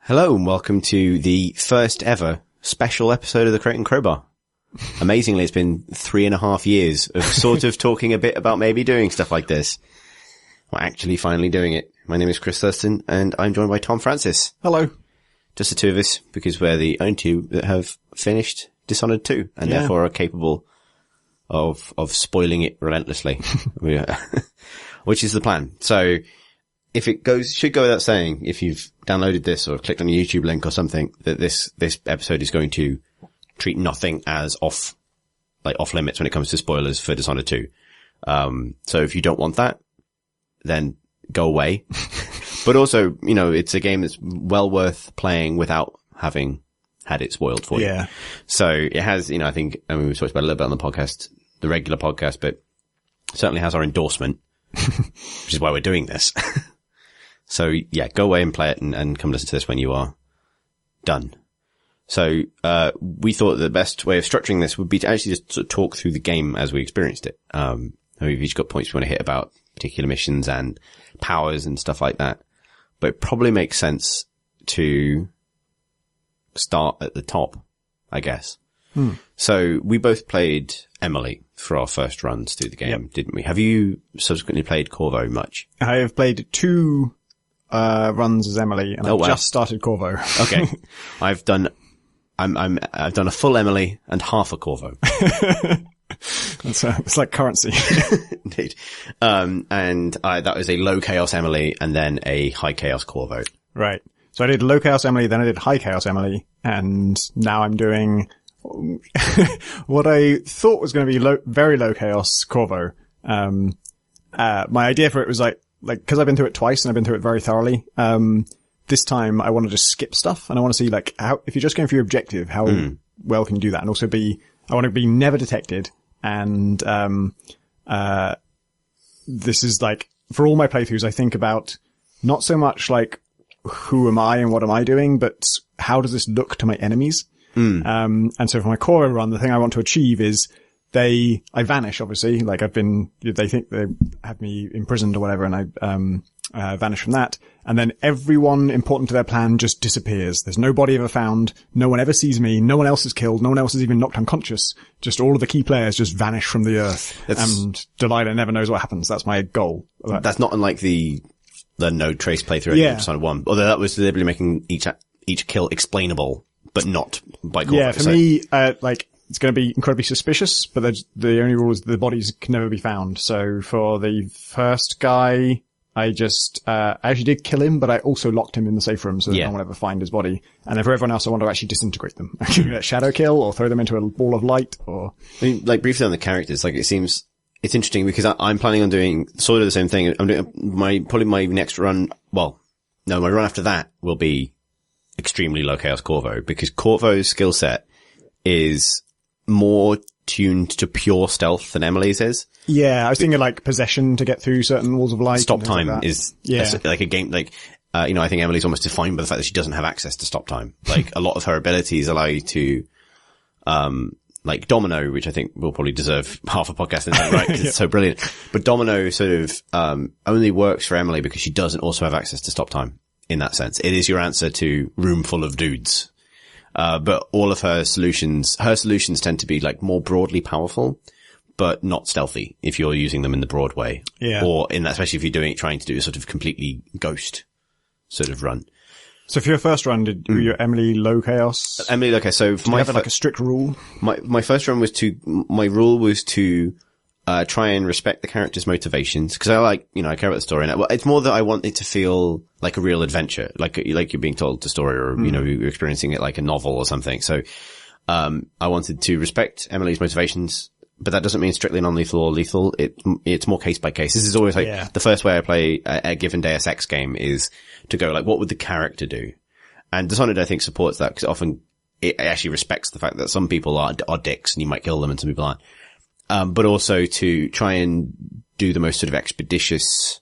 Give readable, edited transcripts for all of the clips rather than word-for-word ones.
Hello and welcome to the first ever special episode of the Crowbar. Amazingly, it's been 3.5 years of sort of talking a bit about maybe doing stuff like this. We're actually finally doing it. My name is Chris Thurston and I'm joined by Tom Francis. Hello. Just the two of us because we're the only two that have finished Dishonored 2 and therefore are capable of spoiling it relentlessly. Which is the plan. So if it should go without saying, if you've downloaded this or clicked on a YouTube link or something, that this episode is going to treat nothing as off limits when it comes to spoilers for Dishonored 2. So if you don't want that, then go away. But also, it's a game that's well worth playing without having had it spoiled for you. Yeah. So it has, I think, we talked about it a little bit on the podcast, the regular podcast, but certainly has our endorsement, which is why we're doing this. So yeah, go away and play it and come listen to this when you are done. So, we thought the best way of structuring this would be to actually just sort of talk through the game as we experienced it. We've each got points we want to hit about particular missions and powers and stuff like that. But it probably makes sense to start at the top, I guess. So we both played Emily for our first runs through the game, didn't we? Have you subsequently played Corvo much? I have played 2 runs as Emily, and I've just started Corvo. Okay. I've done a full Emily and half a Corvo. It's like currency. Indeed. That was a low chaos Emily and then a high chaos Corvo. Right. So I did low chaos Emily, then I did high chaos Emily, and now I'm doing what I thought was going to be very low chaos Corvo. My idea for it was like, cause I've been through it twice and I've been through it very thoroughly. This time I want to just skip stuff and I want to see how, if you're just going for your objective, how well can you do that? And also I want to be never detected. And, this is for all my playthroughs, I think about not so much who am I and what am I doing, but how does this look to my enemies? And so for my core run, the thing I want to achieve is I vanish, obviously, they think they have me imprisoned or whatever, and I vanish from that. And then everyone important to their plan just disappears. There's no body ever found. No one ever sees me. No one else is killed. No one else is even knocked unconscious. Just all of the key players just vanish from the earth. And Delilah never knows what happens. That's my goal. That's not unlike the no trace playthrough of Dishonored 1. Although that was deliberately making each kill explainable, but not by Corvo. Yeah, for me, it's going to be incredibly suspicious, but the only rule is the bodies can never be found. So for the first guy, I actually did kill him, but I also locked him in the safe room so that no one will ever find his body. And then for everyone else, I want to actually disintegrate them. I can get shadow kill or throw them into a ball of light or... I mean, briefly on the characters, it's interesting because I'm planning on doing sort of the same thing. I'm doing my next run. Well, no, my run after that will be extremely low chaos Corvo because Corvo's skill set is more tuned to pure stealth than Emily's is. Yeah, I was thinking possession to get through certain walls of light. Stop time is like a game I think Emily's almost defined by the fact that she doesn't have access to stop time. A lot of her abilities allow you to Domino, which I think will probably deserve half a podcast in that, right? Because it's so brilliant. But Domino sort of only works for Emily because she doesn't also have access to stop time in that sense. It is your answer to room full of dudes. But all of her solutions tend to be more broadly powerful, but not stealthy if you're using them in the broad way. Yeah. Or in that, especially if you're trying to do a sort of completely ghost sort of run. So for your first run, were you Emily low chaos? Emily, okay, so for Did you have a strict rule? My first run my rule was to try and respect the character's motivations, because I care about the story. And it's more that I want it to feel like a real adventure, like you're being told the story, or you're experiencing it like a novel or something. So I wanted to respect Emily's motivations, but that doesn't mean strictly non-lethal or lethal. It's more case by case. This is always the first way I play a given Deus Ex game is to go what would the character do? And Dishonored, I think, supports that because often it actually respects the fact that some people are dicks and you might kill them and some people aren't. But also to try and do the most sort of expeditious,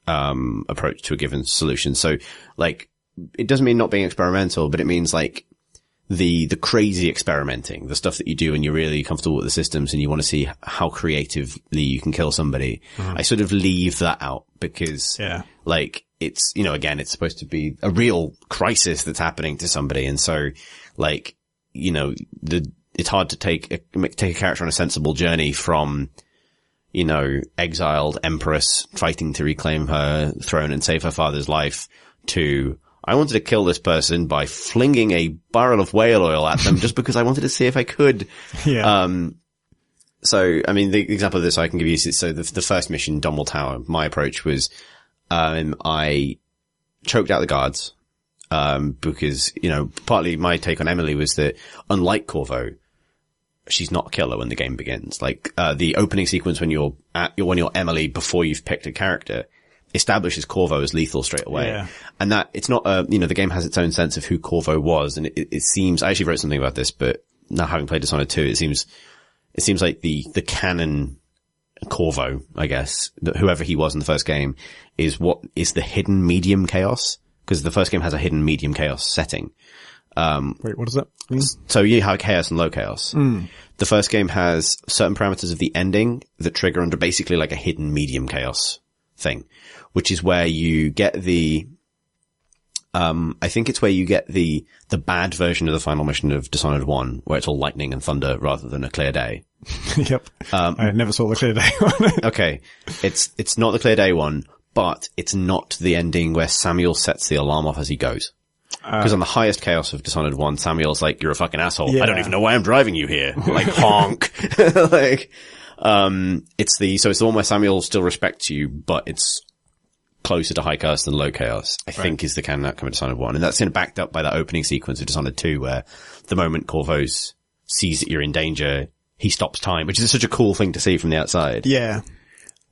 approach to a given solution. So it doesn't mean not being experimental, but it means the crazy experimenting, the stuff that you do when you're really comfortable with the systems and you want to see how creatively you can kill somebody. I sort of leave that out because it's, you know, again, it's supposed to be a real crisis that's happening to somebody. And so, like, you know, it's hard to take a character on a sensible journey from, you know, exiled empress fighting to reclaim her throne and save her father's life to, I wanted to kill this person by flinging a barrel of whale oil at them just because I wanted to see if I could. Yeah. So, I mean, the example of this I can give you is, so the first mission, Dunwall Tower, my approach was, I choked out the guards, because, you know, partly my take on Emily was that unlike Corvo, she's not a killer when the game begins. Like, the opening sequence when you're Emily before you've picked a character establishes Corvo as lethal straight away. Yeah. And that, it's not you know, the game has its own sense of who Corvo was. And it seems, I actually wrote something about this, but now having played Dishonored 2, it seems like the canon Corvo, I guess, whoever he was in the first game, is what is the hidden medium chaos. Because the first game has a hidden medium chaos setting. Wait, what does that mean? So you have chaos and low chaos. The first game has certain parameters of the ending that trigger under basically like a hidden medium chaos thing, which is where you get the, I think it's where you get the bad version of the final mission of Dishonored 1, where it's all lightning and thunder rather than a clear day. Yep. I never saw the clear day one. Okay. It's not the clear day one, but it's not the ending where Samuel sets the alarm off as he goes. Because on the highest chaos of Dishonored 1, Samuel's like, you're a fucking asshole. Yeah. I don't even know why I'm driving you here. Like, honk. Like, it's the one where Samuel still respects you, but it's closer to high chaos than low chaos, I think is the canon outcome of Dishonored 1. And that's kind of backed up by that opening sequence of Dishonored 2, where the moment Corvos sees that you're in danger, he stops time, which is such a cool thing to see from the outside. Yeah.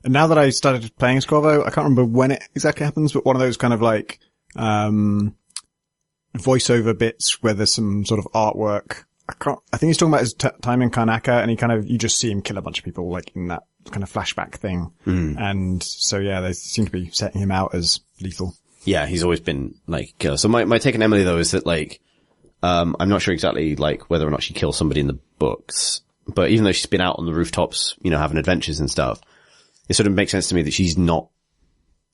And now that I started playing as Corvo, I can't remember when it exactly happens, but one of those kind of like, voiceover bits where there's some sort of artwork. I think he's talking about his time in Karnaka, and you just see him kill a bunch of people, like in that kind of flashback thing. And so yeah, they seem to be setting him out as lethal. Yeah, he's always been like killer. So my take on Emily though is that like, I'm not sure exactly like whether or not she kills somebody in the books, but even though she's been out on the rooftops, you know, having adventures and stuff, it sort of makes sense to me that she's not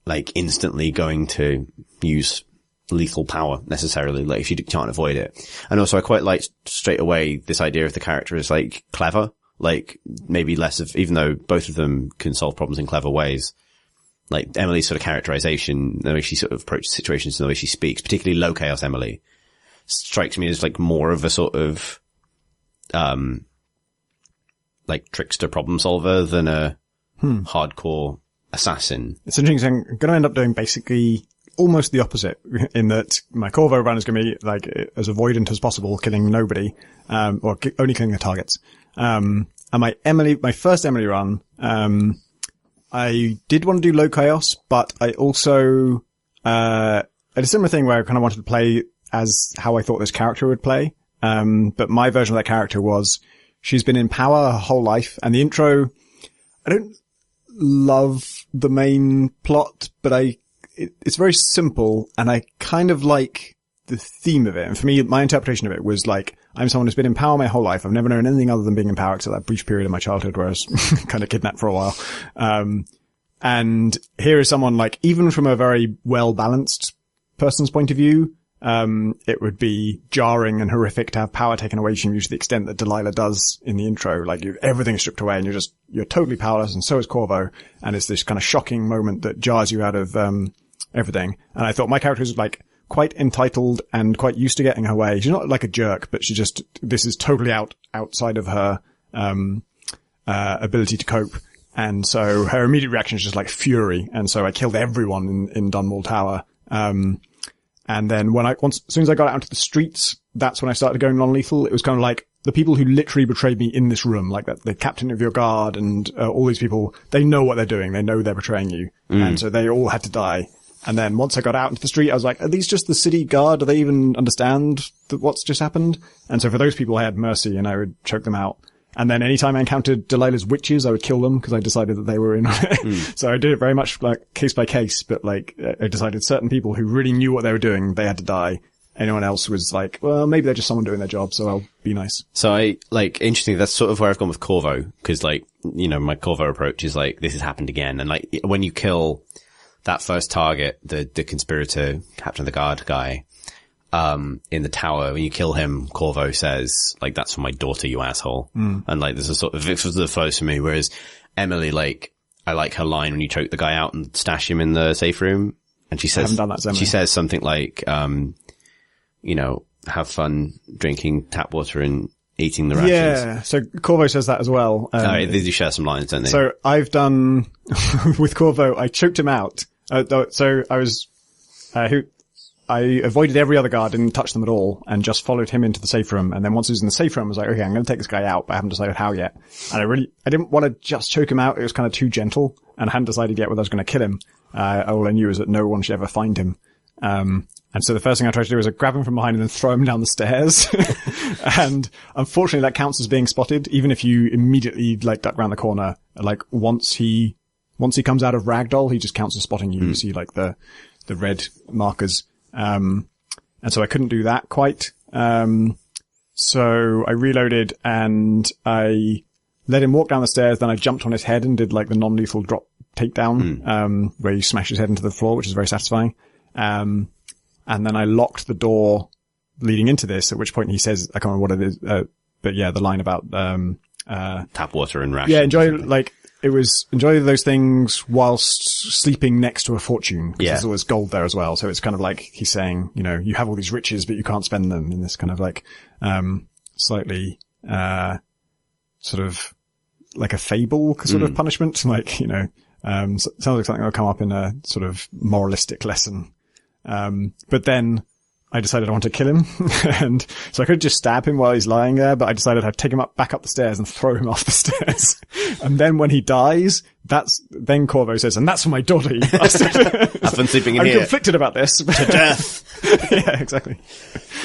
like instantly going to use lethal power necessarily, like if you can't avoid it. And also I quite like straight away this idea of the character is like clever, like maybe less of, even though both of them can solve problems in clever ways, like Emily's sort of characterization, the way she sort of approaches situations and the way she speaks, particularly low chaos Emily, strikes me as like more of a sort of, like trickster problem solver than a hardcore assassin. It's interesting. I'm going to end up doing basically almost the opposite, in that my Corvo run is going to be like as avoidant as possible, killing nobody, or only killing the targets. And my first Emily run, I did want to do low chaos, but I also, I did a similar thing where I kind of wanted to play as how I thought this character would play. But my version of that character was, she's been in power her whole life, and the intro, I don't love the main plot, but it's very simple, and I kind of like the theme of it. And for me, my interpretation of it was like, I'm someone who's been in power my whole life. I've never known anything other than being in power, except that brief period of my childhood where I was kind of kidnapped for a while. And here is someone like, even from a very well-balanced person's point of view, it would be jarring and horrific to have power taken away from you to the extent that Delilah does in the intro. Like everything is stripped away and you're totally powerless, and so is Corvo. And it's this kind of shocking moment that jars you out of, everything. And I thought my character was like quite entitled and quite used to getting her way. She's not like a jerk, but this is totally outside of her, ability to cope. And so her immediate reaction is just like fury. And so I killed everyone in Dunwall Tower. And then as soon as I got out into the streets, that's when I started going non-lethal. It was kind of like the people who literally betrayed me in this room, like that, the captain of your guard and all these people, they know what they're doing. They know they're betraying you. And so they all had to die. And then once I got out into the street, I was like, are these just the city guard? Do they even understand what's just happened? And so for those people, I had mercy and I would choke them out. And then anytime I encountered Delilah's witches, I would kill them because I decided that they were in on it. So I did it very much like case by case, but like I decided certain people who really knew what they were doing, they had to die. Anyone else was like, well, maybe they're just someone doing their job, so I'll be nice. So interesting, that's sort of where I've gone with Corvo, because like, you know, my Corvo approach is like, this has happened again. And like, when you kill that first target, the conspirator, captain of the guard guy, in the tower, when you kill him, Corvo says, like, that's for my daughter, you asshole. And like, there's a sort of, it was the flows for me, whereas Emily, like, I like her line when you choke the guy out and stash him in the safe room. And she says, I haven't done that, Emily. She says something like, you know, have fun drinking tap water and eating the rations. Yeah, so Corvo says that as well. They do share some lines, don't they? So I've done, with Corvo, I choked him out. So I was, I avoided every other guard, didn't touch them at all, and just followed him into the safe room. And then once he was in the safe room, I was like, okay, I'm going to take this guy out, but I haven't decided how yet. And I didn't want to just choke him out. It was kind of too gentle, and I hadn't decided yet whether I was going to kill him. All I knew was that no one should ever find him. And so the first thing I tried to do was grab him from behind and then throw him down the stairs. And unfortunately that counts as being spotted, even if you immediately like duck around the corner. Like once he comes out of ragdoll, he just counts as spotting you. You see like the red markers. And so I couldn't do that quite. So I reloaded and I let him walk down the stairs. Then I jumped on his head and did like the non-lethal drop takedown, where you smash his head into the floor, which is very satisfying. And then I locked the door leading into this, at which point he says, I can't remember what it is, but yeah, the line about, tap water and rations. Yeah, enjoy those things whilst sleeping next to a fortune. Yeah. There's always gold there as well. So it's kind of like he's saying, you know, you have all these riches, but you can't spend them in this kind of like, slightly, sort of like a fable sort of punishment. Like, you know, sounds like something that'll come up in a sort of moralistic lesson. But then I decided I want to kill him. And so I could just stab him while he's lying there, but I decided I'd take him back up the stairs and throw him off the stairs. And then when he dies, then Corvo says, and that's for my daughter, you bastard. I've been sleeping in I'm here. I'm conflicted about this. To death. Yeah, exactly.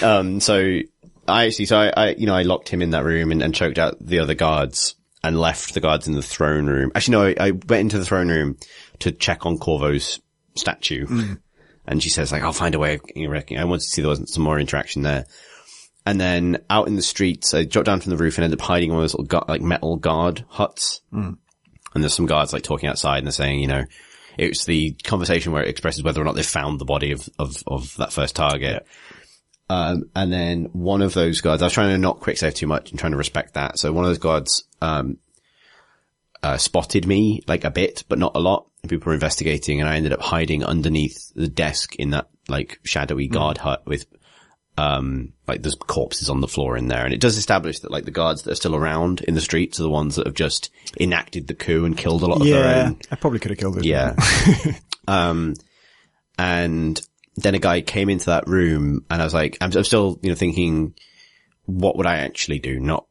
So I locked him in that room and choked out the other guards and left the guards in the throne room. Actually, no, I went into the throne room to check on Corvo's statue. And she says, like, I'll find a way. I wanted to see there wasn't some more interaction there. And then out in the streets, I dropped down from the roof and ended up hiding in one of those little metal guard huts. And there's some guards like talking outside and they're saying, you know, it was the conversation where it expresses whether or not they found the body of that first target. Yeah. And then one of those guards, I was trying to not quick save too much and trying to respect that. So one of those guards, spotted me like a bit, but not a lot. People were investigating and I ended up hiding underneath the desk in that like shadowy guard hut with, like there's corpses on the floor in there. And it does establish that like the guards that are still around in the streets are the ones that have just enacted the coup and killed a lot of their own. I probably could have killed them. Yeah. And then a guy came into that room and I was like, I'm still, you know, thinking, what would I actually do? Not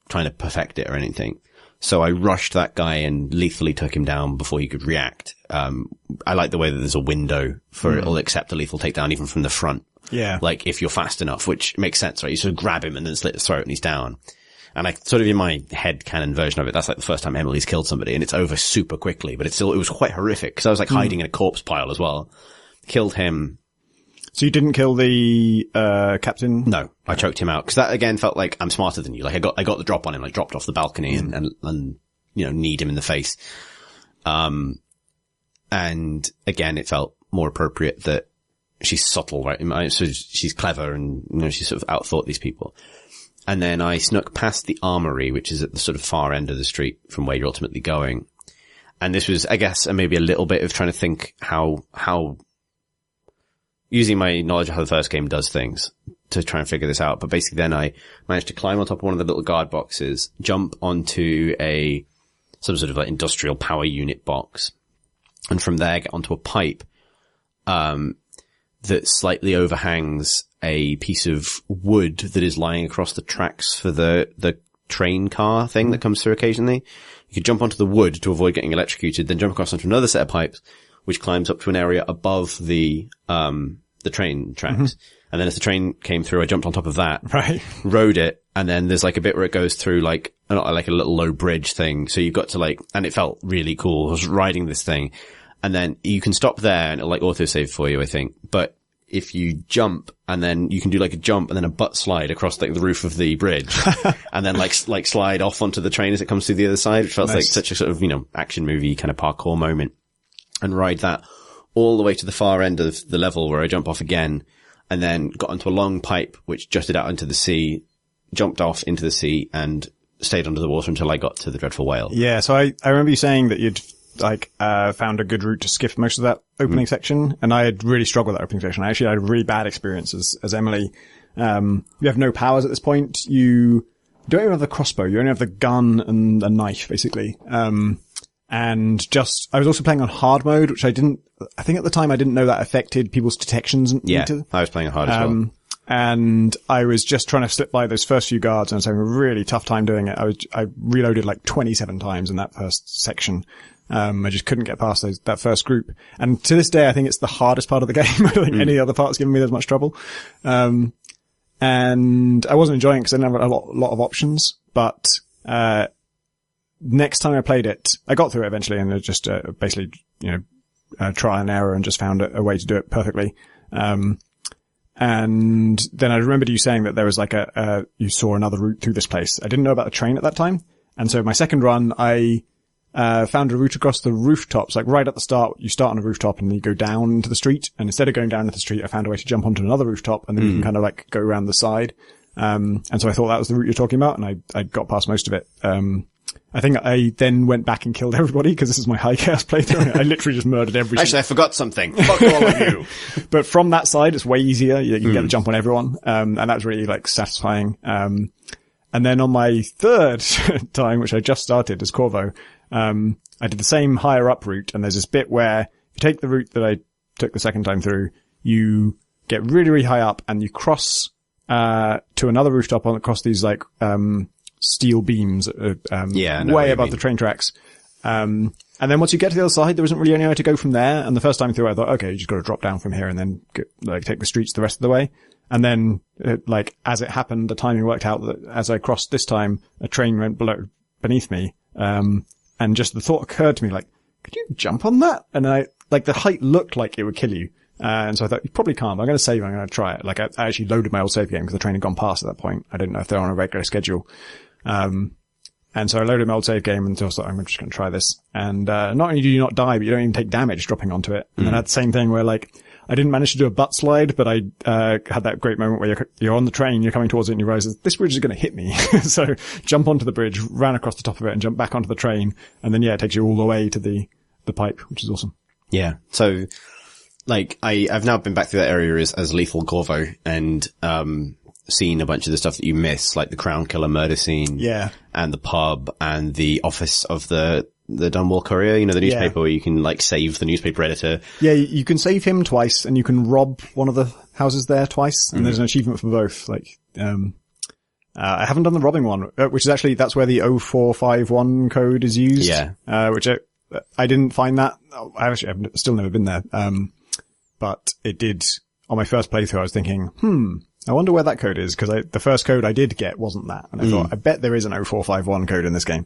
trying to perfect it or anything. So I rushed that guy and lethally took him down before he could react. I like the way that there's a window for it'll accept a lethal takedown even from the front. Yeah. Like if you're fast enough, which makes sense, right? You sort of grab him and then slit his throat and he's down. And I sort of in my head canon version of it, that's like the first time Emily's killed somebody and it's over super quickly, but it was quite horrific because I was like hiding in a corpse pile as well. Killed him. So you didn't kill the, captain? No, I choked him out. Cause that again felt like I'm smarter than you. Like I got the drop on him, like dropped off the balcony and, you know, kneed him in the face. And again, it felt more appropriate that she's subtle, right? So she's clever and, you know, she sort of outthought these people. And then I snuck past the armory, which is at the sort of far end of the street from where you're ultimately going. And this was, I guess, maybe a little bit of trying to think how using my knowledge of how the first game does things to try and figure this out. But basically then I managed to climb on top of one of the little guard boxes, jump onto some sort of like industrial power unit box. And from there get onto a pipe, that slightly overhangs a piece of wood that is lying across the tracks for the train car thing that comes through occasionally. You could jump onto the wood to avoid getting electrocuted, then jump across onto another set of pipes, which climbs up to an area above the train tracks. And then as the train came through, I jumped on top of that. Right. Rode it. And then there's like a bit where it goes through like a little low bridge thing. So you've got to like, and it felt really cool. I was riding this thing and then you can stop there and it'll like autosave for you, I think. But if you jump and then you can do like a jump and then a butt slide across like the roof of the bridge and then like slide off onto the train as it comes through the other side, which felt like such a sort of, you know, action movie kind of parkour moment. and ride that all the way to the far end of the level where I jump off again, and then got onto a long pipe which jutted out into the sea, jumped off into the sea, and stayed under the water until I got to the Dreadful Whale. Yeah, so I remember you saying that you'd found a good route to skip most of that opening section, and I had really struggled with that opening section. I actually had a really bad experience as Emily. You have no powers at this point. You don't even have the crossbow. You only have the gun and a knife, basically. And I was also playing on hard mode, which I think at the time I didn't know that affected people's detections. Yeah, I was playing on hard as well. And I was just trying to slip by those first few guards, and I was having a really tough time doing it. I reloaded like 27 times in that first section. I just couldn't get past that first group. And to this day, I think it's the hardest part of the game. I don't think any other part's given me as much trouble. And I wasn't enjoying it because I didn't have a lot of options. But, next time I played it, I got through it eventually, and it just, basically, trial and error, and just found a way to do it perfectly. And then I remembered you saying that there was like you saw another route through this place. I didn't know about the train at that time. And so my second run, I found a route across the rooftops. Like right at the start, you start on a rooftop and then you go down into the street. And instead of going down into the street, I found a way to jump onto another rooftop, and then you can kind of like go around the side. And so I thought that was the route you're talking about, and I got past most of it. I think I then went back and killed everybody because this is my high chaos playthrough. I literally just murdered every Actually, I forgot something. Fuck all of you. But from that side, it's way easier. You can get the jump on everyone. And that's really like satisfying. And then on my third time, which I just started as Corvo, I did the same higher up route. And there's this bit where you take the route that I took the second time through, you get really, really high up and you cross, to another rooftop across these like, steel beams, way above the train tracks. And then once you get to the other side, there isn't really anywhere to go from there. And the first time through, I thought, okay, you just got to drop down from here and then take the streets the rest of the way. And then, as it happened, the timing worked out that as I crossed this time, a train went beneath me. And just the thought occurred to me, like, could you jump on that? And the height looked like it would kill you. And so I thought, you probably can't. I'm going to save it. I'm going to try it. Like, I actually loaded my old save game because the train had gone past at that point. I didn't know if they're on a regular schedule. And so I loaded my old save game and just thought, I'm just going to try this. And, not only do you not die, but you don't even take damage dropping onto it. And then I had the same thing where like, I didn't manage to do a butt slide, but I, had that great moment where you're on the train, you're coming towards it and you realize this bridge is going to hit me. So jump onto the bridge, ran across the top of it and jump back onto the train. And then, it takes you all the way to the pipe, which is awesome. Yeah. So, like, I've now been back through that area as Lethal Corvo and, seen a bunch of the stuff that you miss, like the Crown Killer murder scene. Yeah. And the pub and the office of the Dunwall Courier, the newspaper where you can like save the newspaper editor. Yeah, you can save him twice and you can rob one of the houses there twice. And there's an achievement for both. Like, I haven't done the robbing one, which is actually, that's where the 0451 code is used. Yeah. Which I didn't find that. I've still never been there. But it did, on my first playthrough, I was thinking, I wonder where that code is, because the first code I did get wasn't that. And I thought, I bet there is an 0451 code in this game.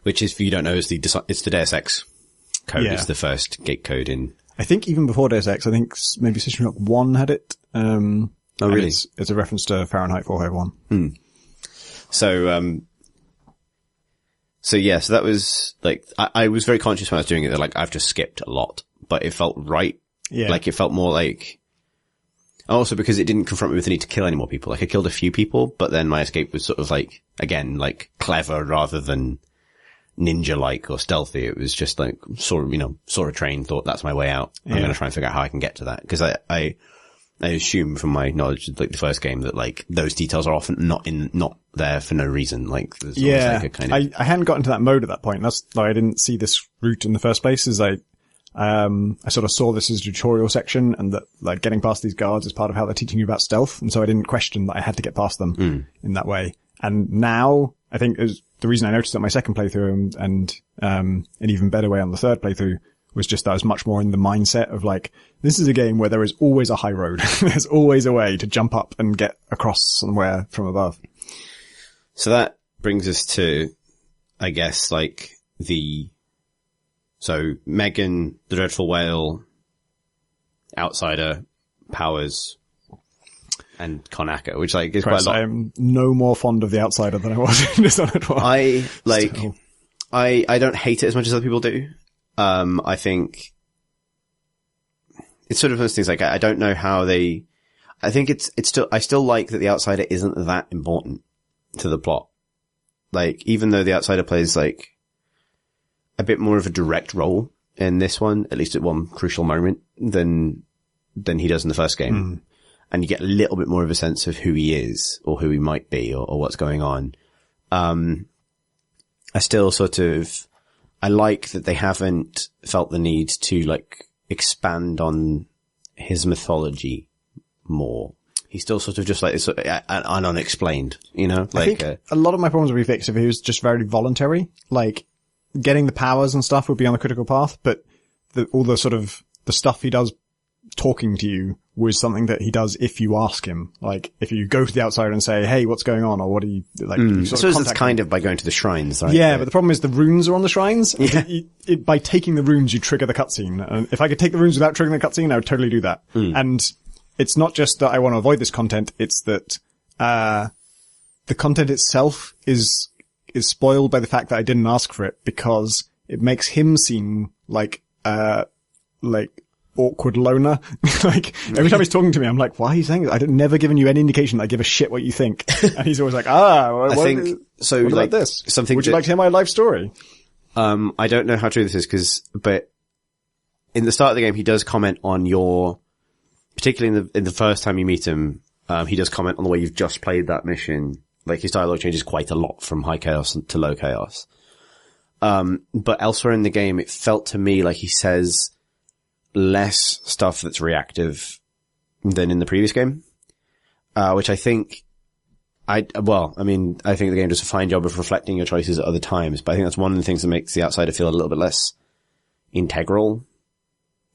Which is, if you don't know, it's the Deus Ex code. It's the first gate code in. I think even before Deus Ex, I think maybe System Shock 1 had it. Oh, really? It's a reference to Fahrenheit 451. So that was, like, I was very conscious when I was doing it that, like, I've just skipped a lot, but it felt right. Yeah. Like, it felt more like, also because it didn't confront me with the need to kill any more people. Like, I killed a few people, but then my escape was sort of like, again, like, clever rather than ninja-like or stealthy. It was just like, saw a train, thought that's my way out. I'm going to try and figure out how I can get to that. Because I assume from my knowledge of, like, the first game that, like, those details are often not there for no reason. Like, there's always like a kind of... I hadn't gotten to that mode at that point. That's why I didn't see this route in the first place, is I sort of saw this as a tutorial section, and that, like, getting past these guards is part of how they're teaching you about stealth. And so I didn't question that I had to get past them in that way. And now I think the reason I noticed it on my second playthrough and an even better way on the third playthrough was just that I was much more in the mindset of, like, this is a game where there is always a high road. There's always a way to jump up and get across somewhere from above. So that brings us to, I guess, like, so Megan, the Dreadful Whale, Outsider, Powers, and Konaka, which, like, is quite a lot. I am no more fond of the Outsider than I was in Dishonored 1. I don't hate it as much as other people do. I think it's sort of those things like I don't know how they. I think I still like that the outsider isn't that important to the plot. Like, even though the outsider plays like a bit more of a direct role in this one, at least at one crucial moment, than he does in the first game. And you get a little bit more of a sense of who he is or who he might be or what's going on. I still I like that they haven't felt the need to like expand on his mythology more. He's still sort of just like this, unexplained, you know? I think a lot of my problems would be fixed if he was just very voluntary. Like, getting the powers and stuff would be on the critical path, but all the sort of, the stuff he does talking to you was something that he does if you ask him. Like, if you go to the outsider and say, hey, what's going on? Or what do you, like, you sort of it's kind of by going to the shrines, right? Yeah, but the problem is the runes are on the shrines. Yeah. By taking the runes, you trigger the cutscene. And if I could take the runes without triggering the cutscene, I would totally do that. And it's not just that I want to avoid this content, it's that, the content itself is spoiled by the fact that I didn't ask for it, because it makes him seem like awkward loner. Like, every time he's talking to me, I'm like, why are you saying this? I've never given you any indication that I give a shit what you think. And he's always like, what about this? Something would you like to hear my life story? I don't know how true this is but in the start of the game, he does comment on particularly in the first time you meet him, he does comment on the way you've just played that mission. Like, his dialogue changes quite a lot from high chaos to low chaos. But elsewhere in the game, it felt to me like he says less stuff that's reactive than in the previous game. Which I think I think the game does a fine job of reflecting your choices at other times, but I think that's one of the things that makes the outsider feel a little bit less integral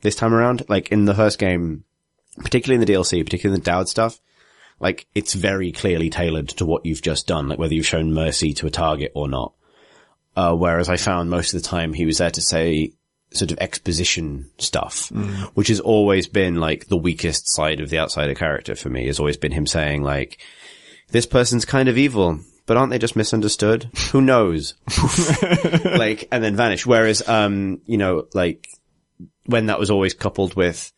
this time around. Like, in the first game, particularly in the DLC, particularly in the Dowd stuff, like, it's very clearly tailored to what you've just done, like whether you've shown mercy to a target or not. Whereas I found most of the time he was there to say sort of exposition stuff, which has always been like the weakest side of the outsider character for me, has always been him saying like, this person's kind of evil, but aren't they just misunderstood? Who knows? Like, and then vanish. Whereas, like, when that was always coupled with,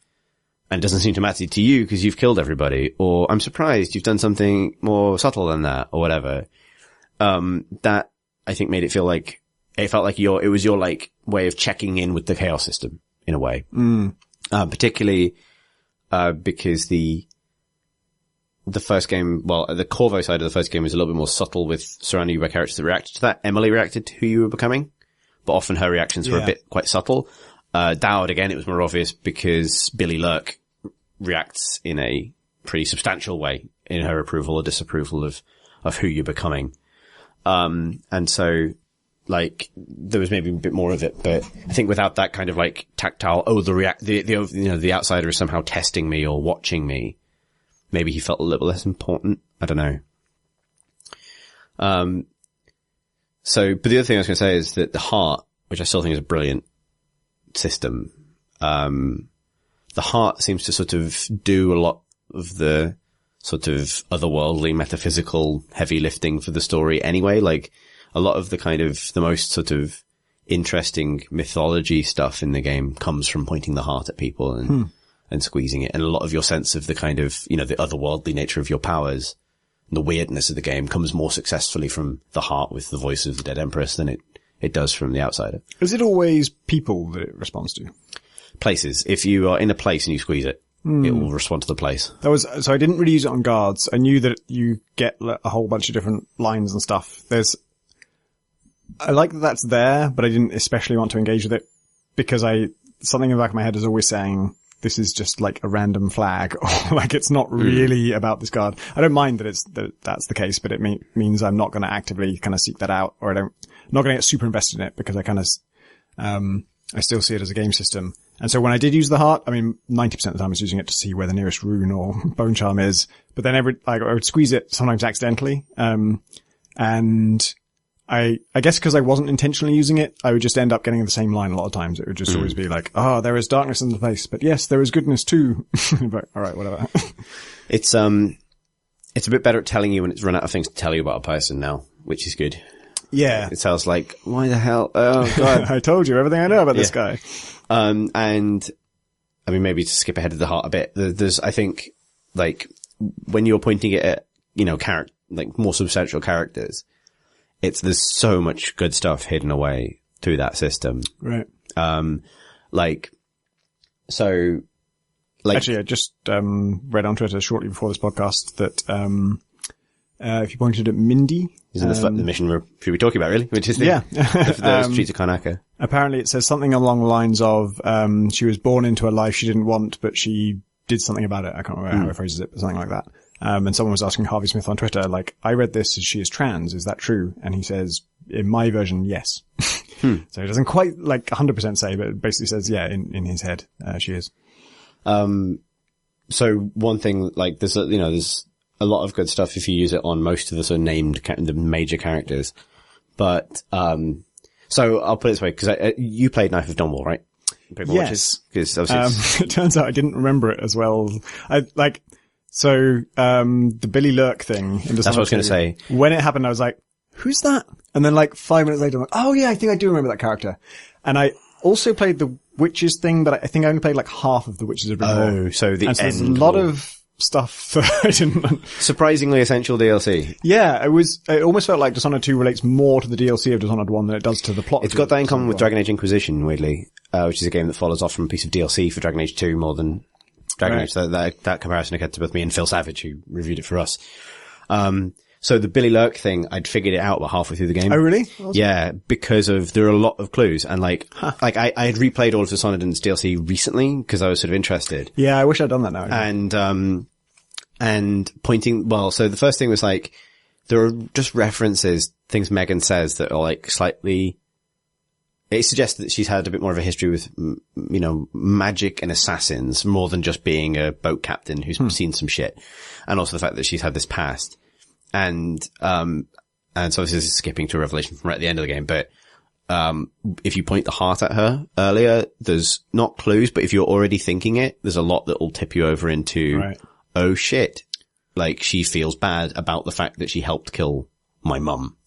and doesn't seem to matter to you because you've killed everybody, or I'm surprised you've done something more subtle than that, or whatever. That I think made it feel like, it felt like it was your like way of checking in with the chaos system in a way. Particularly, because the first game, the Corvo side of the first game was a little bit more subtle with surrounding you by characters that reacted to that. Emily reacted to who you were becoming, but often her reactions were a bit quite subtle. Dowd, again, it was more obvious because Billy Lurk reacts in a pretty substantial way in her approval or disapproval of who you're becoming. And so, like, there was maybe a bit more of it, but I think without that kind of like tactile, the outsider is somehow testing me or watching me, maybe he felt a little less important. I don't know. But the other thing I was going to say is that the heart, which I still think is a brilliant system, the heart seems to sort of do a lot of the sort of otherworldly, metaphysical heavy lifting for the story anyway. Like, a lot of the kind of the most sort of interesting mythology stuff in the game comes from pointing the heart at people and squeezing it. And a lot of your sense of the kind of, the otherworldly nature of your powers and the weirdness of the game comes more successfully from the heart with the voice of the dead empress than it does from the outsider. Is it always people that it responds to? Places. If you are in a place and you squeeze it, it will respond to the place. So I didn't really use it on guards. I knew that you get a whole bunch of different lines and stuff. I like that that's there, but I didn't especially want to engage with it because something in the back of my head is always saying, this is just like a random flag, or like it's not really about this guard. I don't mind that that's the case, but it means I'm not going to actively kind of seek that out, or I'm not going to get super invested in it because I kind of, I still see it as a game system. And so when I did use the heart, 90% of the time I was using it to see where the nearest rune or bone charm is, but then I would squeeze it sometimes accidentally. And I guess because I wasn't intentionally using it, I would just end up getting the same line a lot of times. It would just always be like, there is darkness in the place, but yes, there is goodness too. But all right, whatever. It's a bit better at telling you when it's run out of things to tell you about a person now, which is good. Yeah. It sounds like, why the hell? Oh god. I told you everything I know about this guy. And I mean, maybe to skip ahead of the heart a bit, there's, I think, like, when you're pointing it at, you know, like more substantial characters, there's so much good stuff hidden away through that system. Right. Actually, I just, read on Twitter shortly before this podcast that, if you pointed at Mindy. Is in the mission we're should be talking about, really? Which is the Streets of Karnaca. Apparently it says something along the lines of, she was born into a life she didn't want, but she did something about it. I can't remember how it phrases it, but something like that. And someone was asking Harvey Smith on Twitter, like, I read this as she is trans. Is that true? And he says, in my version, yes. So he doesn't quite, like, 100% say, but it basically says, yeah, in his head, she is. So one thing, like, there's a lot of good stuff if you use it on most of the sort of named, the major characters. But, so I'll put it this way, because you played Knife of Dunwall, right? Yes. Obviously it turns out I didn't remember it as well. The Billy Lurk thing in Dishonored. That's what I was going to say. When it happened, I was like, who's that? And then like 5 minutes later, I'm like, oh yeah, I think I do remember that character. And I also played the Witches thing, but I think I only played like half of the Witches of Dunwall. Oh, so the end. There's a lot of stuff that I didn't. Surprisingly essential DLC. Yeah, it almost felt like Dishonored 2 relates more to the DLC of Dishonored 1 than it does to the plot. It's got that in common with Dragon Age Inquisition, weirdly, which is a game that follows off from a piece of DLC for Dragon Age 2 more than Dragon Age. So that comparison occurred to both me and Phil Savage, who reviewed it for us. So the Billy Lurk thing, I'd figured it out about halfway through the game. Oh, really? Awesome. Yeah, because there are a lot of clues, and I had replayed all of Dishonored and its DLC recently because I was sort of interested. Yeah, I wish I'd done that now. And pointing, so the first thing was like, there are just references, things Megan says that are like slightly, it suggests that she's had a bit more of a history with, you know, magic and assassins more than just being a boat captain who's seen some shit. And also the fact that she's had this past. And so this is skipping to a revelation from right at the end of the game, but, if you point the heart at her earlier, there's not clues, but if you're already thinking it, there's a lot that will tip you over into, oh shit, like she feels bad about the fact that she helped kill my mum.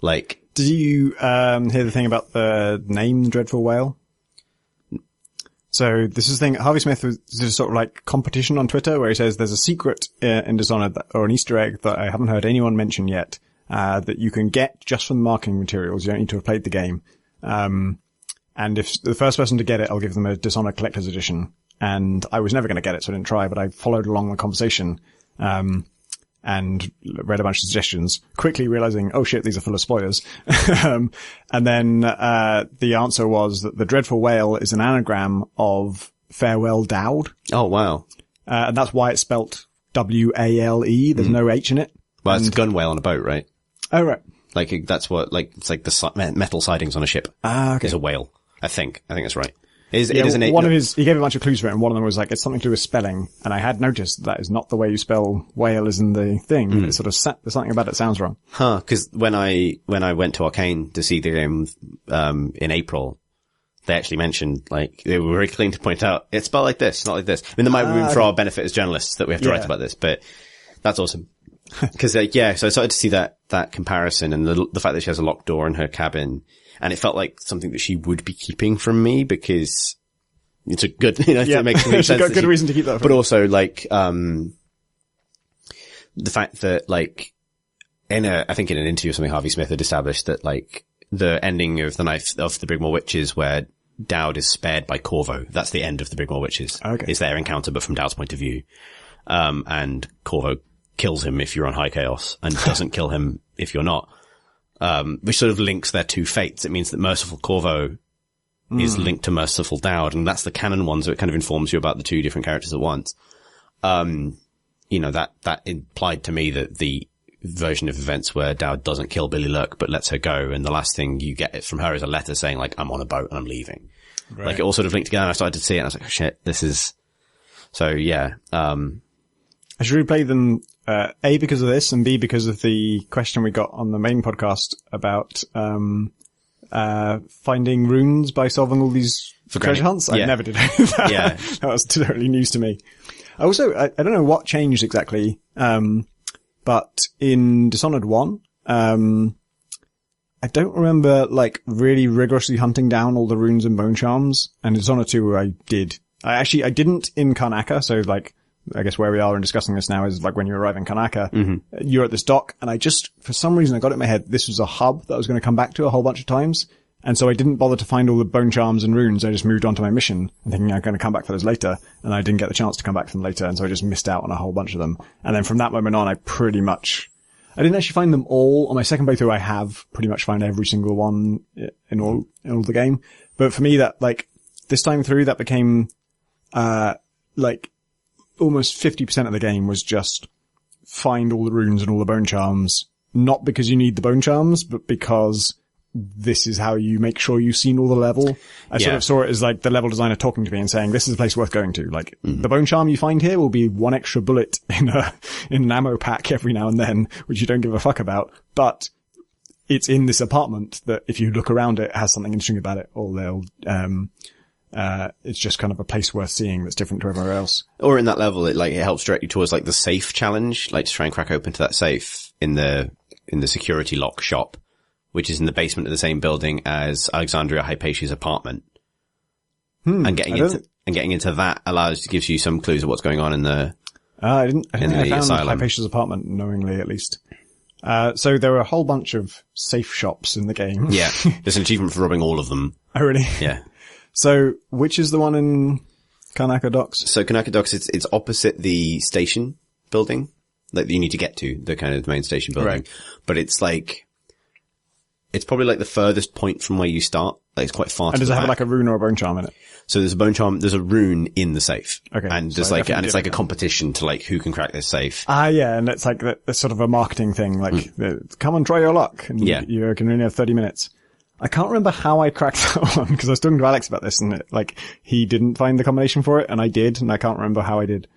Like, did you, hear the thing about the name, the Dreadful Whale? So this is the thing, Harvey Smith was a sort of like competition on Twitter where he says there's a secret in Dishonored or an Easter egg that I haven't heard anyone mention yet, that you can get just from the marketing materials. You don't need to have played the game. And if the first person to get it, I'll give them a Dishonored Collector's Edition. And I was never going to get it, so I didn't try, but I followed along the conversation, and read a bunch of suggestions, quickly realizing, oh shit, these are full of spoilers. And then, the answer was that the Dreadful Whale is an anagram of Farewell Dowd. Oh, wow. And that's why it's spelt W-A-L-E. There's no H in it. Well, it's a gun whale on a boat, right? Oh, right. Like, that's what, like, it's like the metal sidings on a ship. Ah, okay. Is a whale. I think that's right. He gave a bunch of clues for it, and one of them was like, it's something to do with spelling. And I had noticed that is not the way you spell whale as in the thing. It's sort of there's something about it sounds wrong. Cause when I went to Arcane to see the game, in April, they actually mentioned, like, they were very clean to point out, it's spelled like this, not like this. I mean, there might be room for our benefit as journalists that we have to write about this, but that's awesome. Cause, so I started to see that comparison and the fact that she has a locked door in her cabin. And it felt like something that she would be keeping from me because it's a good, it makes sense. She's got good reason to keep that from But also, like, the fact that, like, I think in an interview or something, Harvey Smith had established that, like, the ending of the Knife of the Brigmore Witches where Dowd is spared by Corvo. That's the end of the Brigmore Witches. Okay. It's their encounter, but from Dowd's point of view. And Corvo kills him if you're on High Chaos and doesn't kill him if you're not. Which sort of links their two fates. It means that Merciful Corvo is linked to Merciful Dowd, and that's the canon one, so it kind of informs you about the two different characters at once. That implied to me that the version of events where Dowd doesn't kill Billy Lurk, but lets her go, and the last thing you get from her is a letter saying, like, I'm on a boat and I'm leaving. Right. Like, it all sort of linked together, and I started to see it, and I was like, oh shit, this is... So, yeah. I should replay them, A, because of this, and B, because of the question we got on the main podcast about, finding runes by solving all these treasure hunts. I never did that. Yeah. That was totally news to me. Also, I don't know what changed exactly, but in Dishonored 1, I don't remember, like, really rigorously hunting down all the runes and bone charms. And Dishonored 2 I did. I didn't in Karnaca, so, like, I guess where we are in discussing this now is, like, when you arrive in Karnaca, you're at this dock, and I just, for some reason, I got it in my head, this was a hub that I was going to come back to a whole bunch of times. And so I didn't bother to find all the bone charms and runes. I just moved on to my mission and thinking I'm going to come back for those later. And I didn't get the chance to come back for them later. And so I just missed out on a whole bunch of them. And then from that moment on, I didn't actually find them all. On my second playthrough, I have pretty much found every single one in all the game. But for me, that, like, this time through, that became, like, almost 50% of the game was just find all the runes and all the bone charms. Not because you need the bone charms, but because this is how you make sure you've seen all the level. I sort of saw it as like the level designer talking to me and saying, this is a place worth going to. Like, the bone charm you find here will be one extra bullet in an ammo pack every now and then, which you don't give a fuck about. But it's in this apartment that if you look around it has something interesting about it, or it's just kind of a place worth seeing that's different to everywhere else. Or in that level, it helps direct you towards like the safe challenge, like to try and crack open to that safe in the security lock shop, which is in the basement of the same building as Alexandria Hypatia's apartment. And getting into that gives you some clues of what's going on in the I found asylum. Hypatia's apartment knowingly, at least. So there were a whole bunch of safe shops in the game. Yeah. There's an achievement for robbing all of them. Oh, really? Yeah. So which is the one in Karnaca Docks? So Karnaca Docks, it's opposite the station building, like you need to get to the kind of the main station building. Right. But it's like, it's probably like the furthest point from where you start. Like it's quite far. And does it have like a rune or a bone charm in it? So there's a bone charm, there's a rune in the safe. Okay. And there's it's like a competition to like who can crack this safe. Yeah. And it's like that's sort of a marketing thing. Like, come and try your luck. And you can only have 30 minutes. I can't remember how I cracked that one because I was talking to Alex about this and he didn't find the combination for it and I did and I can't remember how I did.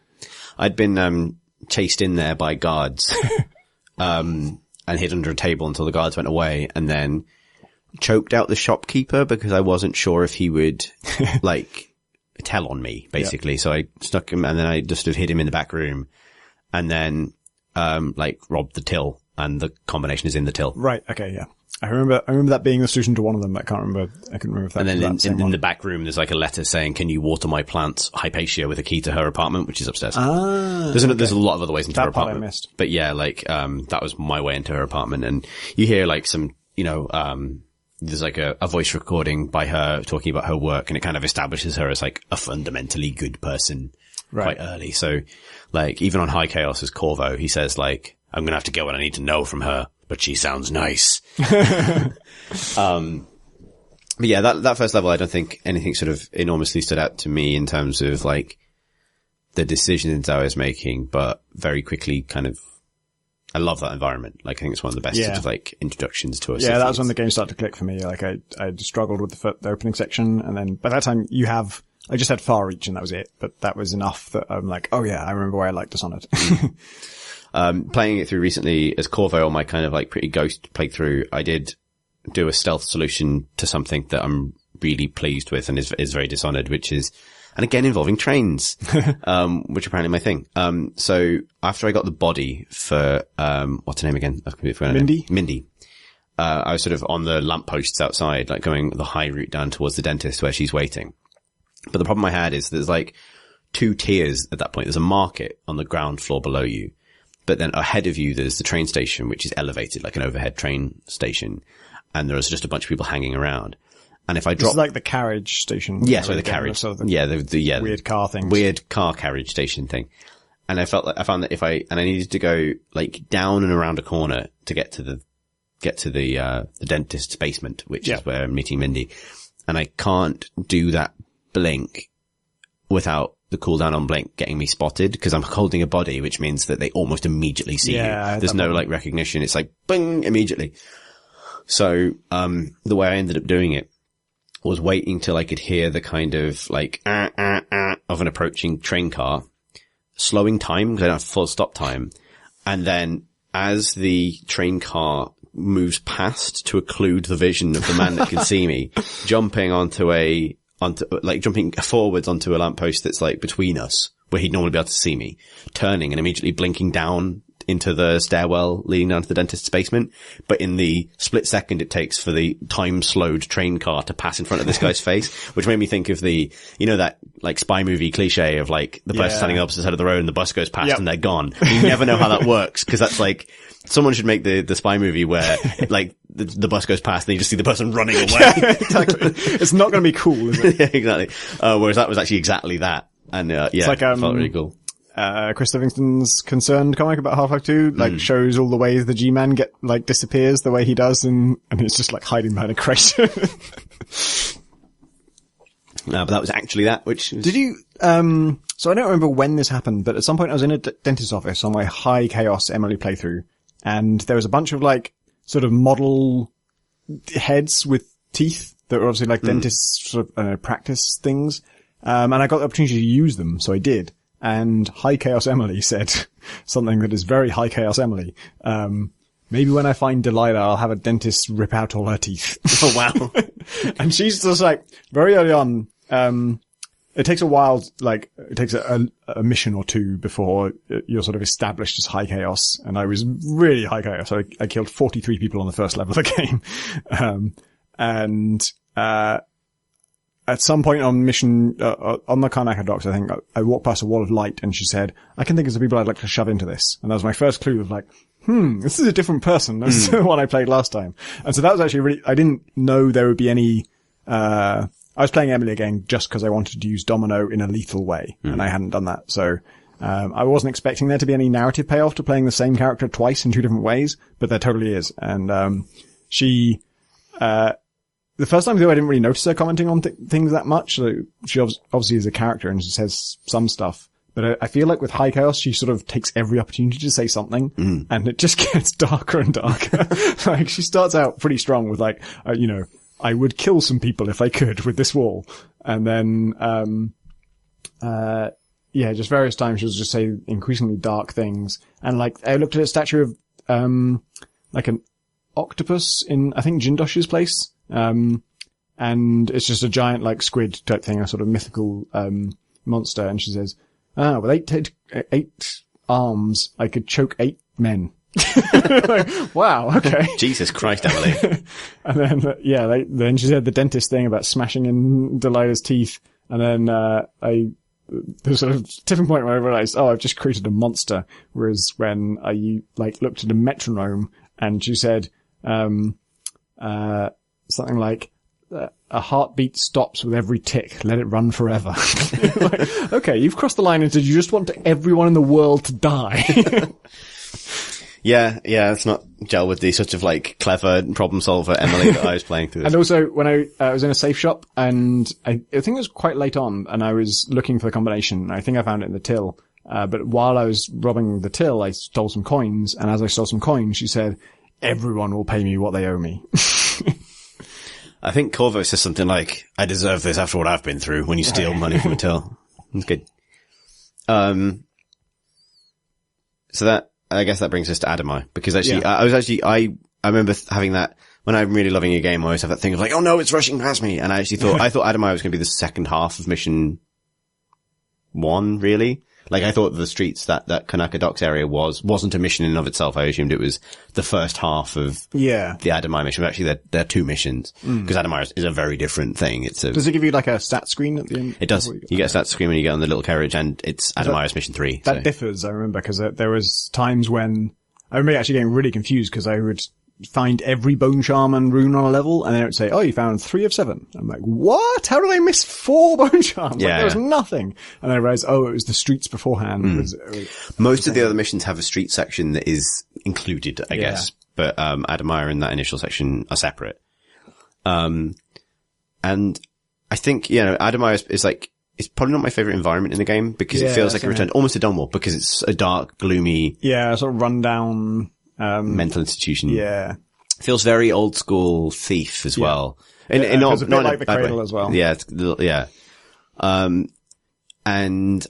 I'd been, chased in there by guards, and hid under a table until the guards went away and then choked out the shopkeeper because I wasn't sure if he would like tell on me basically. Yeah. So I stuck him and then I just sort of hid him in the back room and then, robbed the till and the combination is in the till. Right. Okay. Yeah. I remember that being the solution to one of them. I couldn't remember if that and then in the back room, there's like a letter saying, can you water my plants, Hypatia, with a key to her apartment, which is upstairs. There's a lot of other ways into her apartment. I missed. But yeah, that was my way into her apartment. And you hear like some, there's like a voice recording by her talking about her work and it kind of establishes her as like a fundamentally good person quite early. So like even on High Chaos as Corvo, he says like, I'm going to have to get what I need to know from her, but she sounds nice. But yeah, that first level, I don't think anything sort of enormously stood out to me in terms of like the decisions I was making, but very quickly I love that environment. Like I think it's one of the best sort of like introductions to us. Yeah, that was when the game started to click for me. Like I struggled with the opening section and then by that time I just had Far Reach and that was it, but that was enough that I'm like, oh yeah, I remember why I liked Dishonored. Playing it through recently as Corvo on my kind of like pretty ghost playthrough, I did do a stealth solution to something that I'm really pleased with and is very Dishonored, which is, and again involving trains, which are apparently my thing. So after I got the body for, what's her name again? Mindy. I was sort of on the lampposts outside, like going the high route down towards the dentist where she's waiting. But the problem I had is there's like 2 tiers at that point. There's a market on the ground floor below you. But then ahead of you, there's the train station, which is elevated, like an overhead train station. And there's just a bunch of people hanging around. And if I drop... It's like the carriage station. Yeah, so the carriage. Sort of the weird car thing. Weird car carriage station thing. And I found that I needed to go like down and around a corner to get to the dentist's basement, which is where I'm meeting Mindy. And I can't do that blink without the cooldown on blink getting me spotted because I'm holding a body, which means that they almost immediately see you. There's no like recognition. It's like bing immediately. So, the way I ended up doing it was waiting till I could hear the kind of like, of an approaching train car, slowing time because I don't have full stop time. And then as the train car moves past to occlude the vision of the man that can see me, jumping forwards onto a lamppost that's like between us, where he'd normally be able to see me, turning and immediately blinking down into the stairwell leading down to the dentist's basement. But in the split second it takes for the time-slowed train car to pass in front of this guy's face, which made me think of the, that, like, spy movie cliche of, like, the person standing on the opposite side of the road and the bus goes past and they're gone. You never know how that works, because that's like, someone should make the spy movie where, like, the bus goes past and you just see the person running away. Yeah, exactly. It's not going to be cool, is it? Yeah, exactly. Whereas that was actually exactly that. And, it's like, it felt really cool. Chris Livingston's Concerned comic about Half-Life 2, like, shows all the ways the G-Man disappears the way he does, and it's just, like, hiding behind a crate. No, but that was actually that, which was... Did you, so I don't remember when this happened, but at some point I was in a dentist's office on my High Chaos Emily playthrough, and there was a bunch of, like, sort of model heads with teeth that were obviously, like, dentists sort of, practice things. And I got the opportunity to use them, so I did. And High Chaos Emily said something that is very High Chaos Emily. Maybe when I find Delilah, I'll have a dentist rip out all her teeth. Oh, wow. And she's just like, very early on, it takes a while, like, it takes a mission or two before you're sort of established as High Chaos. And I was really High Chaos. So I killed 43 people on the first level of the game. At some point on mission, on the Karnaca docks, I think, I walked past a wall of light and she said, I can think of some people I'd like to shove into this. And that was my first clue of like, this is a different person than the one I played last time. And so that was actually really, I didn't know there would be any, I was playing Emily again just because I wanted to use Domino in a lethal way. And I hadn't done that. So, I wasn't expecting there to be any narrative payoff to playing the same character twice in two different ways, but there totally is. And, the first time, though, I didn't really notice her commenting on things that much. So she obviously is a character and she says some stuff. But I feel like with High Chaos, she sort of takes every opportunity to say something. And it just gets darker and darker. Like, she starts out pretty strong with like, I would kill some people if I could with this wall. And then, just various times she'll just say increasingly dark things. And like, I looked at a statue of, like an octopus in, I think, Jindosh's place. And it's just a giant, like, squid type thing, a sort of mythical, monster. And she says, with eight arms, I could choke 8 men. Like, wow, okay. Jesus Christ, Emily. And then, then she said the dentist thing about smashing in Delilah's teeth. And then, there's sort of tipping point where I realized, I've just created a monster. Whereas when I, like, looked at a metronome and she said, something like, a heartbeat stops with every tick. Let it run forever. Like, okay, you've crossed the line into you just want everyone in the world to die. Yeah, it's not gel with the sort of like clever problem solver Emily that I was playing through this. And also, when I was in a safe shop, and I think it was quite late on, and I was looking for the combination. I think I found it in the till. But while I was robbing the till, I stole some coins, and as I stole some coins, she said, everyone will pay me what they owe me. I think Corvo says something like, I deserve this after what I've been through when you steal money from a till. It's good. So that, I guess that brings us to Adamai, because actually, I remember having that, when I'm really loving a game, I always have that thing of like, oh no, it's rushing past me. And I actually thought Adamai was going to be the second half of mission 1, really. Like, I thought the streets, that Karnaca Docks area wasn't a mission in and of itself. I assumed it was the first half of the Adamai mission. But actually, they're 2 missions. Because Adamai is a very different thing. Does it give you like a stat screen at the end? It does. You get a stat screen when you get on the little carriage, and it's Adamai's mission 3. That differs, I remember, because there was times when I remember actually getting really confused because I would find every bone charm and rune on a level, and then it would say, you found 3 of 7. I'm like, what? How did I miss 4 bone charms? Yeah. Like, there was nothing. And I realized, it was the streets beforehand. Most of the other missions have a street section that is included, I guess. But, Adamai and that initial section are separate. And I think, Adamai is like, it's probably not my favorite environment in the game because it feels like a return almost to Dunwall because it's a dark, gloomy. Yeah, sort of rundown. Mental institution. Yeah. Feels very old school Thief as well. And not, a bit like the Cradle as well. Yeah. And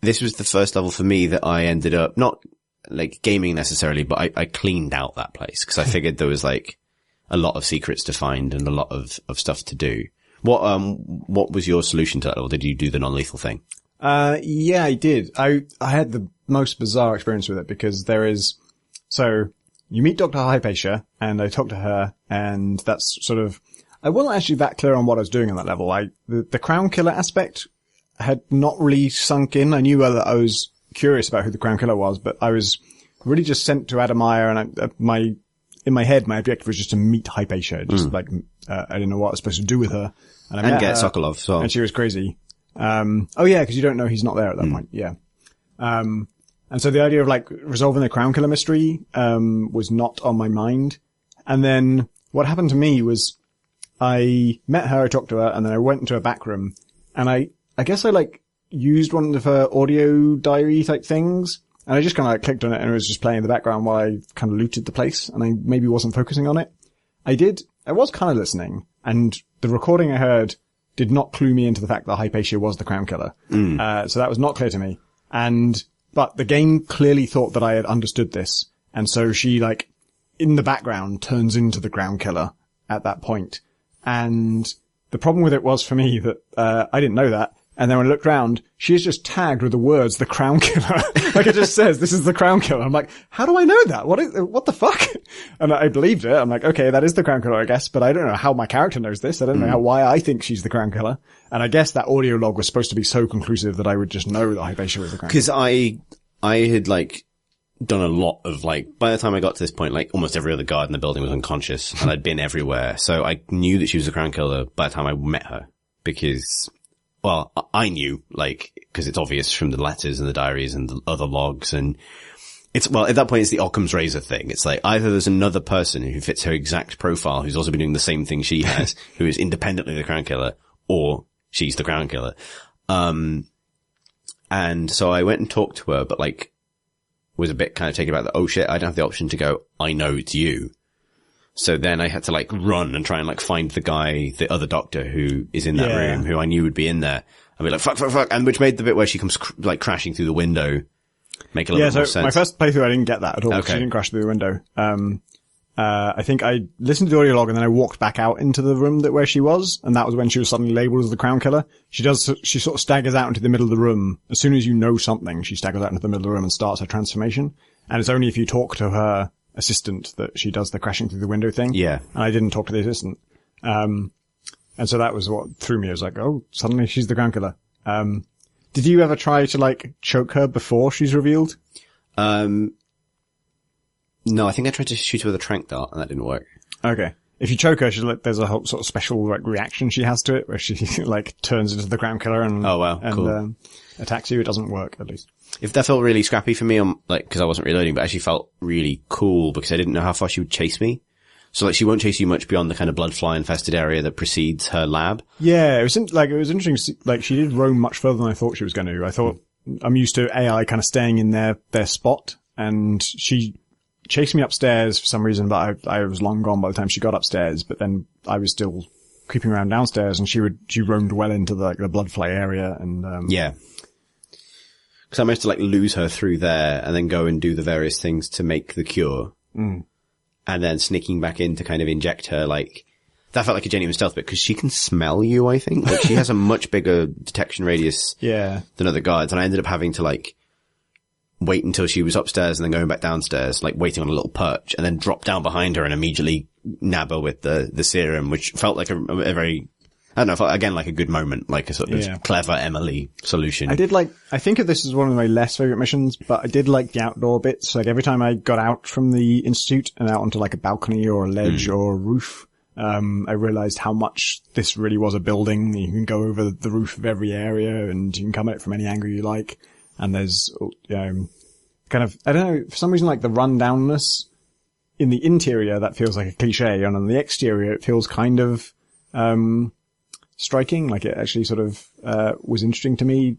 this was the first level for me that I ended up, not like gaming necessarily, but I cleaned out that place because I figured there was like a lot of secrets to find and a lot of stuff to do. What was your solution to that, or did you do the non-lethal thing? Yeah, I did. I had the most bizarre experience with it because so you meet Dr. Hypatia and I talk to her and that's sort of, I wasn't actually that clear on what I was doing on that level. The Crown Killer aspect had not really sunk in. I knew that I was curious about who the Crown Killer was, but I was really just sent to Adamaya and in my head, my objective was just to meet Hypatia. Just I didn't know what I was supposed to do with her. And I met get her, Sokolov as well. and she was crazy. Oh yeah, because you don't know he's not there at that point. Yeah. And so the idea of like resolving the Crown Killer mystery, was not on my mind. And then what happened to me was I met her, I talked to her, and then I went into a back room and I guess I like used one of her audio diary type things. And I just kind of like clicked on it and it was just playing in the background while I kind of looted the place and I maybe wasn't focusing on it. I was kind of listening and the recording I heard did not clue me into the fact that Hypatia was the Crown Killer. So that was not clear to me. But the game clearly thought that I had understood this. And so she like in the background turns into the Crown Killer at that point. And the problem with it was for me that, I didn't know that. And then when I looked around, she is just tagged with the words, the Crown Killer. Like it just says, this is the Crown Killer. I'm like, how do I know that? What the fuck? And I believed it. I'm like, okay, that is the Crown Killer, I guess, but I don't know how my character knows this. I don't know why I think she's the Crown Killer. And I guess that audio log was supposed to be so conclusive that I would just know that Hypatia was the Crown Killer. Cause I had like done a lot of like, by the time I got to this point, like almost every other guard in the building was unconscious and I'd been everywhere. So I knew that she was the Crown Killer by the time I met her because, well, I knew, like, because it's obvious from the letters and the diaries and the other logs and at that point it's the Occam's razor thing. It's like either there's another person who fits her exact profile who's also been doing the same thing she has, who is independently the Crown Killer, or she's the Crown Killer. And so I went and talked to her, but like, was a bit kind of taken about that, oh shit, I don't have the option to go, I know it's you. So then I had to like run and try and like find the guy, the other doctor who is in that room, who I knew would be in there. And be like, fuck. And which made the bit where she comes like crashing through the window make a little bit more sense. My first playthrough, I didn't get that at all. Okay. She didn't crash through the window. I think I listened to the audio log and then I walked back out into the room where she was. And that was when she was suddenly labeled as the Crown Killer. She sort of staggers out into the middle of the room. As soon as you know something, she staggers out into the middle of the room and starts her transformation. And it's only if you talk to her assistant that she does the crashing through the window thing. Yeah. And I didn't talk to the assistant. And so that was what threw me. I was like, oh, suddenly she's the Crown Killer. Did you ever try to like choke her before she's revealed? No, I think I tried to shoot her with a tranq dart and that didn't work. Okay. If you choke her, there's a whole sort of special like reaction she has to it where she like turns into the Crown Killer and, cool. Attacks you. It doesn't work, at least. If that felt really scrappy for me, cause I wasn't reloading, but actually felt really cool because I didn't know how far she would chase me. So like she won't chase you much beyond the kind of blood fly infested area that precedes her lab. Yeah, it was interesting. Like she did roam much further than I thought she was going to. I thought I'm used to AI kind of staying in their spot, and she chased me upstairs for some reason, but I was long gone by the time she got upstairs. But then I was still creeping around downstairs, and she roamed well into the blood fly area, and yeah. Because I managed to like lose her through there, and then go and do the various things to make the cure. And then sneaking back in to kind of inject her, like, that felt like a genuine stealth bit, because she can smell you, I think. Like, she has a much bigger detection radius than other guards, and I ended up having to, like, wait until she was upstairs and then going back downstairs, like, waiting on a little perch, and then drop down behind her and immediately nab her with the serum, which felt like a very, I don't know, felt, again, like a good moment, like a sort of clever Emily solution. I think of this as one of my less favorite missions, but I did like the outdoor bits. Like every time I got out from the institute and out onto like a balcony or a ledge or a roof, I realized how much this really was a building. You can go over the roof of every area and you can come at it from any angle you like. And there's, kind of, I don't know, for some reason like the rundownness in the interior, that feels like a cliche. And on the exterior, it feels kind of, striking, like it actually sort of was interesting to me.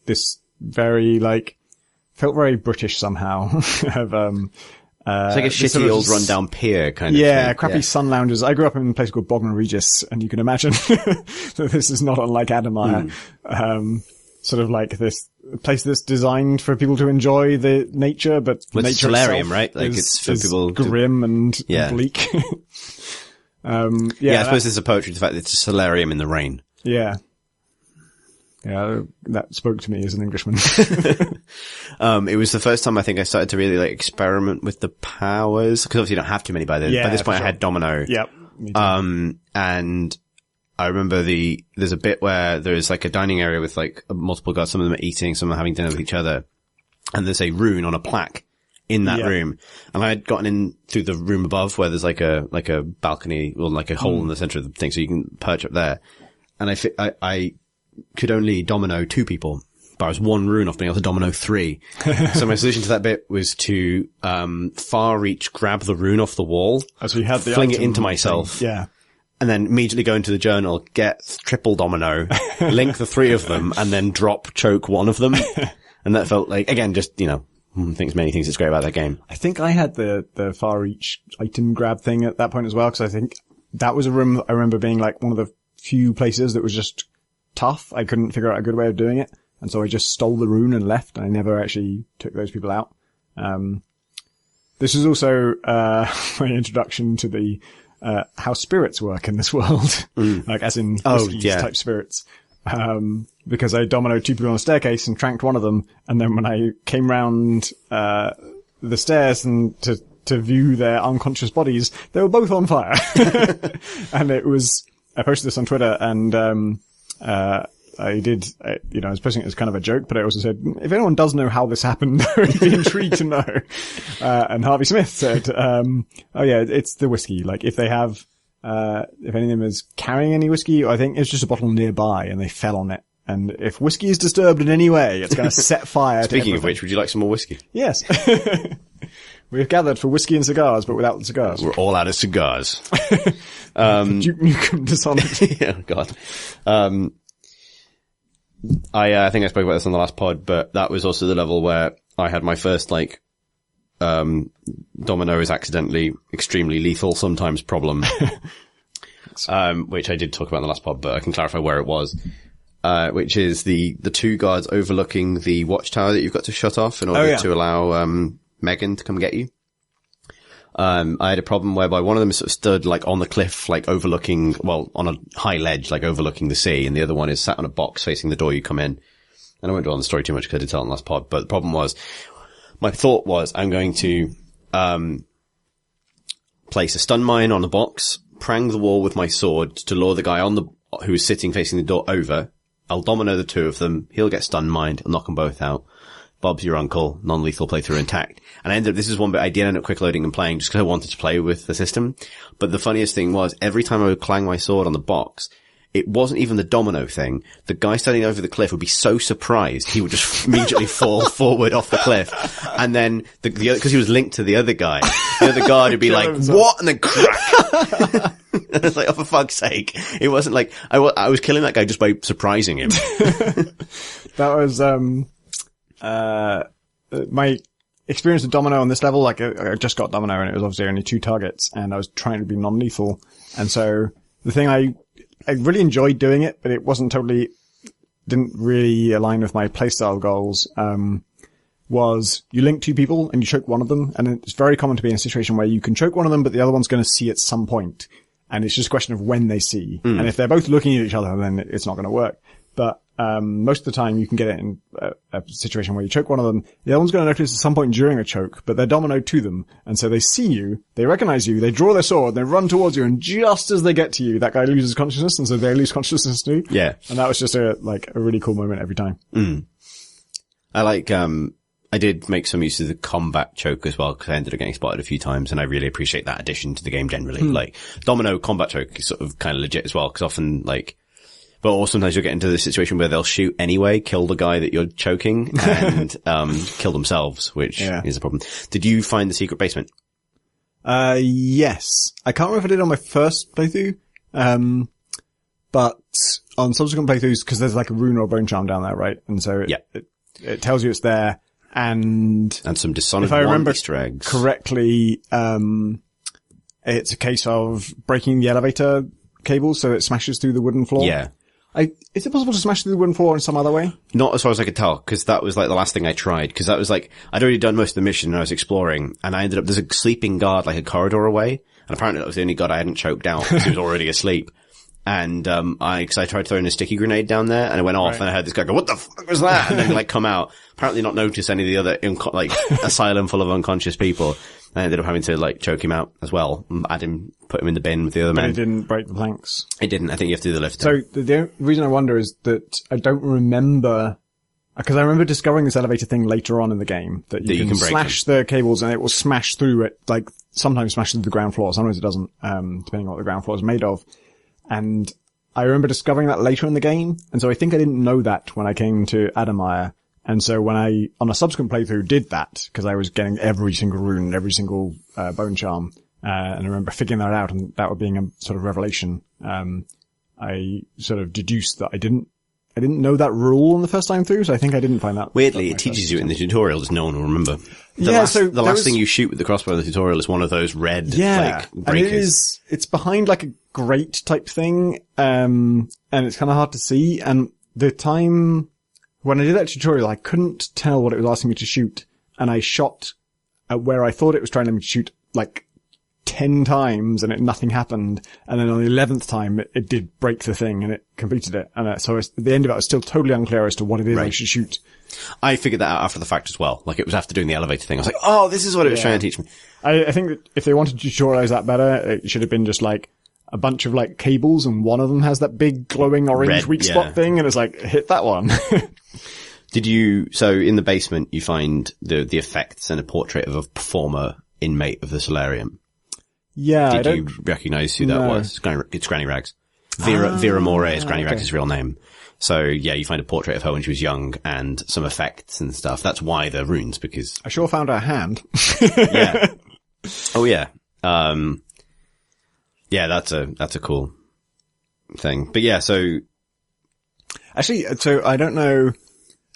This very felt very British somehow. of it's like a shitty sort of old rundown pier kind of thing. Crappy sun lounges. I grew up in a place called Bognor Regis, and you can imagine that this is not unlike Adamaya. Sort of like this place that's designed for people to enjoy the nature, but nature it's solarium, right? Like it's for people grim and bleak. I suppose there's a poetry to the fact that it's a solarium in the rain. Yeah. Yeah, that spoke to me as an Englishman. It was the first time I think I started to really like experiment with the powers, because obviously you don't have too many by then. By this point I had Domino. Yep. And I remember there's a bit where there's like a dining area with like multiple guards. Some of them are eating, some are having dinner with each other. And there's a rune on a plaque in that room. And I had gotten in through the room above where there's like a balcony or like a hole in the center of the thing, so you can perch up there. And I could only domino 2 people, but I was 1 rune off being able to domino 3. So my solution to that bit was to far reach, grab the rune off the wall, so you had the fling it into myself. Yeah. And then immediately go into the journal, get triple domino, link the 3 of them, and then drop choke 1 of them. And that felt like, again, just, many things that's great about that game. I think I had the far reach item grab thing at that point as well, because I think that was a room I remember being like one of the few places that was just tough. I couldn't figure out a good way of doing it. And so I just stole the rune and left, and I never actually took those people out. This is also, my introduction to the, how spirits work in this world. Like as in whiskeys type spirits. Because I dominoed 2 people on a staircase and tranked 1 of them. And then when I came round, the stairs and to view their unconscious bodies, they were both on fire. And I posted this on Twitter and, I was posting it as kind of a joke, but I also said, if anyone does know how this happened, I would be intrigued to know. And Harvey Smith said, oh yeah, it's the whiskey. Like if they have, if any of them is carrying any whiskey, I think it's just a bottle nearby and they fell on it. And if whiskey is disturbed in any way, it's going to set fire to Speaking of which, would you like some more whiskey? Yes. We've gathered for whiskey and cigars, but without the cigars. We're all out of cigars. Duke Nukem Dishonored. Yeah, God. I think I spoke about this on the last pod, but that was also the level where I had my first, domino is accidentally extremely lethal sometimes problem. Which I did talk about in the last pod, but I can clarify where it was. Which is the 2 guards overlooking the watchtower that you've got to shut off in order to allow, Megan to come get you. I had a problem whereby one of them sort of stood on the cliff, overlooking, on a high ledge, overlooking the sea, and the other one is sat on a box facing the door you come in. And I won't dwell on the story too much because I did tell it in the last pod, but the problem was, my thought was, I'm going to, place a stun mine on the box, prang the wall with my sword to lure the guy who is sitting facing the door over. I'll domino the 2 of them. He'll get stun mined. I'll knock them both out. Bob's your uncle. Non-lethal playthrough intact. And this is one bit I did end up quick loading and playing just because I wanted to play with the system. But the funniest thing was, every time I would clang my sword on the box, it wasn't even the domino thing. The guy standing over the cliff would be so surprised he would just immediately fall forward off the cliff. And then because he was linked to the other guy, the other guard would be like, what? And then crack. And it's like, oh, for fuck's sake. It wasn't like, I was killing that guy just by surprising him. That was, my experience with domino on this level, I just got domino and it was obviously only 2 targets and I was trying to be non-lethal. And so the thing I really enjoyed doing it, but it didn't really align with my playstyle goals, was you link 2 people and you choke one of them. And it's very common to be in a situation where you can choke one of them, but the other one's going to see at some point. And it's just a question of when they see. And if they're both looking at each other, then it's not going to work. But most of the time you can get it in a situation where you choke one of them. The other one's going to notice at some point during a choke, but they're dominoed to them. And so they see you, they recognize you, they draw their sword, they run towards you, and just as they get to you, that guy loses consciousness, and so they lose consciousness too. Yeah. And that was just a really cool moment every time. I did make some use of the combat choke as well, because I ended up getting spotted a few times, and I really appreciate that addition to the game generally. Domino combat choke is sort of kind of legit as well, because often or sometimes you'll get into the situation where they'll shoot anyway, kill the guy that you're choking, and kill themselves, which is a problem. Did you find the secret basement? Yes. I can't remember if I did on my first playthrough, but on subsequent playthroughs, because there's a rune or a bone charm down there, right? And so it tells you it's there, and some Dishonored 1 Easter eggs. Correctly, it's a case of breaking the elevator cable so it smashes through the wooden floor. Yeah. Is it possible to smash through the wooden floor in some other way? Not as far as I could tell, because that was the last thing I tried, because that was I'd already done most of the mission and I was exploring, and I ended up, there's a sleeping guard a corridor away, and apparently that was the only guard I hadn't choked out because he was already asleep. And, cause I tried throwing a sticky grenade down there and it went off and I heard this guy go, what the fuck was that? And then like come out, apparently not notice any of the other, like, asylum full of unconscious people. I ended up having to like choke him out as well. Put him in the bin with the other men. But it didn't break the planks. It didn't. I think you have to do the lift. So the reason I wonder is that I don't remember, because I remember discovering this elevator thing later on in the game that you can slash the cables and it will smash through it, like sometimes smash through the ground floor, sometimes it doesn't, depending on what the ground floor is made of. And I remember discovering that later in the game, and so I think I didn't know that when I came to Adamire. And so when I, on a subsequent playthrough, did that, because I was getting every single rune, every single bone charm, and I remember figuring that out, and that being a sort of revelation, I sort of deduced that I didn't know that rule on the first time through, so I think I didn't find that. Weirdly, it teaches you in the tutorial, just no one will remember. The last thing you shoot with the crossbow in the tutorial is one of those red, like, breakers. And it's behind like a grate type thing, and it's kind of hard to see, and the time when I did that tutorial, I couldn't tell what it was asking me to shoot, and I shot at where I thought it was trying to shoot like 10 times and nothing happened. And then on the 11th time, it did break the thing and it completed it. And so at the end of it, I was still totally unclear as to what it is I should shoot. I figured that out after the fact as well. Like it was after doing the elevator thing. I was like, oh, this is what it was trying to teach me. I think that if they wanted to tutorialize that better, it should have been just like a bunch of like cables and one of them has that big glowing orange weak spot thing. And it's like, hit that one. So in the basement, you find the effects and a portrait of a former inmate of the solarium. Yeah. Did you recognize who that was? It's Granny Rags. Vera Moore is Granny Rags' real name. So yeah, you find a portrait of her when she was young and some effects and stuff. That's why the runes, because I sure found her hand. Yeah. Oh yeah. Yeah, that's a cool thing. But yeah, so actually, so I don't know.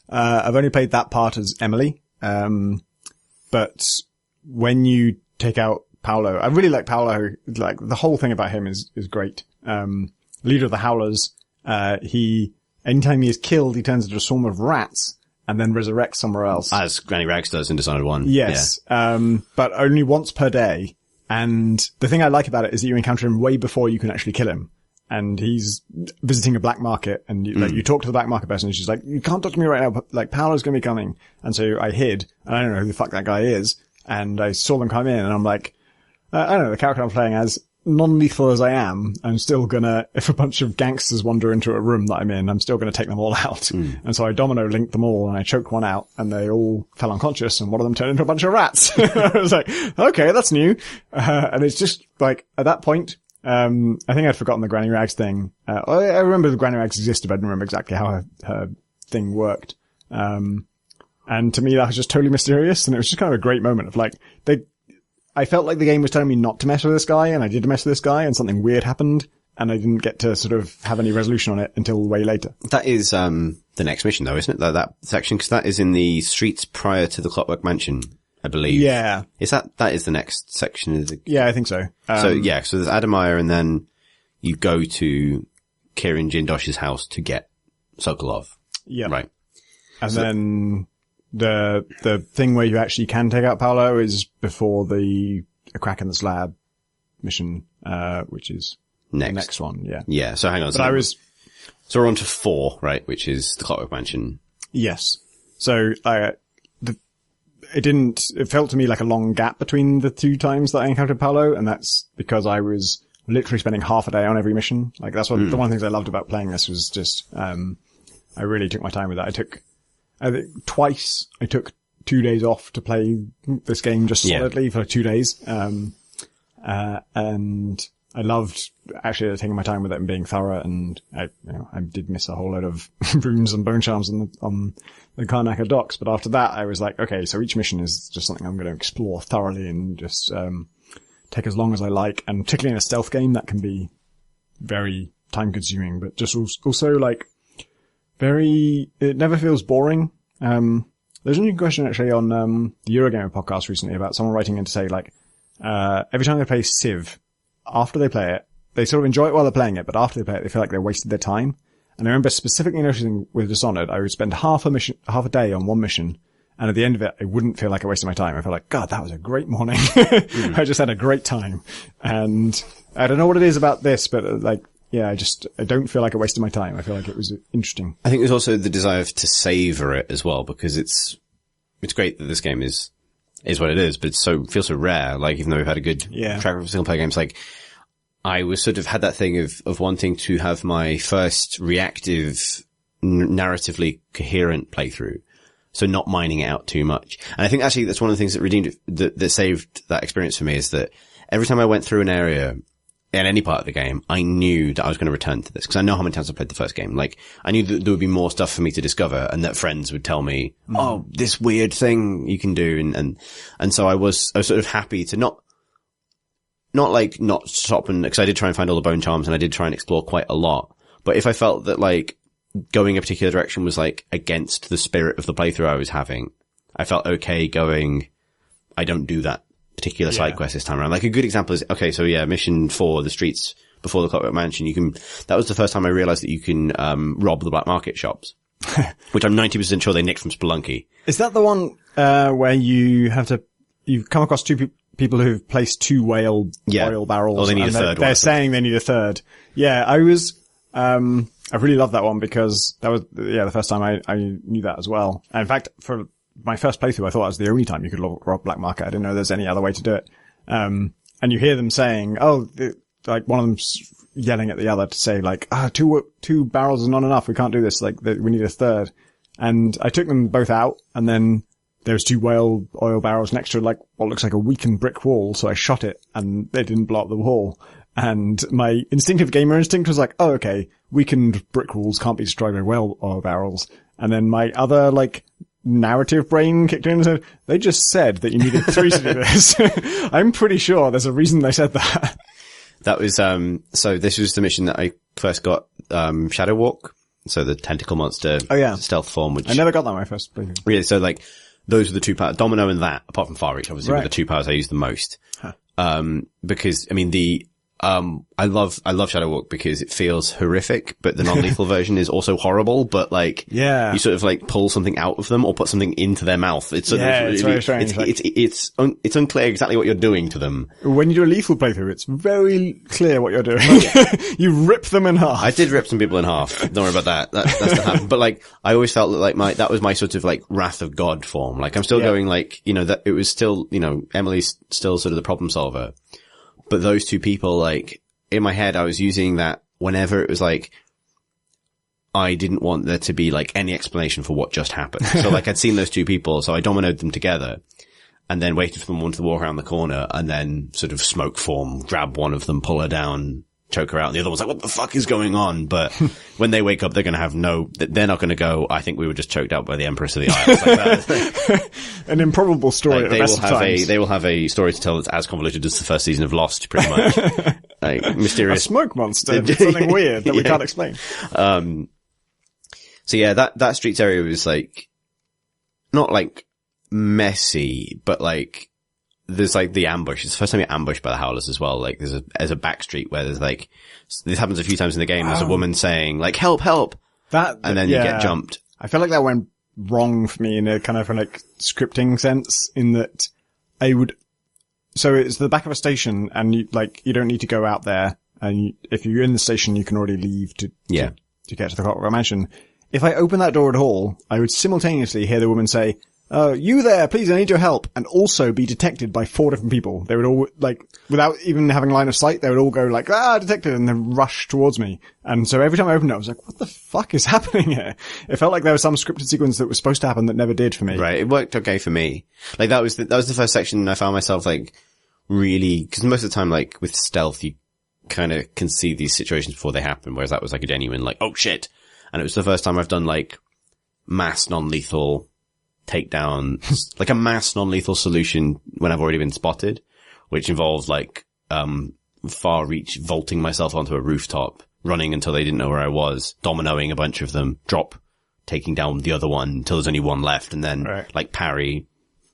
I've only played that part as Emily. But when you take out Paolo, I really like Paolo. Like the whole thing about him is great. Leader of the Howlers. Anytime he is killed, he turns into a swarm of rats and then resurrects somewhere else. As Granny Rags does in Dishonored 1. Yes. Yeah. But only once per day. And the thing I like about it is that you encounter him way before you can actually kill him. And he's visiting a black market and you talk to the black market person and she's like, you can't talk to me right now, but like Paolo's going to be coming. And so I hid and I don't know who the fuck that guy is. And I saw them come in and I'm like, I don't know, the character I'm playing as, non-lethal as I am, I'm still gonna, if a bunch of gangsters wander into a room that I'm in, I'm still gonna take them all out. And so I domino linked them all and I choked one out and they all fell unconscious and one of them turned into a bunch of rats. I was like, okay, that's new. And it's just like, at that point, I think I'd forgotten the Granny Rags thing. I remember the Granny Rags existed, but I didn't remember exactly how her thing worked. And to me, that was just totally mysterious. And it was just kind of a great moment of like, I felt like the game was telling me not to mess with this guy, and I did mess with this guy, and something weird happened, and I didn't get to sort of have any resolution on it until way later. That is the next mission, though, isn't it? That section, because that is in the streets prior to the Clockwork Mansion, I believe. Yeah. Is that is the next section? Yeah, I think so. So there's Adamire, and then you go to Kieran Jindosh's house to get Sokolov. Yeah. Right. And then the thing where you actually can take out Paolo is before a crack in the slab mission, which is the next one. Yeah. Yeah. So hang on. But so we're on to 4, right? Which is the Clockwork Mansion. Yes. So it felt to me like a long gap between the 2 times that I encountered Paolo, and that's because I was literally spending half a day on every mission. Like that's the one of the things I loved about playing this was just, I really took my time with that. I think twice I took 2 days off to play this game just solidly for 2 days. And I loved actually taking my time with it and being thorough. And I did miss a whole load of runes and bone charms on the Karnaca docks. But after that, I was like, okay, so each mission is just something I'm going to explore thoroughly and just, take as long as I like. And particularly in a stealth game, that can be very time consuming, but just also like, it never feels boring. There's a new question actually on, the Eurogamer podcast recently about someone writing in to say like, every time they play Civ, after they play it, they sort of enjoy it while they're playing it, but after they play it, they feel like they wasted their time. And I remember specifically noticing with Dishonored, I would spend half a day on one mission, and at the end of it, I wouldn't feel like I wasted my time. I felt like, God, that was a great morning. I just had a great time. And I don't know what it is about this, but like, I don't feel like I wasted my time. I feel like it was interesting. I think there's also the desire to savor it as well, because it's great that this game is what it is, but feels so rare. Like, even though we've had a good track record of single player games, like, I was sort of had that thing of wanting to have my first reactive, narratively coherent playthrough. So not mining it out too much. And I think actually that's one of the things that redeemed that saved that experience for me, is that every time I went through an area in any part of the game, I knew that I was going to return to this, because I know how many times I played the first game. Like, I knew that there would be more stuff for me to discover, and that friends would tell me, oh, this weird thing you can do. And so I was sort of happy to not stop, and, because I did try and find all the bone charms, and I did try and explore quite a lot. But if I felt that, like, going a particular direction was, like, against the spirit of the playthrough I was having, I felt okay going, I don't do that particular side quest this time around. Like, a good example is, okay, so yeah, mission 4, the streets before the Clockwork Mansion, that was the first time I realized that you can, rob the black market shops. Which I'm 90% sure they nicked from Spelunky. Is that the one, where you've come across two people who've placed 2 whale oil barrels? Oh, they need a third one. They're saying they need a third. Yeah, I really loved that one, because that was, the first time I knew that as well. And in fact, for my first playthrough, I thought that was the only time you could rob black market. I didn't know there's any other way to do it. And you hear them saying, like, one of them's yelling at the other to say, like, 2 barrels is not enough. We can't do this. Like, we need a third. And I took them both out, and then there's 2 whale oil barrels next to, like, what looks like a weakened brick wall. So I shot it, and they didn't blow up the wall. And my instinctive gamer instinct was like, oh, okay, weakened brick walls can't be destroyed by whale oil barrels. And then my other, like, narrative brain kicked in and said, they just said that you needed 3 to do this. I'm pretty sure there's a reason they said that. That was, so this was the mission that I first got, Shadow Walk. So the tentacle monster stealth form, which I never got that my first playthrough. Really, so, like, those were the 2 powers, Domino and that, apart from Far Reach, obviously, were the 2 powers I used the most. Huh. Because, I mean, I love Shadow Walk because it feels horrific, but the non-lethal version is also horrible, but, like, you sort of, like, pull something out of them or put something into their mouth. It's sort of, it's very strange. It's unclear exactly what you're doing to them. When you do a lethal playthrough, it's very clear what you're doing. You rip them in half. I did rip some people in half. Don't worry about that. That's not happening. But, like, I always felt that, like, that was my sort of, like, Wrath of God form. Like, I'm still going, like, that it was still, Emily's still sort of the problem solver. But those 2 people, like, in my head, I was using that whenever it was like, I didn't want there to be, like, any explanation for what just happened. So, like, I'd seen those 2 people, so I dominoed them together, and then waited for one to walk around the corner, and then sort of smoke form, grab one of them, pull her down, choke her out, and the other one's like, what the fuck is going on? But when they wake up, they're gonna have they're not gonna go, I think we were just choked out by the Empress of the Isles. Like that. An improbable story, like, they will have a story to tell that's as convoluted as the first season of Lost, pretty much. Like, mysterious. A smoke monster. Something weird that we can't explain. So yeah, that streets area was, like, not, like, messy, but, like, there's, like, the ambush. It's the first time you're ambushed by the Howlers as well. Like, there's a back street where there's, like, this happens a few times in the game. There's a woman saying, like, help, help. And then you get jumped. I feel like that went wrong for me in a kind of, like, scripting sense, in that so it's the back of a station, and you don't need to go out there, and if you're in the station, you can already leave to get to the Clockwork Mansion. If I open that door at all, I would simultaneously hear the woman say, you there, please, I need your help, and also be detected by 4 different people. They would all, like, without even having line of sight, they would all go like, detected, and then rush towards me. And so every time I opened it, I was like, what the fuck is happening here? It felt like there was some scripted sequence that was supposed to happen that never did for me. Right, it worked okay for me. Like, that was the first section I found myself, like, really, because most of the time, like, with stealth, you kind of can see these situations before they happen, whereas that was, like, a genuine, like, oh shit! And it was the first time I've done, like, mass non-lethal takedown, like a mass non-lethal solution when I've already been spotted, which involved, like, Far Reach vaulting myself onto a rooftop, running until they didn't know where I was, dominoing a bunch of them, taking down the other one until there's only one left, and then, like, parry,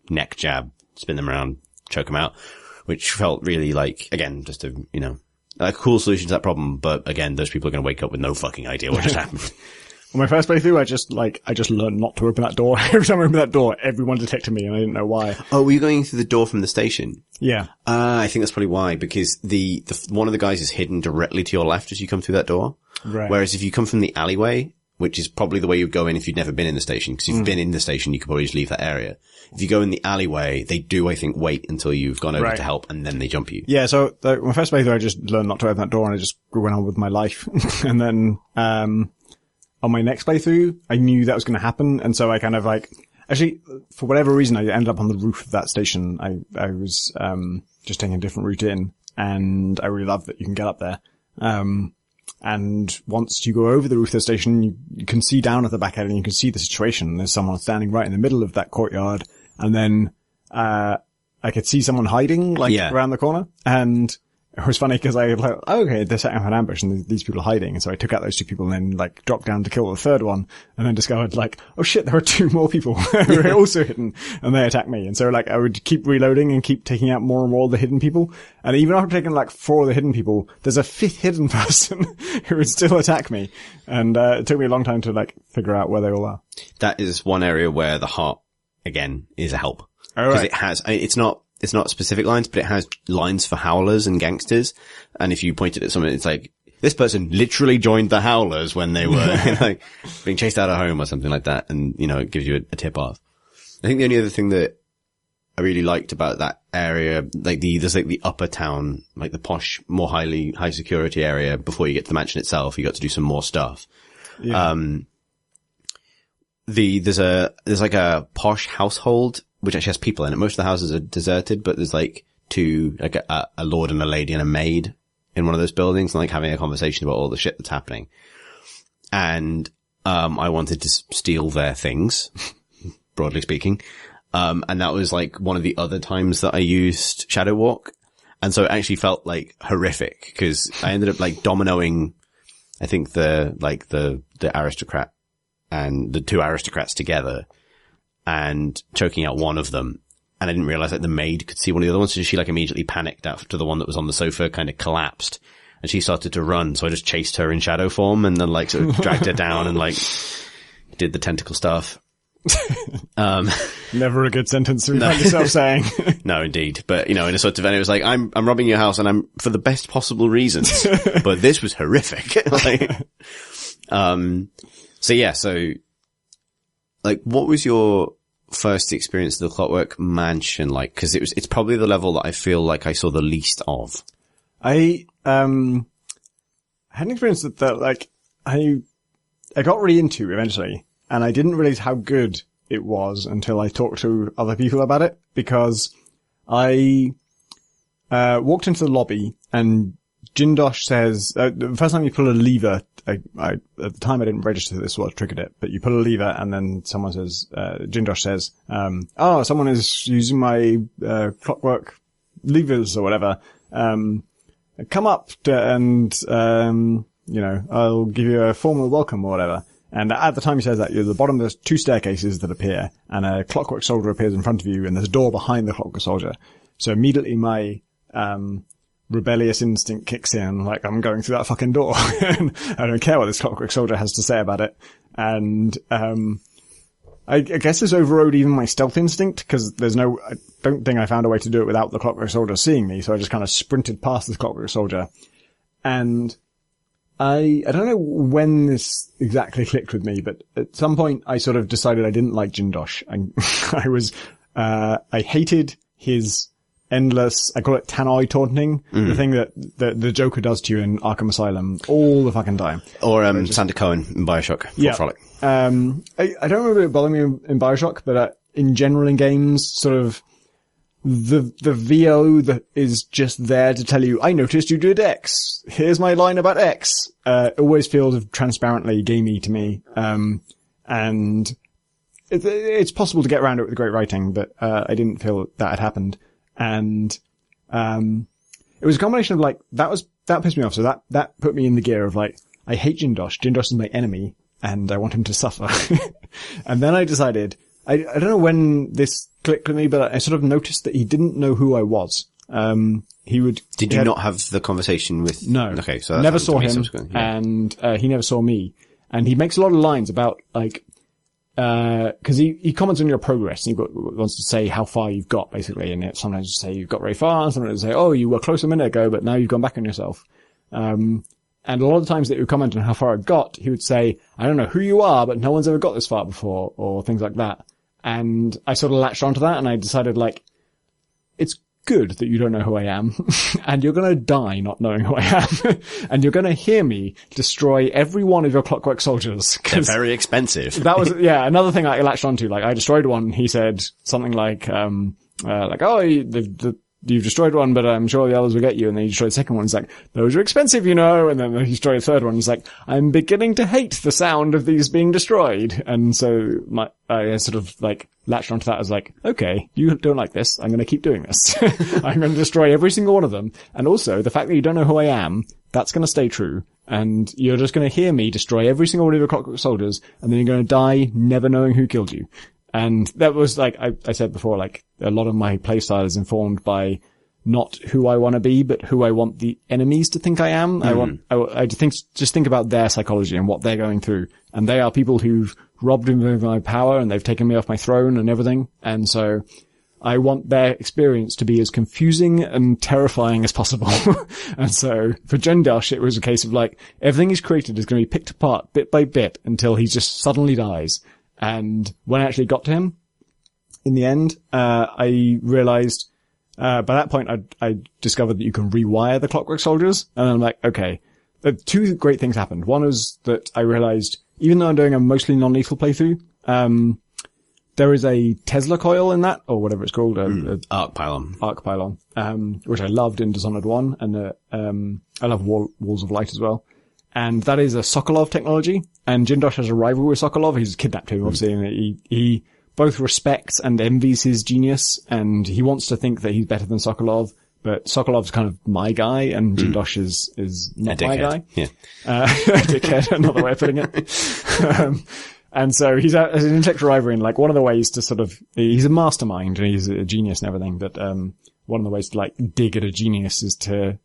neck jab, spin them around, choke them out, which felt really like, again, just a cool solution to that problem, but again, those people are going to wake up with no fucking idea what just happened. On my first playthrough, I just learned not to open that door. Every time I opened that door, everyone detected me and I didn't know why. Oh, were you going through the door from the station? Yeah. I think that's probably why, because the one of the guys is hidden directly to your left as you come through that door. Right. Whereas if you come from the alleyway, which is probably the way you'd go in if you'd never been in the station, because if you've been in the station, you could probably just leave that area. If you go in the alleyway, they do, I think, wait until you've gone over to help, and then they jump you. Yeah, so my first playthrough, I just learned not to open that door, and I just went on with my life. And then on my next playthrough, I knew that was going to happen, and so I kind of actually, for whatever reason, I ended up on the roof of that station. I was just taking a different route in, and I really love that you can get up there. And once you go over the roof of the station, you can see down at the back end and you can see the situation. There's someone standing right in the middle of that courtyard. And then, I could see someone hiding, around the corner. And it was funny because I was like, oh, okay, they're setting up an ambush and these people are hiding. And so I took out those two people and then dropped down to kill the third one and then discovered oh shit, there are two more people who are also hidden and they attacked me. And so I would keep reloading and keep taking out more and more of the hidden people. And even after taking 4 of the hidden people, there's a 5th hidden person who would still attack me. And it took me a long time to figure out where they all are. That is one area where the heart, again, is a help. Because it has, it's not specific lines, but it has lines for howlers and gangsters. And if you pointed at someone, it's like, this person literally joined the howlers when they were being chased out of home or something like that. And, it gives you a tip off. I think the only other thing that I really liked about that area, there's the upper town, the posh, more high security area before you get to the mansion itself. You got to do some more stuff. Yeah. There's a posh household which actually has people in it. Most of the houses are deserted, but there's two, a lord and a lady and a maid in one of those buildings and having a conversation about all the shit that's happening. And, I wanted to steal their things, broadly speaking. And that was one of the other times that I used Shadow Walk. And so it actually felt horrific because I ended up dominoing, I think the aristocrat and the 2 aristocrats together and choking out one of them. And I didn't realize the maid could see one of the other ones. So she immediately panicked after the one that was on the sofa kind of collapsed and she started to run. So I just chased her in shadow form and then sort of dragged her down and did the tentacle stuff. Never a good sentence to find yourself saying. No, indeed. But, in a sort of, and it was I'm robbing your house and I'm for the best possible reasons, but this was horrific. What was your first experience of the Clockwork Mansion cause it's probably the level that I feel I saw the least of. I had an experience that I got really into eventually, and I didn't realize how good it was until I talked to other people about it, because I walked into the lobby and Jindosh says, the first time you pull a lever, at the time I didn't register this is what triggered it, but you pull a lever and then someone says, Jindosh says, someone is using my, clockwork levers or whatever. Come up and, I'll give you a formal welcome or whatever. And at the time he says that, you're at the bottom, there's 2 staircases that appear and a clockwork soldier appears in front of you and there's a door behind the clockwork soldier. So immediately my, rebellious instinct kicks in, I'm going through that fucking door. And I don't care what this clockwork soldier has to say about it. And, I guess this overrode even my stealth instinct, because I don't think I found a way to do it without the clockwork soldier seeing me, so I just kind of sprinted past this clockwork soldier. And I don't know when this exactly clicked with me, but at some point I sort of decided I didn't like Jindosh. I hated his endless, I call it Tannoy taunting, the thing that the Joker does to you in Arkham Asylum all the fucking time. Or, Sander Cohen in Bioshock. Yeah. Frolic. I don't remember it bothering me in Bioshock, but, in general in games, sort of, the VO that is just there to tell you, I noticed you did X. Here's my line about X. Always feels transparently gamey to me. And it's possible to get around it with great writing, but, I didn't feel that had happened. And, it was a combination of that pissed me off. So that put me in the gear of I hate Jindosh. Jindosh is my enemy and I want him to suffer. And then I decided, I don't know when this clicked with me, but I sort of noticed that he didn't know who I was. Did you not have the conversation with? No. Okay. So never saw him and, he never saw me. And he makes a lot of lines about, like, cause he comments on your progress and wants to say how far you've got, basically. And it sometimes say you've got very far, and sometimes say, oh, you were close a minute ago, but now you've gone back on yourself. And a lot of the times that he would comment on how far I got, he would say, I don't know who you are, but no one's ever got this far before, or things like that. And I sort of latched onto that, and I decided, like, it's good that you don't know who I am, and you're gonna die not knowing who I am, and you're gonna hear me destroy every one of your Clockwork Soldiers. They're very expensive. That was, yeah, another thing I latched onto. Like, I destroyed one, he said something like, oh, you've destroyed one, but I'm sure the others will get you. And then he destroyed the second one. He's like, those are expensive, you know. And then he destroyed the third one. He's like, I'm beginning to hate the sound of these being destroyed. And so I sort of like latched onto that as like, okay, you don't like this. I'm going to keep doing this. I'm going to destroy every single one of them. And also the fact that you don't know who I am, that's going to stay true. And you're just going to hear me destroy every single one of your Clockwork Soldiers. And then you're going to die never knowing who killed you. And that was like, I said before, like a lot of my playstyle is informed by not who I want to be, but who I want the enemies to think I am. I just think about their psychology and what they're going through. And they are people who've robbed me of my power and they've taken me off my throne and everything. And so I want their experience to be as confusing and terrifying as possible. And so for Jindosh, it was a case of like, everything he's created is going to be picked apart bit by bit until he just suddenly dies. And when I actually got to him, in the end, I realized, by that point, I discovered that you can rewire the Clockwork Soldiers. And I'm like, okay, two great things happened. One was that I realized, even though I'm doing a mostly non-lethal playthrough, there is a Tesla coil in that, or whatever it's called, Arc Pylon, which I loved in Dishonored 1, and I love Walls of Light as well. And that is a Sokolov technology. And Jindosh has a rival with Sokolov. He's kidnapped him, obviously, and he both respects and envies his genius, and he wants to think that he's better than Sokolov, but Sokolov's kind of my guy, and Jindosh is not my guy. Yeah. Dickhead, another way of putting it. And so he's an intellectual rivalry, and like one of the ways to sort of, he's a mastermind and he's a genius and everything, but one of the ways to like dig at a genius is to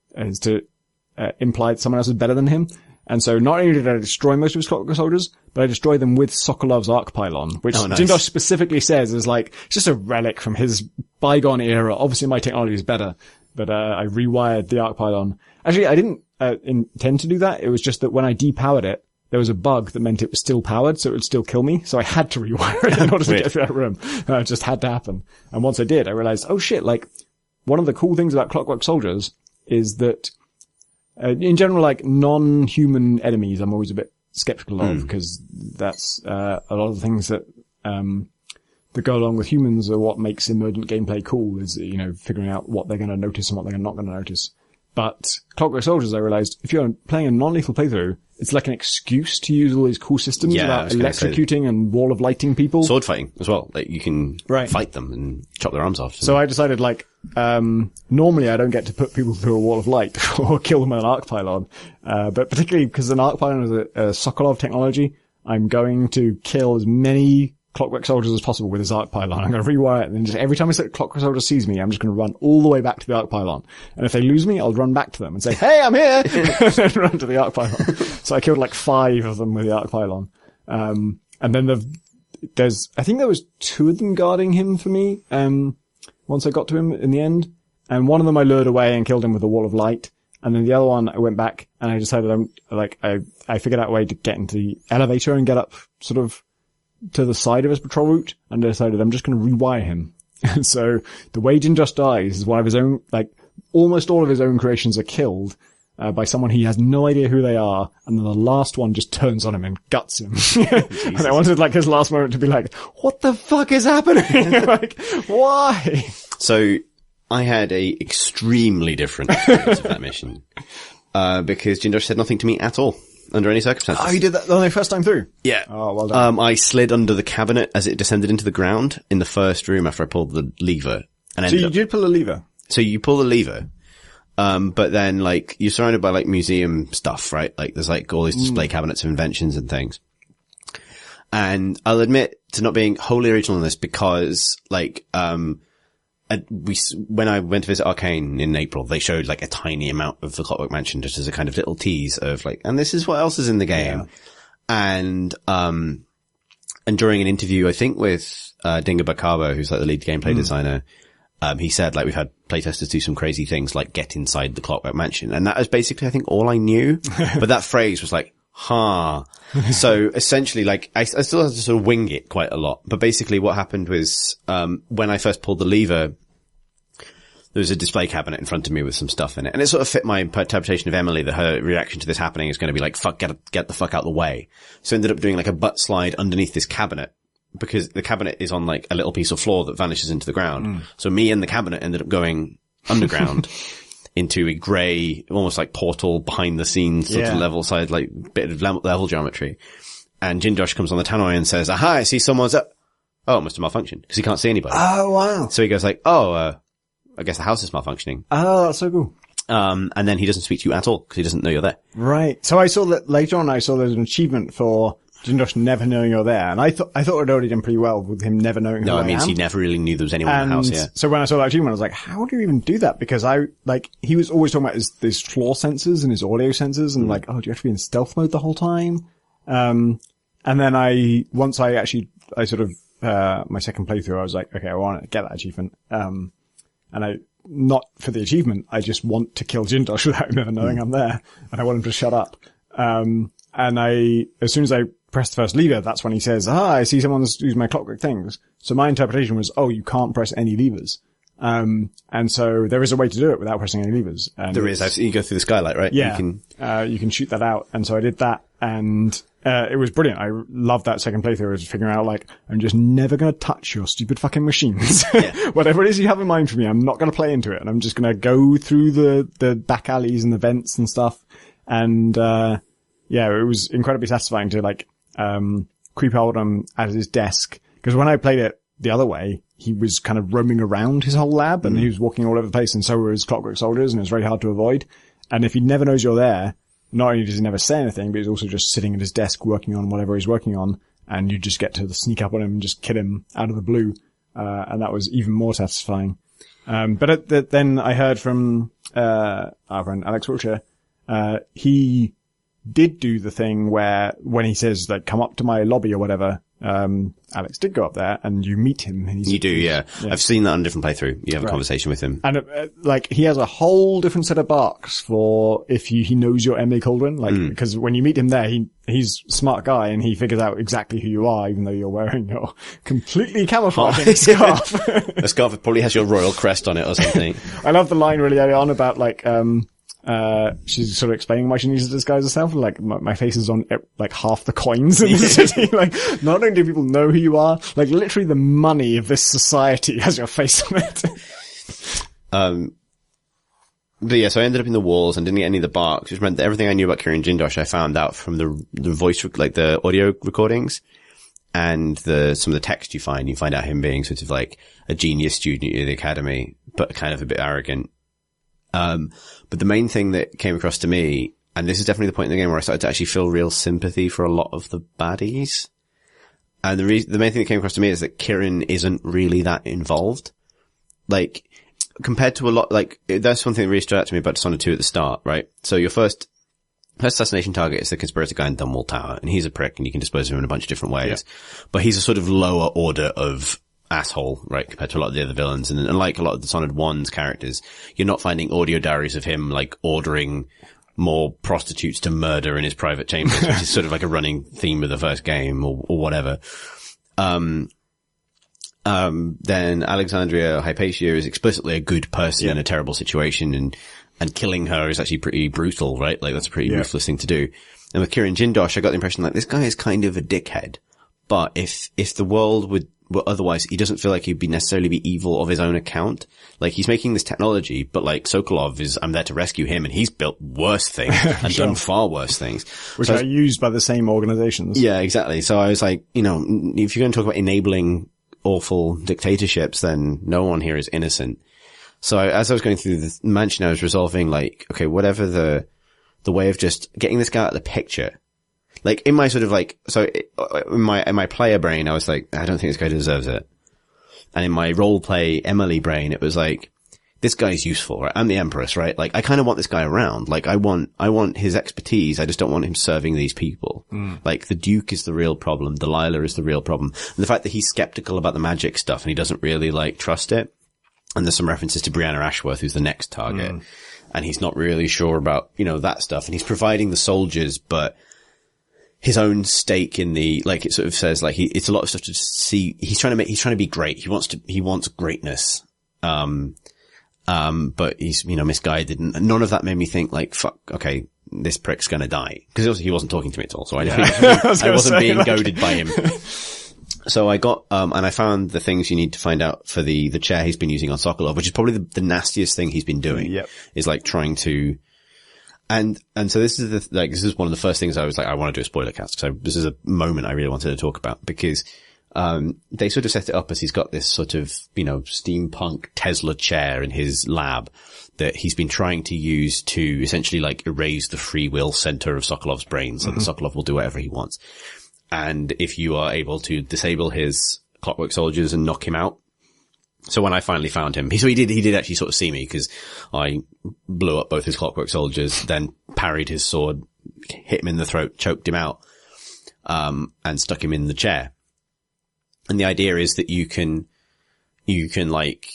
imply that someone else is better than him. And so not only did I destroy most of his Clockwork Soldiers, but I destroyed them with Sokolov's Arc Pylon, which Jindosh specifically says is like, it's just a relic from his bygone era. Obviously my technology is better, but I rewired the Arc Pylon. Actually, I didn't intend to do that. It was just that when I depowered it, there was a bug that meant it was still powered, so it would still kill me. So I had to rewire it in order to get through that room. It just had to happen. And once I did, I realized, oh shit, like, one of the cool things about Clockwork Soldiers is that in general, like, non-human enemies, I'm always a bit skeptical of, because that's a lot of the things that go along with humans are what makes emergent gameplay cool, is, you know, figuring out what they're going to notice and what they're not going to notice. But Clockwork Soldiers, I realized, if you're playing a non-lethal playthrough, it's like an excuse to use all these cool systems about electrocuting and wall of lighting people. Sword fighting as well. Like, you can fight them and chop their arms off. So I decided, like, normally I don't get to put people through a wall of light or kill them with an arc pylon. But particularly because an arc pylon is a Sokolov technology, I'm going to kill as many Clockwork Soldiers as possible with his arc pylon. I'm going to rewire it, and then just every time a Clockwork Soldier sees me, I'm just going to run all the way back to the arc pylon. And if they lose me, I'll run back to them and say, hey, I'm here! And then run to the arc pylon. So I killed like 5 of them with the arc pylon. And then I think there was 2 of them guarding him for me, once I got to him in the end. And one of them I lured away and killed him with a wall of light. And then the other one, I went back and I decided I figured out a way to get into the elevator and get up sort of to the side of his patrol route, and I decided I'm just going to rewire him. And so the way Jindosh dies is one of his own, like, almost all of his own creations are killed by someone he has no idea who they are, and then the last one just turns on him and guts him. And I wanted, like, his last moment to be like, what the fuck is happening? Like, why? So I had a extremely different experience of that mission, because Jindosh said nothing to me at all. Under any circumstances. Oh, you did that on the first time through? Yeah. Oh, well done. I slid under the cabinet as it descended into the ground in the first room after I pulled the lever. And so you did pull a lever? So you pull the lever, but then, like, you're surrounded by, like, museum stuff, right? Like, there's, like, all these display cabinets of inventions and things. And I'll admit to not being wholly original in this because, like, when I went to visit Arcane in April, they showed like a tiny amount of the Clockwork Mansion just as a kind of little tease of like, and this is what else is in the game. And during an interview, I think with, Dinga Bakabo, who's like the lead gameplay designer, he said like we've had playtesters do some crazy things like get inside the Clockwork Mansion. And that was basically, I think, all I knew. But that phrase was like, so essentially, like, I still had to sort of wing it quite a lot. But basically what happened was, when I first pulled the lever, there was a display cabinet in front of me with some stuff in it. And it sort of fit my interpretation of Emily that her reaction to this happening is going to be like, fuck, get the fuck out of the way. So I ended up doing like a butt slide underneath this cabinet because the cabinet is on like a little piece of floor that vanishes into the ground. So me and the cabinet ended up going underground into a grey, almost like portal behind the scenes sort of level side, like bit of level geometry. And Jindosh comes on the tannoy and says, aha, I see someone's up. Oh, it must have malfunctioned because he can't see anybody. Oh, wow. So he goes like, oh, I guess the house is malfunctioning. Oh, that's so cool. And then he doesn't speak to you at all because he doesn't know you're there. Right. So I saw that later on, there's an achievement for Jindosh never knowing you're there. And I thought I'd already done pretty well with him never knowing who I am. No, I mean, he never really knew there was anyone in the house, yeah. So when I saw that achievement, I was like, how do you even do that? Because he was always talking about his floor sensors and his audio sensors and like, oh, do you have to be in stealth mode the whole time? And then my second playthrough, I was like, okay, I want to get that achievement. And not for the achievement, I just want to kill Jindosh without him ever knowing I'm there. And I want him to shut up. And as soon as I press the first lever, that's when he says, I see someone's using my clockwork things. So my interpretation was, oh, you can't press any levers. And so there is a way to do it without pressing any levers. And there is. You go through the skylight, right? Yeah. You can shoot that out. And so I did that and, it was brilliant. I loved that second playthrough. I was figuring out like, I'm just never going to touch your stupid fucking machines. Yeah. Whatever it is you have in mind for me, I'm not going to play into it. And I'm just going to go through the back alleys and the vents and stuff. And, it was incredibly satisfying to like, creep out him at his desk. Cause when I played it the other way, he was kind of roaming around his whole lab and he was walking all over the place and so were his clockwork soldiers and it was very hard to avoid. And if he never knows you're there, not only does he never say anything, but he's also just sitting at his desk working on whatever he's working on and you just get to sneak up on him and just kill him out of the blue. And that was even more satisfying. But then I heard from, our friend Alex Wiltshire, he did do the thing where when he says like, come up to my lobby or whatever, Alex did go up there and you meet him. And you do, yeah. I've seen that on a different playthrough. You have a conversation with him. And, he has a whole different set of barks for if he knows you're Emily Cauldron. Like, because when you meet him there, he's a smart guy and he figures out exactly who you are, even though you're wearing your completely camouflaged scarf. A scarf that probably has your royal crest on it or something. I love the line really early on about like, she's sort of explaining why she needs to disguise herself. Like, my face is on, like, half the coins in the city. Like, not only do people know who you are, like, literally the money of this society has your face on it. But yeah, so I ended up in the walls and didn't get any of the barks, which meant that everything I knew about Kieran Jindosh I found out from the voice, like, the audio recordings and some of the text you find out him being sort of like a genius student at the academy, but kind of a bit arrogant. But the main thing that came across to me, and this is definitely the point in the game where I started to actually feel real sympathy for a lot of the baddies. And the main thing that came across to me is that Kieran isn't really that involved. Like, compared to a lot, like, that's one thing that really stood out to me about Dishonored 2 at the start, right? So your first assassination target is the conspirator guy in Dunwall Tower, and he's a prick and you can dispose of him in a bunch of different ways. Yeah. But he's a sort of lower order of asshole, right, compared to a lot of the other villains. And like a lot of Dishonored 1's characters, you're not finding audio diaries of him, like, ordering more prostitutes to murder in his private chambers, which is sort of like a running theme of the first game or whatever. Then Alexandria Hypatia is explicitly a good person in a terrible situation and killing her is actually pretty brutal, right? Like, that's a pretty ruthless thing to do. And with Kieran Jindosh, I got the impression like this guy is kind of a dickhead. But if the world were otherwise, he doesn't feel like he'd necessarily be evil of his own account. Like, he's making this technology, but like Sokolov I'm there to rescue him and he's built worse things and done far worse things. Which are used by the same organizations. Yeah, exactly. So I was like, if you're going to talk about enabling awful dictatorships, then no one here is innocent. So as I was going through the mansion, I was resolving like, okay, whatever the way of just getting this guy out of the picture. Like, in my sort of like, so in my player brain, I was like, I don't think this guy deserves it. And in my roleplay Emily brain, it was like, this guy's useful, right? I'm the Empress, right? Like, I kind of want this guy around. Like, I want his expertise. I just don't want him serving these people. Like, the Duke is the real problem. Delilah is the real problem. And the fact that he's skeptical about the magic stuff and he doesn't really, like, trust it. And there's some references to Brianna Ashworth, who's the next target. And he's not really sure about, you know, that stuff. And he's providing the soldiers, but his own stake in the, like, it sort of says, like, it's a lot of stuff to see. He's trying to be great. He wants greatness. But he's, you know, misguided, and none of that made me think, like, fuck, okay, this prick's gonna die. Because also he wasn't talking to me at all, so I wasn't being goaded by him. So I got, and I found the things you need to find out for the chair he's been using on Sokolov, which is probably the nastiest thing he's been doing. Is like trying to, and so this is one of the first things I was like, I want to do a spoiler cast, so this is a moment I really wanted to talk about, because they sort of set it up as he's got this sort of, you know, steampunk Tesla chair in his lab that he's been trying to use to essentially like erase the free will center of Sokolov's brain so that Sokolov will do whatever he wants. And if you are able to disable his clockwork soldiers and knock him out. So when I finally found him, he did actually sort of see me, because I blew up both his clockwork soldiers, then parried his sword, hit him in the throat, choked him out, and stuck him in the chair. And the idea is that you can like,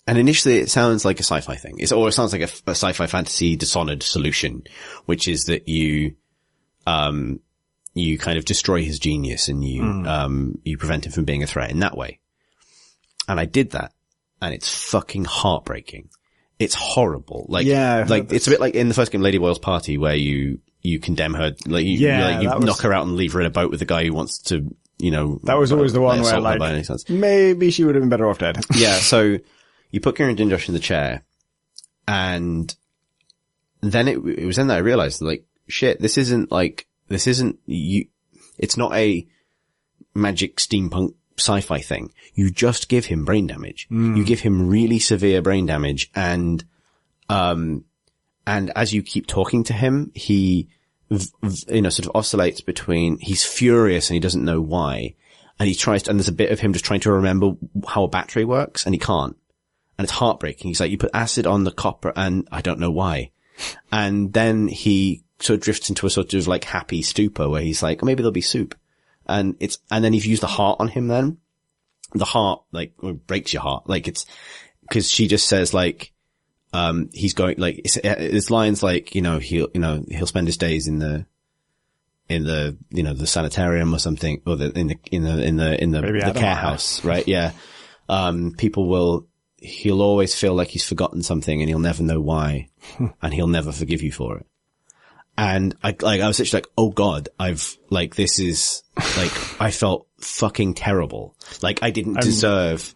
and initially it sounds like a sci-fi thing. It sounds like a sci-fi fantasy Dishonored solution, which is that you kind of destroy his genius and you prevent him from being a threat in that way. And I did that, and it's fucking heartbreaking. It's horrible. Like, it's a bit like in the first game, Lady Boyle's Party, where you condemn her, like you knock her out and leave her in a boat with the guy who wants to, you know. That was always the one where, like, maybe she would have been better off dead. Yeah, so you put Kieran Jinjosh in the chair, and then it was then that I realized, like, shit, it's not a magic steampunk sci-fi thing. You just give him brain damage. You give him really severe brain damage, and as you keep talking to him, he, you know, sort of oscillates between, he's furious and he doesn't know why. And and there's a bit of him just trying to remember how a battery works, and he can't. And it's heartbreaking. He's like, you put acid on the copper and I don't know why. And then he sort of drifts into a sort of like happy stupor where he's like, maybe there'll be soup. And then if you use the heart on him, then the heart, like, breaks your heart. Like, it's, cause she just says, like, he's going, like, it's lines like, you know, he'll spend his days in the, you know, the sanitarium or something, or in the care house, right? Yeah. He'll always feel like he's forgotten something and he'll never know why, and he'll never forgive you for it. And I was literally like, oh God, this is, like, I felt fucking terrible. Like, I didn't deserve,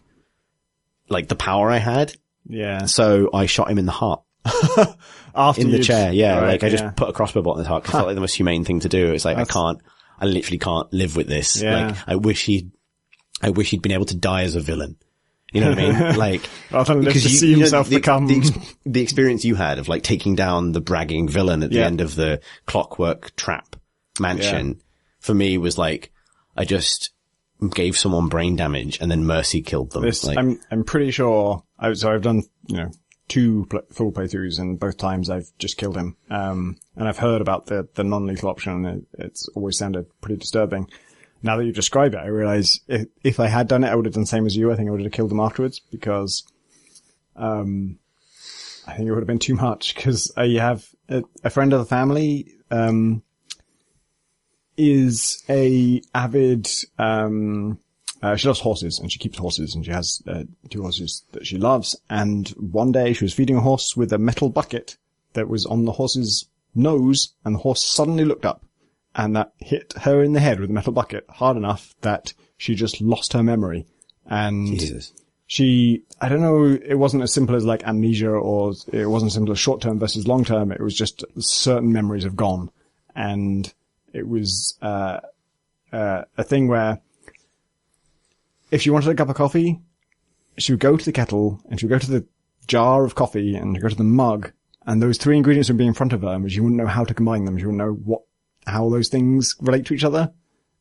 like, the power I had. Yeah. So I shot him in the heart. In the chair, yeah. Right, like, I just put a crossbow bolt in his heart, because it felt like the most humane thing to do. It's like, I literally can't live with this. Yeah. Like, I wish he'd been able to die as a villain. You know what I mean? Like, because you see himself become the experience you had of, like, taking down the bragging villain at the end of the Clockwork Trap mansion, for me was like, I just gave someone brain damage and then Mercy killed them. I'm pretty sure. I've done, you know, 2 full playthroughs, and both times I've just killed him. And I've heard about the non-lethal option, and it's always sounded pretty disturbing. Now that you describe it, I realize if I had done it, I would have done the same as you. I think I would have killed them afterwards, because, I think it would have been too much, because you have a friend of the family, is a avid, she loves horses, and she keeps horses, and she has 2 horses that she loves. And one day she was feeding a horse with a metal bucket that was on the horse's nose, and the horse suddenly looked up. And that hit her in the head with a metal bucket hard enough that she just lost her memory. And Jesus. I don't know, it wasn't as simple as like amnesia, or it wasn't as simple as short term versus long term. It was just certain memories have gone. And it was, a thing where if she wanted a cup of coffee, she would go to the kettle, and she would go to the jar of coffee, and she'd go to the mug, and those 3 ingredients would be in front of her, but she wouldn't know how to combine them. She wouldn't know how those things relate to each other.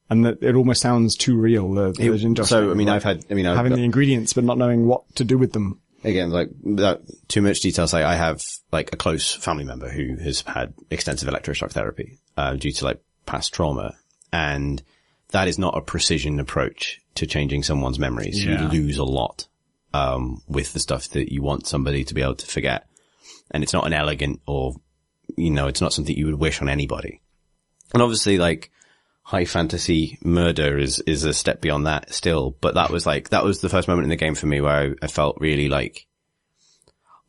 And that it almost sounds too real, having the ingredients, but not knowing what to do with them. again, like, without too much details, I have, like, a close family member who has had extensive electroshock therapy, due to, like, past trauma. And that is not a precision approach to changing someone's memories. Yeah. You lose a lot, with the stuff that you want somebody to be able to forget. And it's not an elegant or, it's not something you would wish on anybody. And obviously, like, high fantasy murder is a step beyond that still. But that was the first moment in the game for me where I felt really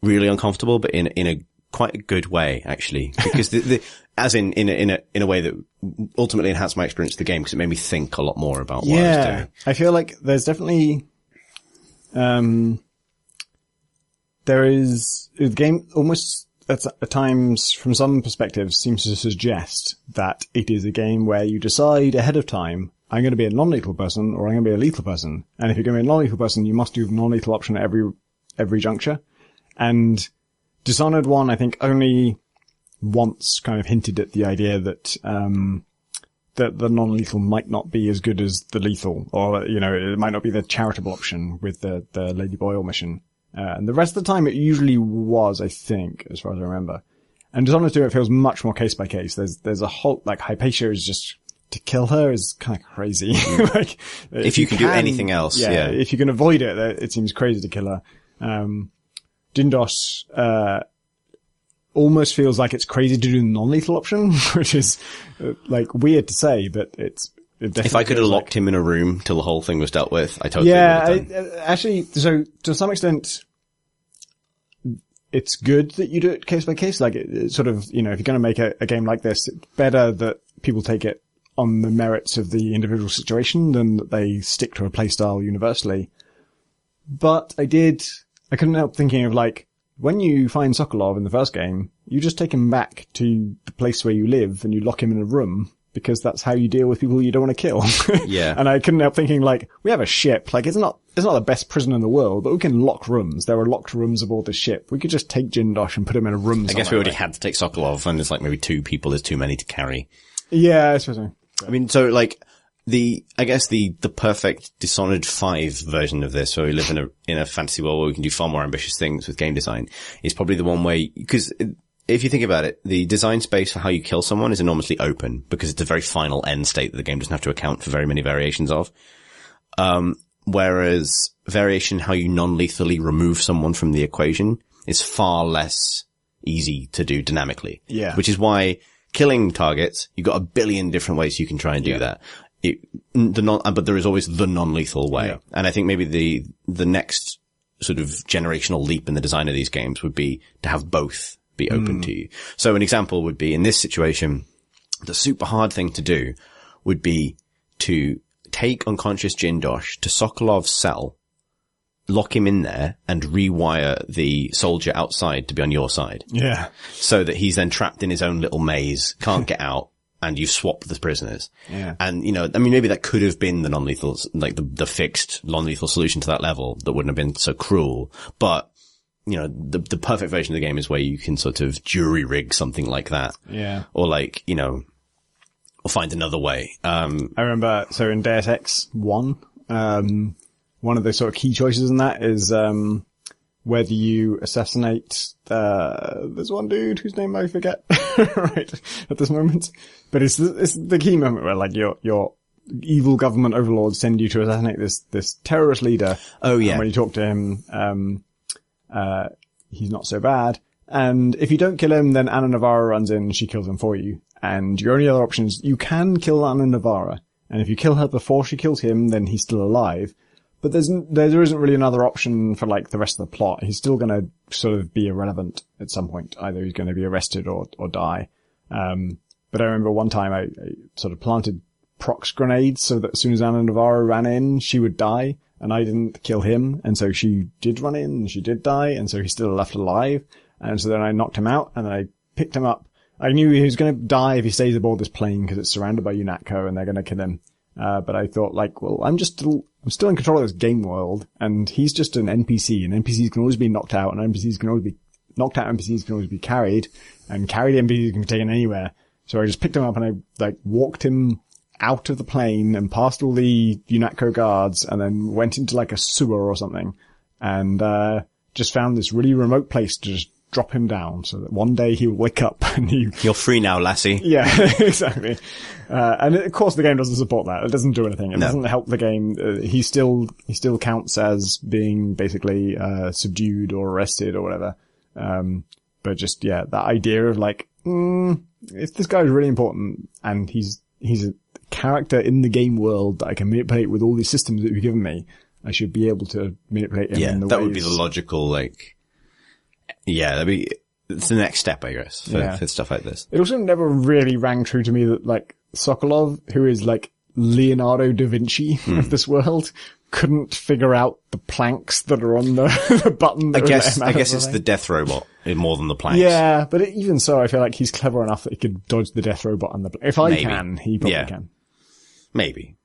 uncomfortable, but in a quite a good way, actually. Because as in a way that ultimately enhanced my experience of the game, because it made me think a lot more about what I was doing. I feel like there's definitely, the game almost at times, from some perspectives, seems to suggest that it is a game where you decide ahead of time, I'm going to be a non-lethal person or I'm going to be a lethal person. And if you're going to be a non-lethal person, you must do the non-lethal option at every juncture. And Dishonored 1, I think, only once kind of hinted at the idea that that the non-lethal might not be as good as the lethal, or, it might not be the charitable option with the Lady Boyle mission. And the rest of the time it usually was, I think, as far as I remember. And Dishonored 2, it feels much more case by case. There's a whole, like, Hypatia is just, to kill her is kind of crazy. Like, if you can do anything else, yeah. If you can avoid it, it seems crazy to kill her. Jindosh, almost feels like it's crazy to do the non-lethal option, which is, like, weird to say, but it if I could have locked him in a room till the whole thing was dealt with, I totally would have done. Actually, so to some extent, it's good that you do it case by case. Like, it sort of, if you're going to make a game like this, it's better that people take it on the merits of the individual situation than that they stick to a playstyle universally. But I couldn't help thinking of, like, when you find Sokolov in the first game, you just take him back to the place where you live and you lock him in a room, because that's how you deal with people you don't want to kill. Yeah. And I couldn't help thinking, like, we have a ship. Like, it's not the best prison in the world, but we can lock rooms. There are locked rooms aboard the ship. We could just take Jindosh and put him in a room somewhere. I guess we already had to take Sokolov, and it's like maybe 2 people is too many to carry. Yeah, I suppose so. I mean, so, like, I guess the perfect Dishonored 5 version of this, where we live in a fantasy world where we can do far more ambitious things with game design, is probably the one way, because if you think about it, the design space for how you kill someone is enormously open, because it's a very final end state that the game doesn't have to account for very many variations of. Whereas variation how you non-lethally remove someone from the equation is far less easy to do dynamically. Yeah. Which is why killing targets, you've got a billion different ways you can try and do that. But there is always the non-lethal way. Yeah. And I think maybe the next sort of generational leap in the design of these games would be to have both be open to you. So an example would be, in this situation, the super hard thing to do would be to take unconscious Jindosh to Sokolov's cell, lock him in there, and rewire the soldier outside to be on your side. Yeah. So that he's then trapped in his own little maze, can't get out, and you've swapped the prisoners. Yeah. And, I mean, maybe that could have been the non-lethal, like the fixed non-lethal solution to that level that wouldn't have been so cruel. But, the perfect version of the game is where you can sort of jury rig something like that. Yeah. Or like, or find another way. I remember, so in Deus Ex 1, one of the sort of key choices in that is, whether you assassinate, there's one dude whose name I forget right at this moment, but it's the key moment where, like, your evil government overlords send you to assassinate this terrorist leader. Oh yeah. And when you talk to him, he's not so bad. And if you don't kill him, then Anna Navarra runs in and she kills him for you. And your only other option is you can kill Anna Navarra. And if you kill her before she kills him, then he's still alive. But there isn't really another option for, like, the rest of the plot. He's still gonna sort of be irrelevant at some point. Either he's gonna be arrested or die. But I remember one time I sort of planted prox grenades so that as soon as Anna Navarra ran in, she would die. And I didn't kill him. And so she did run in and she did die. And so he's still left alive. And so then I knocked him out and then I picked him up. I knew he was going to die if he stays aboard this plane because it's surrounded by UNATCO and they're going to kill him. But I thought, like, well, I'm still in control of this game world, and he's just an NPC, and NPCs can always be knocked out, and NPCs can always be knocked out, NPCs can always be carried, and carried NPCs can be taken anywhere. So I just picked him up and I, like, walked him out of the plane and past all the UNATCO guards and then went into, like, a sewer or something and, just found this really remote place to just drop him down so that one day he'll wake up and You're free now, lassie. Yeah, exactly. And of course the game doesn't support that. It doesn't do anything. It doesn't help the game. He still counts as being basically, subdued or arrested or whatever. But just, yeah, that idea of like, if this guy's really important and he's a character in the game world that I can manipulate with all these systems that you've given me, I should be able to manipulate him in the that ways. would be the logical, like, it's the next step, I guess, for stuff like this. It also never really rang true to me that, like, Sokolov, who is like Leonardo da Vinci of this world, couldn't figure out the planks that are on the button. I guess it's the death robot more than the planks. Yeah, but even so, I feel like he's clever enough that he could dodge the death robot and if I can, he probably can. Maybe.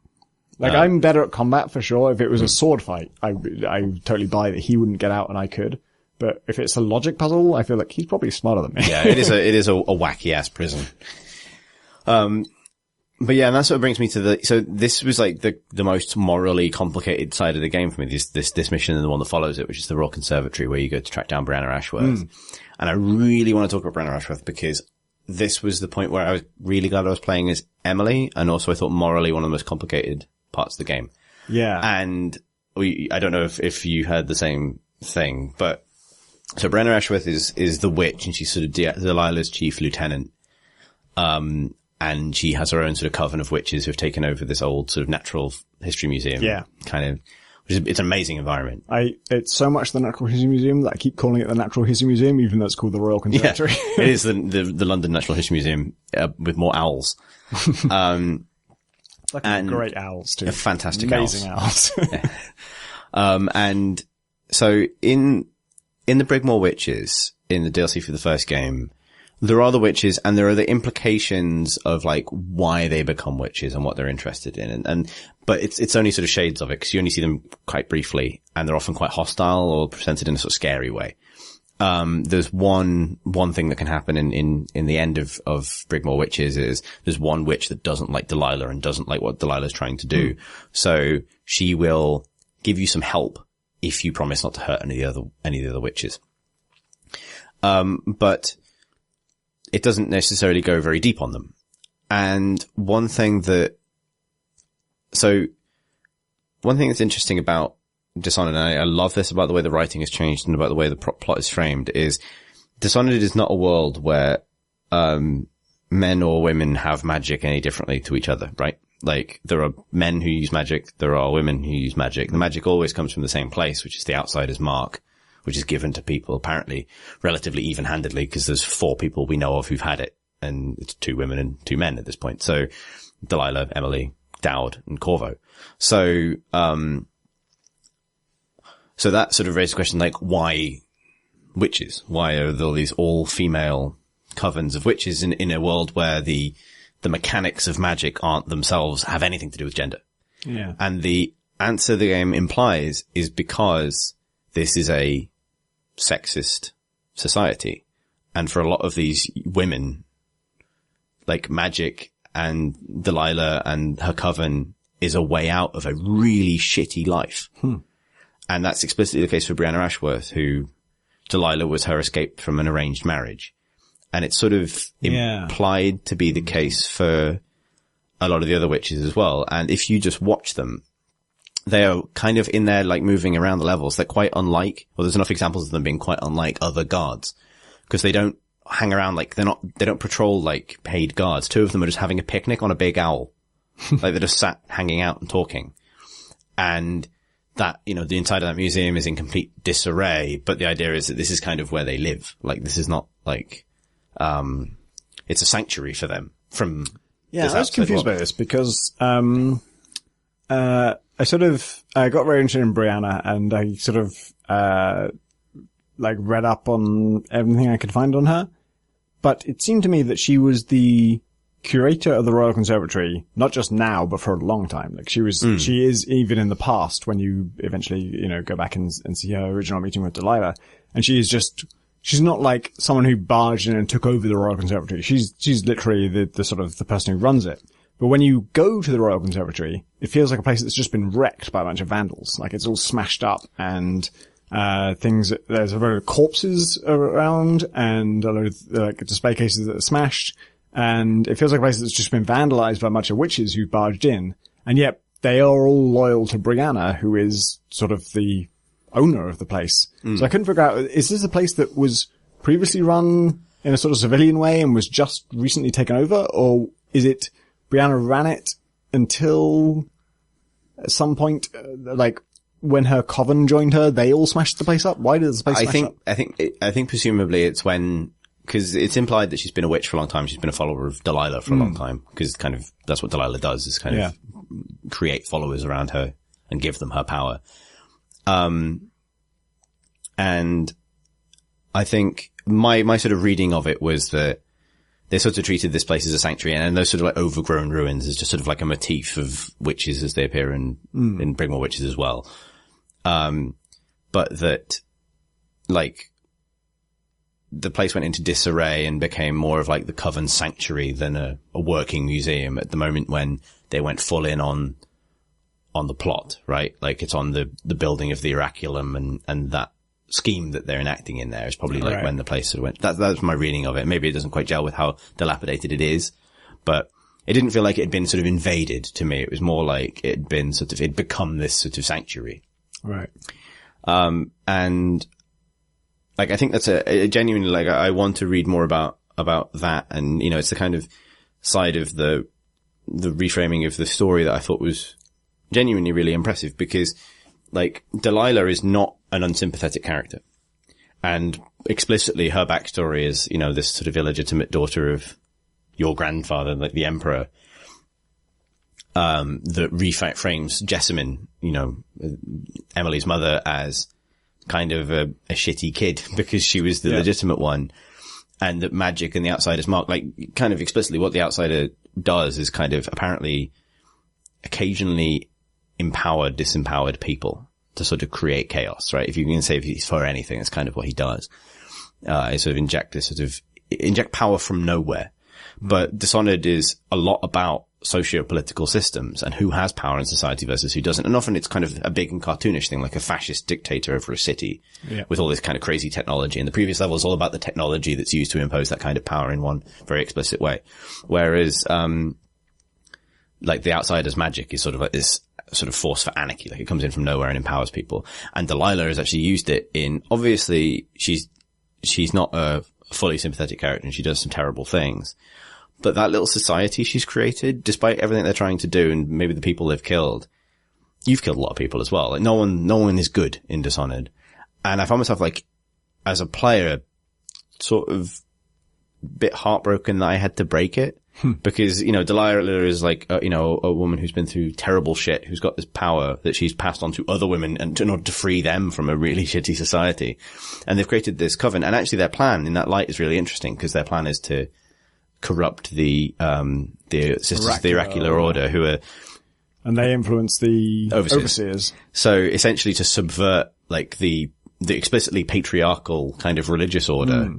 Like, I'm better at combat for sure. If it was a sword fight, I totally buy that he wouldn't get out and I could. But if it's a logic puzzle, I feel like he's probably smarter than me. Yeah, it is a wacky ass prison. But yeah, and that sort of brings me to so this was like the most morally complicated side of the game for me, this mission and the one that follows it, which is the Royal Conservatory, where you go to track down Brianna Ashworth. And I really want to talk about Brianna Ashworth because this was the point where I was really glad I was playing as Emily, and also I thought morally one of the most complicated parts of the game. Yeah. And I don't know if you heard the same thing, but so Brianna Ashworth is the witch, and she's sort of Delilah's chief lieutenant. And she has her own sort of coven of witches who've taken over this old sort of natural history museum. Yeah. Kind of, it's an amazing environment. It's so much the Natural History Museum that I keep calling it the Natural History Museum, even though it's called the Royal Conservatory. Yeah, it is the London Natural History Museum, with more owls. And great owls too. Fantastic Amazing owls. And so in the Brigmore Witches, in the DLC for the first game, there are the witches and there are the implications of like why they become witches and what they're interested in. But it's only sort of shades of it because you only see them quite briefly and they're often quite hostile or presented in a sort of scary way. There's one thing that can happen in the end of Brigmore Witches is there's one witch that doesn't like Delilah and doesn't like what Delilah's trying to do. So she will give you some help if you promise not to hurt any of the other witches. But it doesn't necessarily go very deep on them. And one thing that's interesting about Dishonored, and I love this about the way the writing has changed and about the way the plot is framed, is Dishonored is not a world where men or women have magic any differently to each other, right? Like, there are men who use magic, there are women who use magic. The magic always comes from the same place, which is the outsider's mark, which is given to people apparently relatively even-handedly, because there's 4 people we know of who've had it, and it's 2 women and 2 men at this point. So, Delilah, Emily, Dowd, and Corvo. So that sort of raised the question, like, why witches? Why are there all these all-female covens of witches in a world where the mechanics of magic aren't themselves have anything to do with gender? Yeah. And the answer the game implies is because this is a sexist society. And for a lot of these women, like, magic and Delilah and her coven is a way out of a really shitty life. And that's explicitly the case for Brianna Ashworth, who Delilah was her escape from an arranged marriage. And it's sort of implied to be the case for a lot of the other witches as well. And if you just watch them, they are kind of in there, like, moving around the levels. They're quite unlike, well, there's enough examples of them being quite unlike other guards. Because they don't hang around, like, they don't patrol like paid guards. 2 of them are just having a picnic on a big owl. Like, they're just sat hanging out and talking. And that, you know, the inside of that museum is in complete disarray, but the idea is that this is kind of where they live. Like, this is not like, it's a sanctuary for them from this I was confused by this because, I sort of, I got very interested in Brianna and I sort of, like read up on everything I could find on her. But it seemed to me that she was the curator of the Royal Conservatory, not just now, but for a long time. Like, she is even in the past when you eventually, you know, go back and see her original meeting with Delilah. And she's not like someone who barged in and took over the Royal Conservatory. She's literally the sort of the person who runs it. But when you go to the Royal Conservatory, it feels like a place that's just been wrecked by a bunch of vandals. Like, it's all smashed up and There's a lot of corpses around and a lot of like display cases that are smashed. And it feels like a place that's just been vandalized by a bunch of witches who barged in. And yet they are all loyal to Brianna, who is sort of the owner of the place. So I couldn't figure out, is this a place that was previously run in a sort of civilian way and was just recently taken over? Or is it Brianna ran it until at some point, like when her coven joined her, they all smashed the place up? Why did the place smash up? I think presumably it's when, because it's implied that she's been a witch for a long time. She's been a follower of Delilah for a long time, because kind of that's what Delilah does, is kind of create followers around her and give them her power. And I think my sort of reading of it was that they sort of treated this place as a sanctuary, and those sort of like overgrown ruins is just sort of like a motif of witches as they appear in Brigmore Witches as well. But that, like, the place went into disarray and became more of like the Coven sanctuary than a working museum at the moment when they went full in on the plot, right? Like it's on the building of the Oraculum and that scheme that they're enacting in there is probably like when the place sort of went. That's my reading of it. Maybe it doesn't quite gel with how dilapidated it is, but it didn't feel like it had been sort of invaded to me. It was more like it'd become this sort of sanctuary. Right. And like, I think that's a genuinely, like, I want to read more about that. And, you know, it's the kind of side of the reframing of the story that I thought was genuinely really impressive, because like Delilah is not an unsympathetic character, and explicitly her backstory is, you know, this sort of illegitimate daughter of your grandfather, like the Emperor, that reframes Jessamine, you know, Emily's mother, as kind of a shitty kid because she was the legitimate one, and that magic and the outsider's mark, like kind of explicitly what the outsider does is kind of apparently occasionally empower disempowered people to sort of create chaos, right? If you can say if he's for anything, that's kind of what he does. He sort of inject power from nowhere. But Dishonored is a lot about socio-political systems and who has power in society versus who doesn't. And often it's kind of a big and cartoonish thing, like a fascist dictator over a city with all this kind of crazy technology. And the previous level is all about the technology that's used to impose that kind of power in one very explicit way. Whereas, like the outsider's magic is sort of like this sort of force for anarchy. Like it comes in from nowhere and empowers people. And Delilah has actually used it in, obviously she's not a fully sympathetic character and she does some terrible things. But that little society she's created, despite everything they're trying to do and maybe the people they've killed, you've killed a lot of people as well. Like no one is good in Dishonored. And I found myself like, as a player, sort of a bit heartbroken that I had to break it. Because, you know, Delilah is like, you know, a woman who's been through terrible shit, who's got this power that she's passed on to other women and in order to free them from a really shitty society. And they've created this coven. And actually their plan in that light is really interesting, because their plan is to corrupt the Sisters of the Oracular Order, who are, and they influence the overseers. So essentially to subvert like the explicitly patriarchal kind of religious order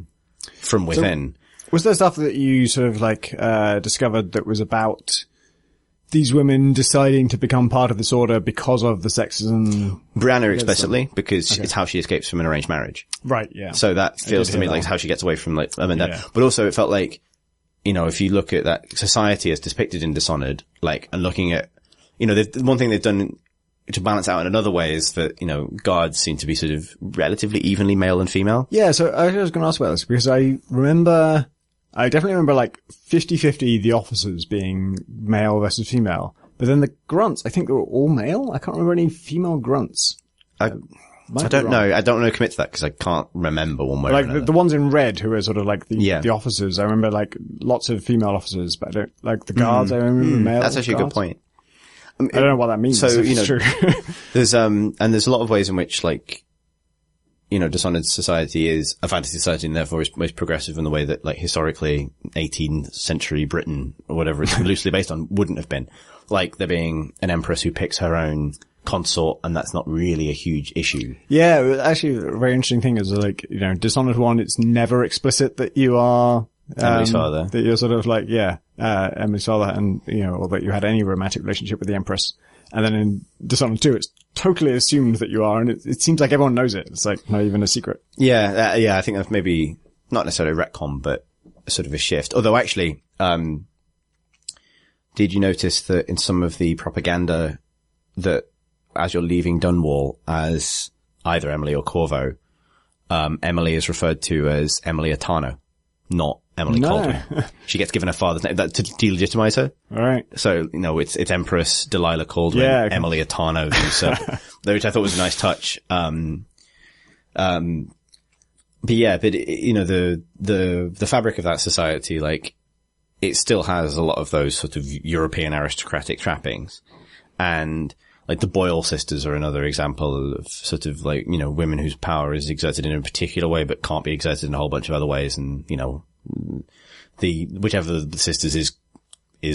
from within. So, was there stuff that you sort of like discovered that was about these women deciding to become part of this order because of the sexism? Brianna explicitly, because it's how she escapes from an arranged marriage. Right, yeah. So that feels to me like how she gets away from like mom and dad. But also it felt like, you know, if you look at that society as depicted in Dishonored, like, and looking at, you know, one thing they've done to balance out in another way is that, you know, guards seem to be sort of relatively evenly male and female. Yeah, so I was going to ask about this because I definitely remember like 50-50 the officers being male versus female. But then the grunts, I think they were all male. I can't remember any female grunts. I don't know. I don't want to commit to that because I can't remember one way or another. Like the ones in red who are sort of like the officers. I remember like lots of female officers, but I don't, like the guards, I remember male. That's actually a good point. I don't know what that means. So, you know, true. there's a lot of ways in which, like, you know, Dishonored society is a fantasy society and therefore is most progressive in the way that, like, historically 18th century Britain or whatever it's loosely based on wouldn't have been. Like, there being an empress who picks her own consort, and that's not really a huge issue. Yeah, actually, a very interesting thing is, like, you know, Dishonored 1, it's never explicit that you are Emily's father. That you're sort of like, Emily's father, and, you know, or that you had any romantic relationship with the Empress. And then in Dishonored 2, it's totally assumed that you are, and it seems like everyone knows it. It's like not even a secret. Yeah, I think that's maybe not necessarily a retcon, but sort of a shift. Although actually, did you notice that in some of the propaganda that as you're leaving Dunwall as either Emily or Corvo, Emily is referred to as Emily Atano, not Emily Caldwin. She gets given her father's name to delegitimize her. All right. So, it's Empress Delilah Caldwin, Emily Atano, which I thought was a nice touch. But the fabric of that society, like, it still has a lot of those sort of European aristocratic trappings. And, like, the Boyle sisters are another example of sort of like, women whose power is exerted in a particular way, but can't be exerted in a whole bunch of other ways. And, whichever of the sisters is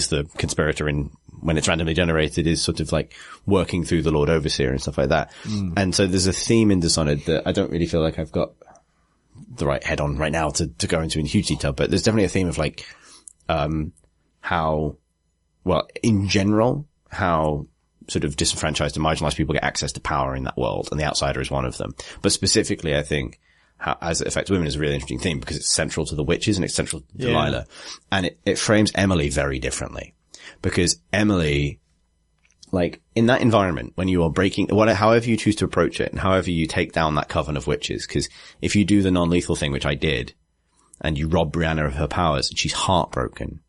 the conspirator in when it's randomly generated is sort of like working through the Lord Overseer and stuff like that. And so there's a theme in Dishonored that I don't really feel like I've got the right head on right now to go into in huge detail, but there's definitely a theme of like, how sort of disenfranchised and marginalized people get access to power in that world, and the outsider is one of them. But specifically, I think how, as it affects women is a really interesting theme because it's central to the witches and it's central to Delilah. And it frames Emily very differently because Emily, like, in that environment, when you are breaking, however you choose to approach it and however you take down that coven of witches, because if you do the non-lethal thing, which I did, and you rob Brianna of her powers and she's heartbroken,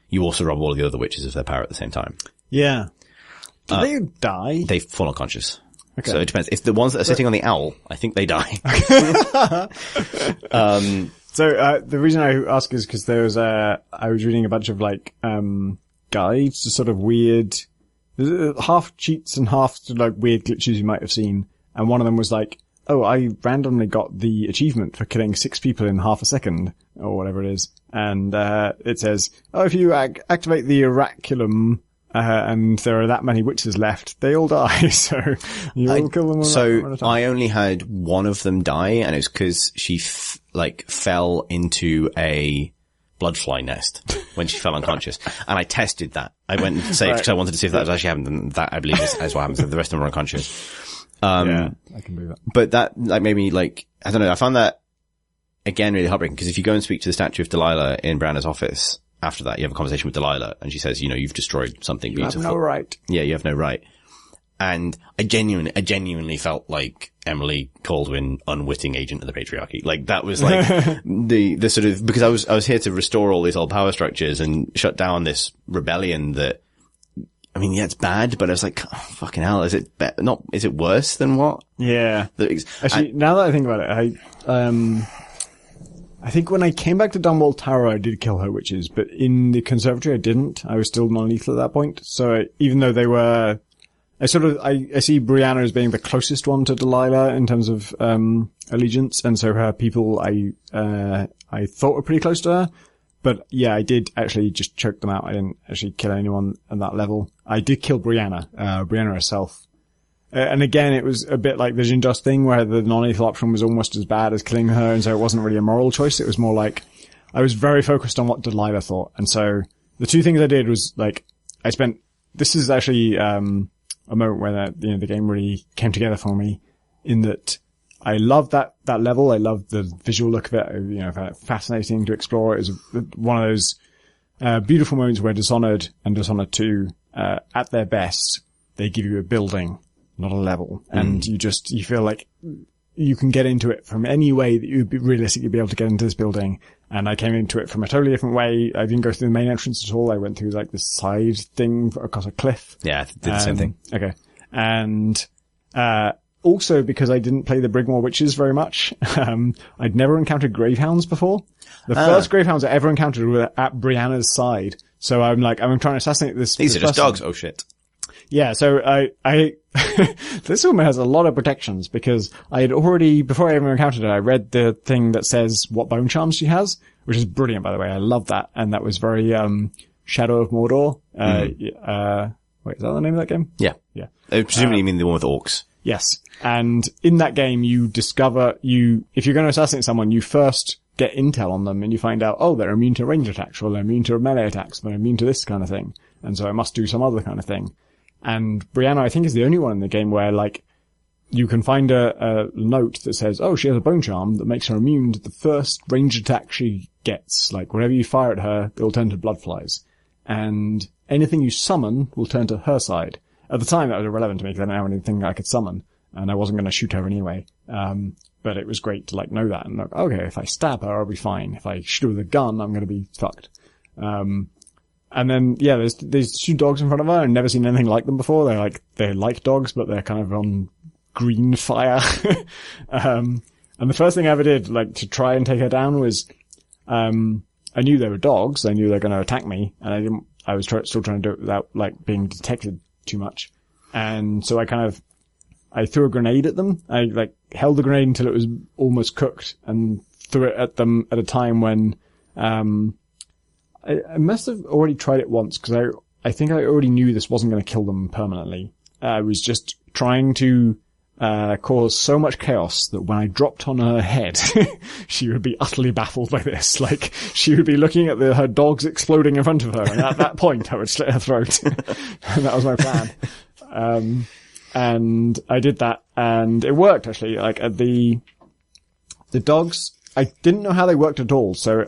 you also rob all of the other witches of their power at the same time. Yeah. Do they die? They fall unconscious. Okay. So it depends. If the ones that are sitting on the owl, I think they die. So, the reason I ask is because there was I was reading a bunch of like, guides to sort of weird, half cheats and half like weird glitches you might have seen. And one of them was like, oh, I randomly got the achievement for killing 6 people in half a second, or whatever it is. And, it says, oh, if you activate the oraculum, and there are that many witches left, they all die, so you'll kill them all. So I only had one of them die, and it's because she fell into a bloodfly nest when she fell unconscious. And I tested that. I went and saved because I wanted to see if that was actually happened, and that I believe is what happens. The rest of them are unconscious. Yeah, I can believe that. But that made me I don't know, I found that again really heartbreaking because if you go and speak to the statue of Delilah in Brianna's office, after that, you have a conversation with Delilah, and she says, you've destroyed something beautiful. You have no right. Yeah, you have no right. And I genuinely felt like Emily Caldwin, unwitting agent of the patriarchy. Like, that was like, the sort of, because I was here to restore all these old power structures and shut down this rebellion that, I mean, yeah, it's bad, but I was like, oh, fucking hell, is it is it worse than what? Yeah. Actually, now that I think about it, I think when I came back to Dunwall Tower, I did kill her witches, but in the conservatory, I didn't. I was still non-lethal at that point. So even though they were, I see Brianna as being the closest one to Delilah in terms of, allegiance. And so her people, I thought were pretty close to her. But yeah, I did actually just choke them out. I didn't actually kill anyone at that level. I did kill Brianna herself. And again, it was a bit like the Jinjos thing where the non-lethal option was almost as bad as killing her, and so it wasn't really a moral choice. It was more like, I was very focused on what Delilah thought. And so the two things I did was like, this is actually, a moment where the game really came together for me in that I loved that level. I loved the visual look of it. I found it fascinating to explore. It was one of those, beautiful moments where Dishonored and Dishonored 2, at their best, they give you a building, not a level. And you feel like you can get into it from any way that you'd realistically be able to get into this building. And I came into it from a totally different way. I didn't go through the main entrance at all. I went through like this side thing across a cliff. Yeah, I did the same thing. Okay. And, also because I didn't play the Brigmore Witches very much, I'd never encountered Gravehounds before. The first Gravehounds I ever encountered were at Brianna's side. So I'm trying to assassinate this. These are just dogs. Oh shit. Yeah, so I this woman has a lot of protections because I had already, before I ever encountered her, I read the thing that says what bone charms she has, which is brilliant, by the way. I love that. And that was very, Shadow of Mordor. Wait, is that the name of that game? Yeah. Yeah. Presumably you mean the one with orcs. Yes. And in that game, you discover if you're going to assassinate someone, you first get intel on them and you find out, oh, they're immune to range attacks, or they're immune to melee attacks, or they're immune to this kind of thing. And so I must do some other kind of thing. And Brianna, I think, is the only one in the game where, like, you can find a note that says, oh, she has a bone charm that makes her immune to the first ranged attack she gets. Like, whenever you fire at her, it'll turn to blood flies. And anything you summon will turn to her side. At the time, that was irrelevant to me because I didn't have anything I could summon, and I wasn't going to shoot her anyway. But it was great to, like, know that and look, okay, if I stab her, I'll be fine. If I shoot her with a gun, I'm going to be fucked. And then, yeah, there's 2 dogs in front of her. I've never seen anything like them before. They're like dogs, but they're kind of on green fire. And the first thing I ever did, like, to try and take her down was, I knew they were dogs. I knew they were going to attack me, and I was still trying to do it without, like, being detected too much. And so I threw a grenade at them. I, like, held the grenade until it was almost cooked and threw it at them at a time when, I must have already tried it once because I think I already knew this wasn't going to kill them permanently. I was just trying to cause so much chaos that when I dropped on her head, she would be utterly baffled by this. Like, she would be looking at her dogs exploding in front of her, and at that point I would slit her throat. And that was my plan. And I did that, and it worked, actually. Like, the dogs, I didn't know how they worked at all, so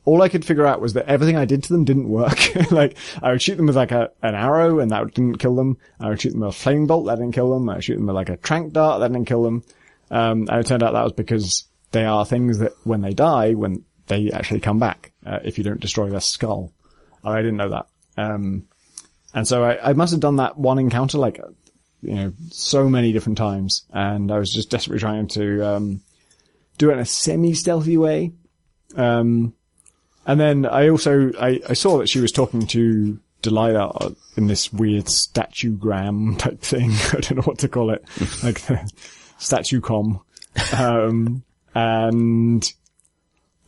all I could figure out was that everything I did to them didn't work. Like, I would shoot them with, like, an arrow, and that didn't kill them. I would shoot them with a flame bolt, that didn't kill them. I would shoot them with, like, a tranq dart, that didn't kill them. And it turned out that was because they are things that, when they die, when they actually come back, if you don't destroy their skull. I didn't know that. And so I must have done that one encounter, like, so many different times. And I was just desperately trying to, do it in a semi-stealthy way. And then I also, I saw that she was talking to Delilah in this weird statuegram type thing. I don't know what to call it. Like the statue com. And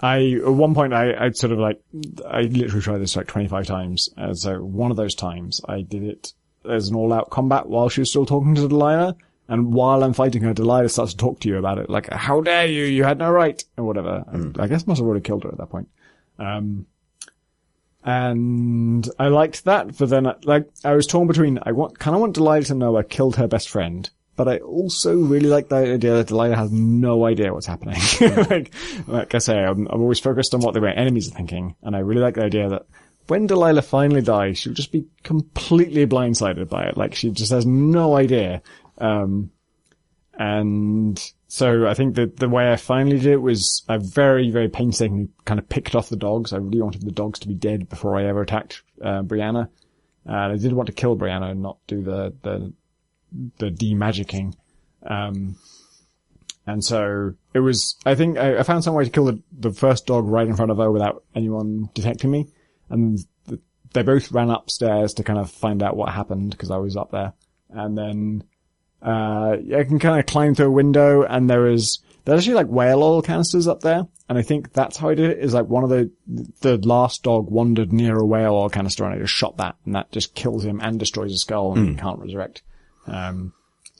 at one point I'd sort of like, I literally tried this like 25 times. So one of those times I did it as an all-out combat while she was still talking to Delilah. And while I'm fighting her, Delilah starts to talk to you about it. Like, how dare you? You had no right. Or whatever. I guess I must have already killed her at that point. And I liked that, but then, like, I was torn between, I kind of want Delilah to know I killed her best friend, but I also really like the idea that Delilah has no idea what's happening. like I say, I'm always focused on what my enemies are thinking, and I really like the idea that when Delilah finally dies, she'll just be completely blindsided by it. Like, she just has no idea. And so I think that the way I finally did it was I very, very painstakingly kind of picked off the dogs. I really wanted the dogs to be dead before I ever attacked, Brianna. And I did want to kill Brianna and not do the de-magicking. And so it was, I think I found some way to kill the first dog right in front of her without anyone detecting me. And they both ran upstairs to kind of find out what happened because I was up there. And then, I can kind of climb through a window, and there's actually like whale oil canisters up there. And I think that's how I did it, is like one of the last dog wandered near a whale oil canister, and I just shot that, and that just kills him and destroys his skull, and he can't resurrect. And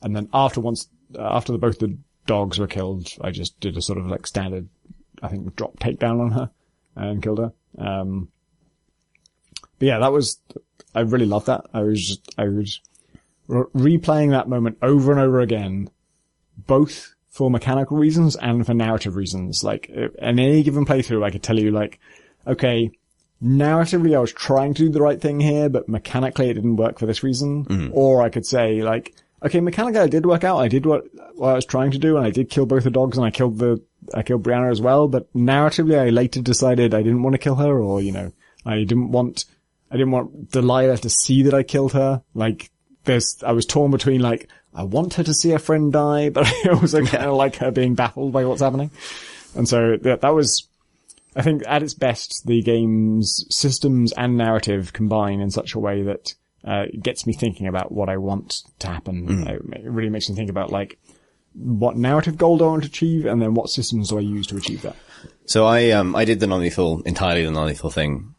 then after both the dogs were killed, I just did a sort of like standard, I think, drop takedown on her and killed her. But yeah, I really loved that. I was replaying that moment over and over again, both for mechanical reasons and for narrative reasons. Like, in any given playthrough, I could tell you, like, okay, narratively I was trying to do the right thing here, but mechanically it didn't work for this reason. Or I could say, like, okay, mechanically I did work out, I did what I was trying to do, and I did kill both the dogs, and I killed Brianna as well, but narratively I later decided I didn't want to kill her, or, I didn't want Delilah to see that I killed her. Like, I was torn between, like, I want her to see her friend die, but I also kind of like her being baffled by what's happening. And so that was, I think, at its best, the game's systems and narrative combine in such a way that it gets me thinking about what I want to happen. It really makes me think about, like, what narrative goal do I want to achieve, and then what systems do I use to achieve that. So I did entirely the non-lethal thing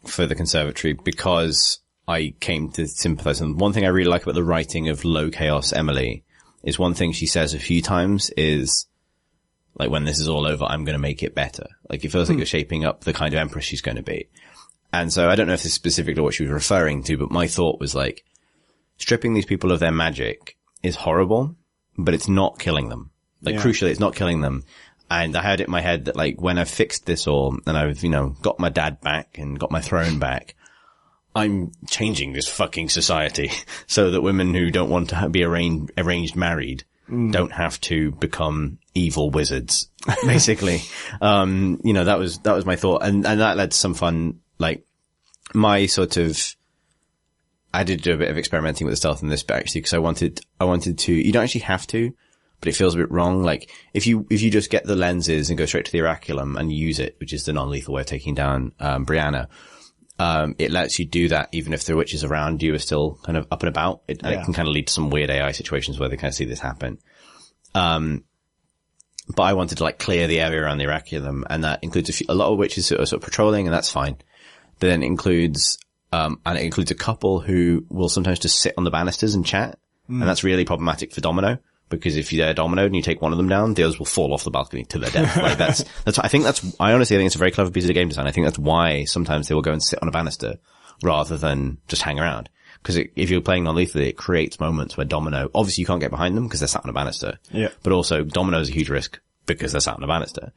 for the conservatory because I came to sympathize. And one thing I really like about the writing of Low Chaos Emily is one thing she says a few times is, like, when this is all over, I'm going to make it better. Like, it feels like you're shaping up the kind of empress she's going to be. And so I don't know if this is specifically what she was referring to, but my thought was, like, stripping these people of their magic is horrible, but it's not killing them. Like, crucially, it's not killing them. And I had it in my head that, like, when I've fixed this all, and I've, got my dad back and got my throne back, I'm changing this fucking society so that women who don't want to be arranged married don't have to become evil wizards, basically. That was my thought. And that led to some fun, like, my sort of, I did do a bit of experimenting with the stealth in this bit, actually, because I wanted to, you don't actually have to, but it feels a bit wrong. Like, if you just get the lenses and go straight to the oraculum and use it, which is the non-lethal way of taking down, Brianna, it lets you do that even if the witches around you are still kind of up and about. And it can kind of lead to some weird AI situations where they kind of see this happen. But I wanted to, like, clear the area around the oraculum, and that includes a lot of witches who are sort of patrolling, and that's fine. But then it includes a couple who will sometimes just sit on the banisters and chat. And that's really problematic for Domino, because if they're dominoed and you take one of them down, the others will fall off the balcony to their death. Like, I honestly think it's a very clever piece of game design. I think that's why sometimes they will go and sit on a banister rather than just hang around. Because if you're playing non-lethally, it creates moments where Domino, obviously you can't get behind them because they're sat on a banister. Yeah. But also Domino's a huge risk because they're sat on a banister.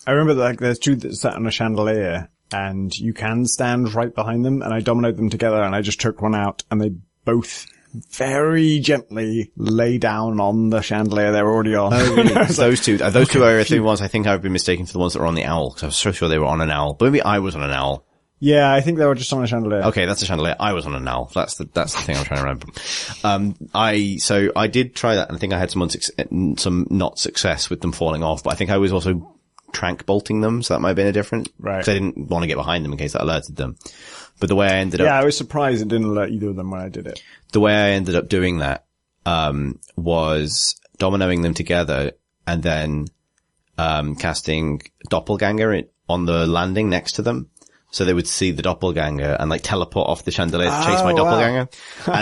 I remember that, like, there's two that sat on a chandelier and you can stand right behind them, and I dominoed them together and I just took one out and they both very gently lay down on the chandelier they're already on. Oh, really? Those two are the ones I think I've been mistaken for the ones that were on the owl, because I was so sure they were on an owl. But maybe I was on an owl. Yeah, I think they were just on a chandelier. Okay, that's a chandelier. I was on an owl. That's the thing I'm trying to remember. So I did try that, and I think I had some not success with them falling off, but I think I was also trank bolting them, so that might have been a different, right? Because I didn't want to get behind them in case that alerted them. But the way I ended up... Yeah, I was surprised it didn't alert either of them when I did it. The way I ended up doing that, was dominoing them together and then, casting Doppelganger on the landing next to them. So they would see the doppelganger and, like, teleport off the chandelier to chase my doppelganger. Wow.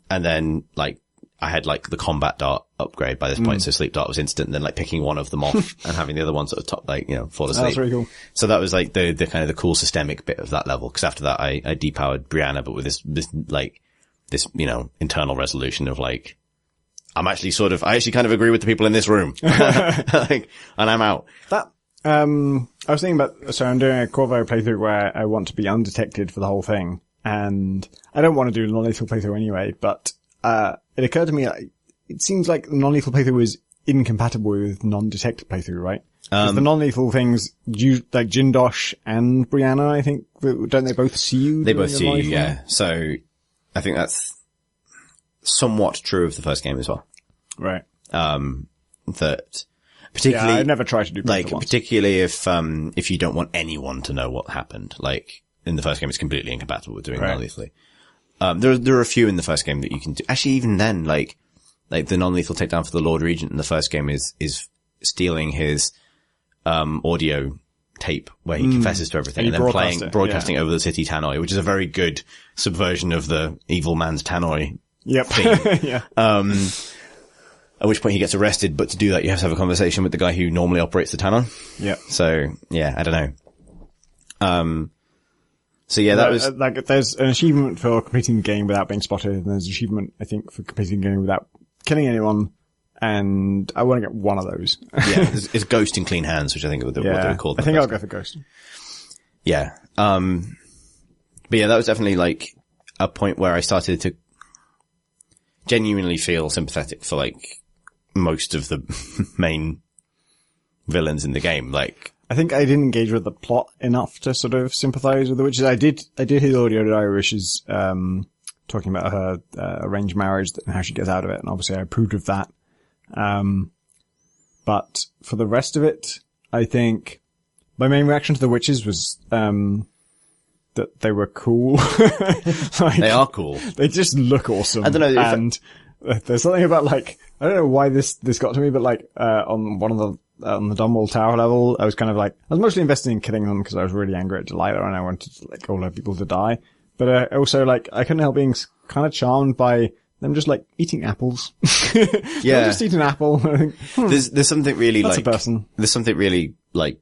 and then, like, I had, like, the combat dart upgrade by this point, so sleep dart was instant, and then, like, picking one of them off and having the other one sort of fall asleep. That's really cool. So that was, like, the kind of the cool systemic bit of that level, because after that I depowered Brianna, but with this, internal resolution of, like, I actually kind of agree with the people in this room. Like, and I'm out. I was thinking about, so I'm doing a Crowbar playthrough where I want to be undetected for the whole thing, and I don't want to do a non-lethal playthrough anyway, but, it occurred to me, it seems like the non-lethal playthrough is incompatible with non-detected playthrough, right? The non-lethal things, like Jindosh and Brianna, I think, don't they both see you? They both see you, yeah. So, I think that's somewhat true of the first game as well. Right. That, particularly, I never tried to do both like, at once. particularly if you don't want anyone to know what happened. Like, in the first game, it's completely incompatible with doing non-lethally. There are a few in the first game that you can do. Actually, even then, like the non-lethal takedown for the Lord Regent in the first game is stealing his, audio tape where he confesses to everything and then broadcasting over the city tannoy, which is a very good subversion of the evil man's tannoy. Yep. Theme. Yeah. At which point he gets arrested, but to do that you have to have a conversation with the guy who normally operates the tannoy. Yeah. So, yeah, I don't know. So yeah, that was... Like, there's an achievement for completing the game without being spotted, and there's an achievement, I think, for completing the game without killing anyone, and I want to get one of those. Yeah, it's Ghost in Clean Hands, which I think is what they were called. I think I'll go for Ghost. Yeah. But yeah, that was definitely, like, a point where I started to genuinely feel sympathetic for, like, most of the main villains in the game. Like, I think I didn't engage with the plot enough to sort of sympathize with the witches. I did hear audio diary where she's, talking about her, arranged marriage and how she gets out of it. And obviously I approved of that. But for the rest of it, I think my main reaction to the witches was, that they were cool. Like, they are cool. They just look awesome. I don't know. And there's something about, like, I don't know why this got to me, but, like, on one of the, on the Dunwall Tower level, I was kind of like, I was mostly invested in killing them because I was really angry at Delilah and I wanted, like, all her people to die. But, also, like, I couldn't help being kind of charmed by them just, like, eating apples. Yeah. Just eat an apple. There's something really, that's like, a person. There's something really, like,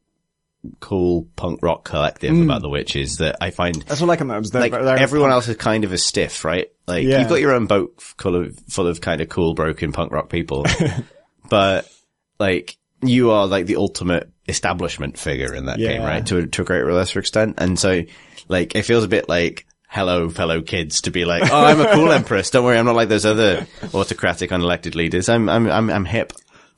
cool punk rock collective about the Witches that I find That's what I like them. like everyone else is kind of a stiff, right? Like you've got your own boat full of kind of cool, broken punk rock people, but like you are like the ultimate establishment figure in that game, right? To a greater or lesser extent, and so like it feels a bit like. Hello, fellow kids, to be like, oh, I'm a cool empress. Don't worry, I'm not like those other autocratic, unelected leaders. I'm hip.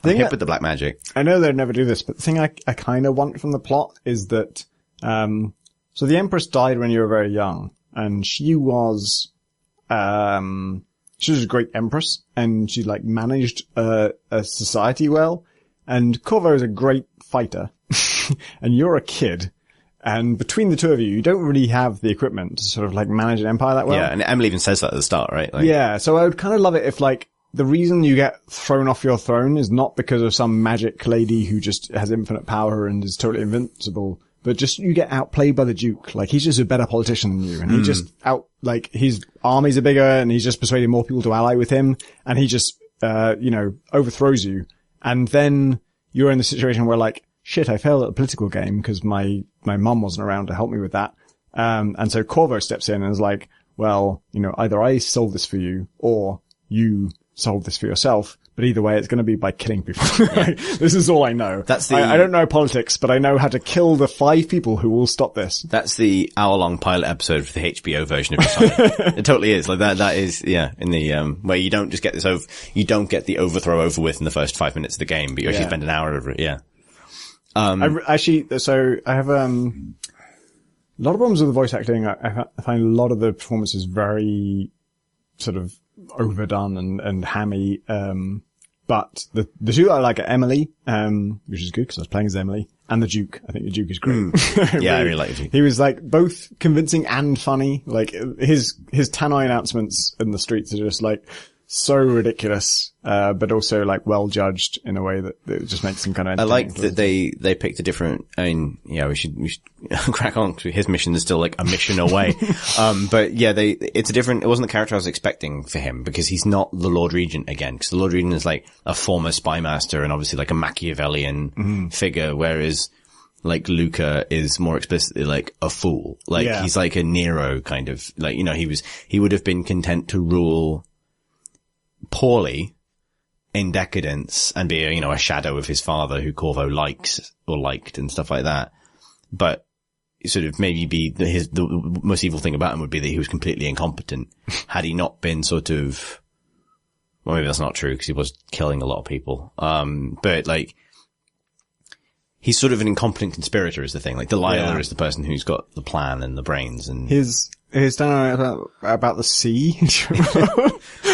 I'm hip with the black magic. I know they'd never do this, but the thing I kind of want from the plot is that, so the empress died when you were very young, and she was a great empress, and she like managed a society well, and Corvo is a great fighter, and you're a kid. And between the two of you, you don't really have the equipment to sort of like manage an empire that well. Yeah, and Emily even says that at the start, right? Like, yeah, so I would kind of love it if like the reason you get thrown off your throne is not because of some magic lady who just has infinite power and is totally invincible, but just you get outplayed by the Duke. Like he's just a better politician than you, and he just his armies are bigger, and he's just persuaded more people to ally with him, and he just overthrows you, and then you're in the situation where like. Shit, I failed at a political game because my mum wasn't around to help me with that. And so Corvo steps in and is like, well, either I solve this for you or you solve this for yourself. But either way, it's going to be by killing people. This is all I know. I don't know politics, but I know how to kill the 5 people who will stop this. That's the hour-long pilot episode for the HBO version of Dishonored. It totally is. Like that is, in the, where you don't just get you don't get the overthrow over with in the first 5 minutes of the game, but you actually spend an hour over it. Yeah. I have a lot of problems with the voice acting. I find a lot of the performances very sort of overdone and hammy. But the two I like are Emily, which is good because I was playing as Emily, and the Duke. I think the Duke is great. Yeah, I really like the Duke. He was like both convincing and funny. Like his Tannoy announcements in the streets are just like so ridiculous, but also like well judged in a way that it just makes him kind of. I like that they picked a different. I mean, yeah, we should crack on because his mission is still like a mission away. But yeah, it's a different. It wasn't the character I was expecting for him because he's not the Lord Regent again. Because the Lord Regent is like a former spy master and obviously like a Machiavellian figure, whereas like Luca is more explicitly like a fool. Like he's like a Nero kind of like he would have been content to rule poorly in decadence and be a shadow of his father who Corvo likes or liked and stuff like that. But sort of maybe the most evil thing about him would be that he was completely incompetent had he not been sort of, well, maybe that's not true because he was killing a lot of people. But like, he's sort of an incompetent conspirator is the thing. Like Delilah is the person who's got the plan and the brains and his about the sea.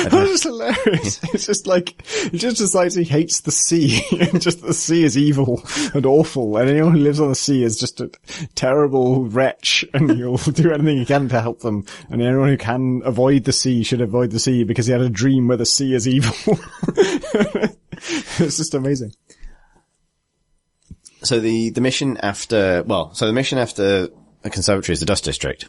That was just hilarious. It's just like, he just decides he hates the sea. And just the sea is evil and awful. And anyone who lives on the sea is just a terrible wretch. And he'll do anything he can to help them. And anyone who can avoid the sea should avoid the sea because he had a dream where the sea is evil. It's just amazing. So the mission after a conservatory is the Dust District,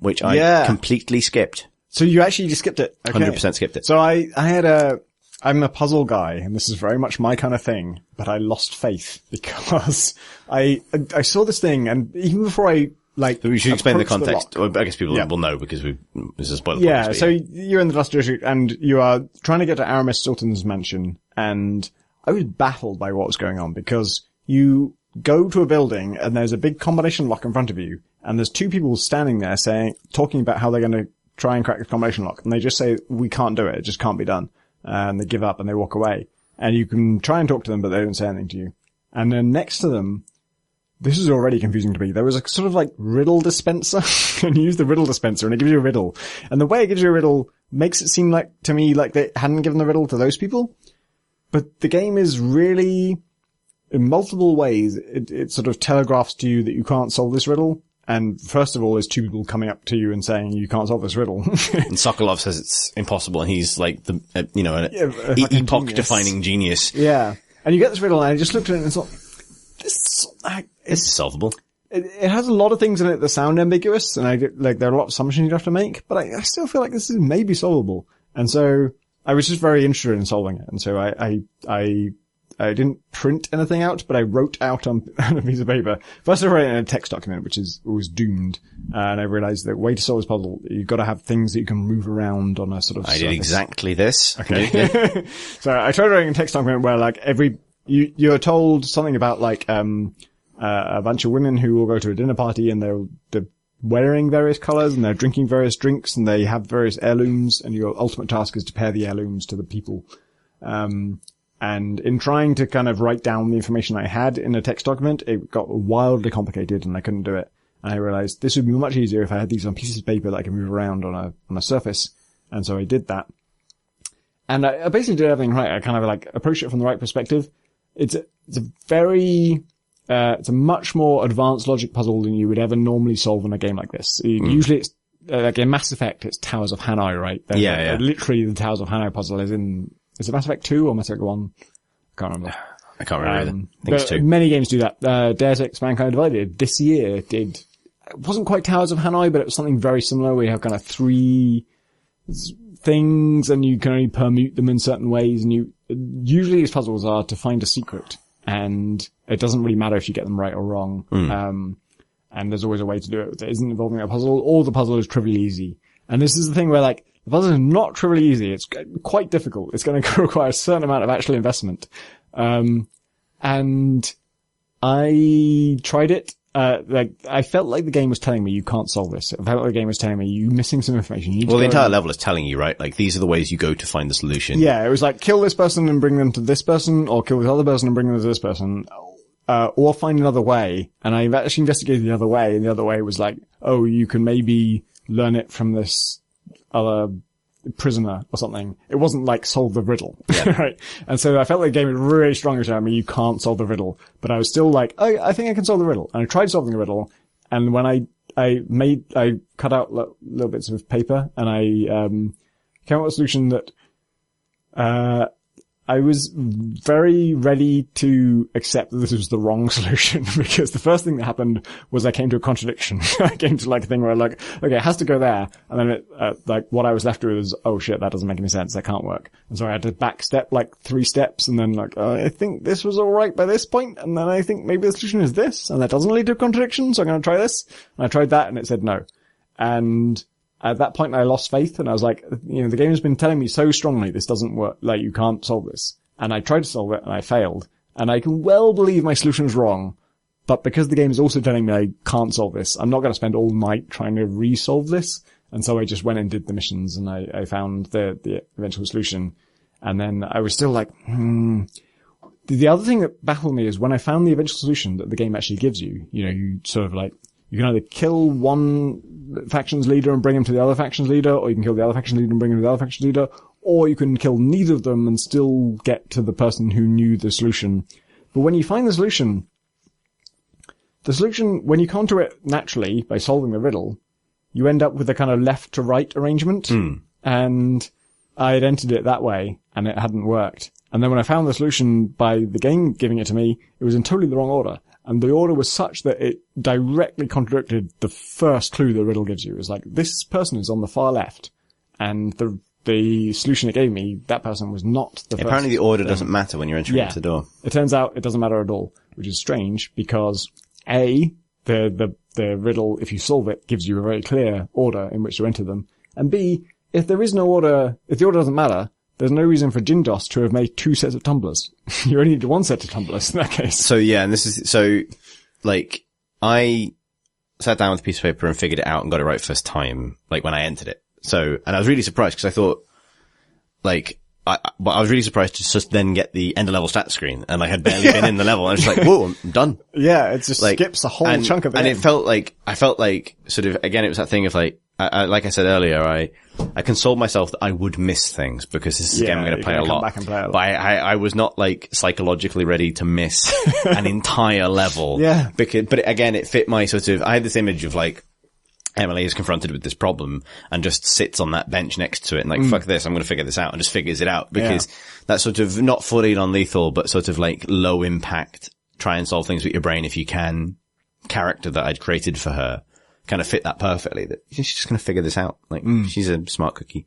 which I completely skipped. So you actually just skipped it? Okay. 100% skipped it. So I'm a puzzle guy, and this is very much my kind of thing, but I lost faith because I saw this thing, and even before I we should explain the context. I guess people will know because this is a spoiler. Yeah, so you're in the Dust District, and you are trying to get to Aramis Sultan's mansion, and I was baffled by what was going on because you go to a building and there's a big combination lock in front of you, and there's 2 people standing there talking about how they're going to try and crack the combination lock, and they just say, we can't do it just can't be done. And they give up and they walk away. And you can try and talk to them, but they don't say anything to you. And then next to them, this is already confusing to me. There was a sort of like riddle dispenser, and you use the riddle dispenser and it gives you a riddle. And the way it gives you a riddle makes it seem like, to me, like they hadn't given the riddle to those people. But the game is really, in multiple ways, it sort of telegraphs to you that you can't solve this riddle. And first of all, there's 2 people coming up to you and saying, you can't solve this riddle. And Sokolov says it's impossible, and he's like an epoch-defining genius. Yeah. And you get this riddle, and I just looked at it and thought, this is solvable. It has a lot of things in it that sound ambiguous, and there are a lot of assumptions you'd have to make, but I still feel like this is maybe solvable. And so I was just very interested in solving it. And so I I didn't print anything out, but I wrote out on a piece of paper. First I wrote it in a text document, which was doomed. And I realized that the way to solve this puzzle, you've got to have things that you can move around on a sort of surface. did exactly this. Okay. So I tried writing a text document where like you're told something about like, a bunch of women who will go to a dinner party and they're wearing various colors and they're drinking various drinks and they have various heirlooms, and your ultimate task is to pair the heirlooms to the people. And in trying to kind of write down the information I had in a text document, it got wildly complicated and I couldn't do it. And I realized this would be much easier if I had these on pieces of paper that I can move around on a surface. And so I did that. And I basically did everything right. I kind of like approached it from the right perspective. It's a much more advanced logic puzzle than you would ever normally solve in a game like this. Usually it's, like in Mass Effect, it's Towers of Hanoi, right? Literally the Towers of Hanoi puzzle is it Mass Effect 2 or Mass Effect 1? I can't remember. I can't remember either. I think it's 2. Many games do that. Deus Ex Mankind Divided this year it wasn't quite Towers of Hanoi, but it was something very similar where you have kind of 3 things and you can only permute them in certain ways, and usually these puzzles are to find a secret. And it doesn't really matter if you get them right or wrong. And there's always a way to do it that isn't involving a puzzle, or the puzzle is trivially easy. And this is the thing where like, the puzzle is not trivially easy. It's quite difficult. It's going to require a certain amount of actual investment. And I tried it. I felt like the game was telling me you can't solve this. I felt like the game was telling me you're missing some information. The entire level is telling you, right? Like, these are the ways you go to find the solution. Yeah, it was like, kill this person and bring them to this person, or kill this other person and bring them to this person, or find another way. And I actually investigated the other way, and the other way was like, oh, you can maybe learn it from this other prisoner or something. It wasn't like solve the riddle, right? And so I felt like the game was really strong telling me you can't solve the riddle, but I was still like, oh, I think I can solve the riddle. And I tried solving the riddle, and when I cut out little bits of paper and I came up with a solution that I was very ready to accept that this was the wrong solution, because the first thing that happened was I came to a contradiction. I came to like a thing where I'm like, okay, it has to go there. And then like what I was left with was, oh shit, that doesn't make any sense. That can't work. And so I had to back step like 3 steps and then like, I think this was alright by this point. And then I think maybe the solution is this, and that doesn't lead to a contradiction. So I'm going to try this. And I tried that and it said no. And at that point, I lost faith, and I was like, the game has been telling me so strongly this doesn't work, like, you can't solve this. And I tried to solve it, and I failed. And I can well believe my solution was wrong, but because the game is also telling me I can't solve this, I'm not going to spend all night trying to re-solve this. And so I just went and did the missions, and I found the eventual solution. And then I was still like, The other thing that baffled me is when I found the eventual solution that the game actually gives you, you sort of like, you can either kill one faction's leader and bring him to the other faction's leader, or you can kill the other faction's leader and bring him to the other faction's leader, or you can kill neither of them and still get to the person who knew the solution. But when you find the solution, when you come to it naturally by solving the riddle, you end up with a kind of left to right arrangement. And I had entered it that way, and it hadn't worked. And then when I found the solution by the game giving it to me, it was in totally the wrong order. And the order was such that it directly contradicted the first clue the riddle gives you. It was like, this person is on the far left, and the solution it gave me, that person was not the first. Apparently the order doesn't matter when you're entering into the door. It turns out it doesn't matter at all, which is strange, because A, the riddle, if you solve it, gives you a very clear order in which to enter them. And B, if there is no order, if the order doesn't matter, there's no reason for Jindos to have made 2 sets of tumblers. You only need 1 set of tumblers in that case. So yeah, and I sat down with a piece of paper and figured it out and got it right first time, like when I entered it. So, and I was really surprised because I thought, I was really surprised to just then get the end of level stat screen, and I had barely been in the level. And I was just like, whoa, I'm done. Yeah, it just skips a whole chunk of it. And I felt like sort of, again, it was that thing of like I said earlier, I consoled myself that I would miss things because this is a game I'm going to play a lot. But I was not like psychologically ready to miss an entire level. Yeah. But again, it fit my sort of, I had this image of like, Emily is confronted with this problem and just sits on that bench next to it and like, fuck this, I'm going to figure this out, and just figures it out, because that sort of not fully non-lethal, but sort of like low impact, try and solve things with your brain if you can character that I'd created for her kind of fit that perfectly, that she's just going to figure this out. Like, she's a smart cookie.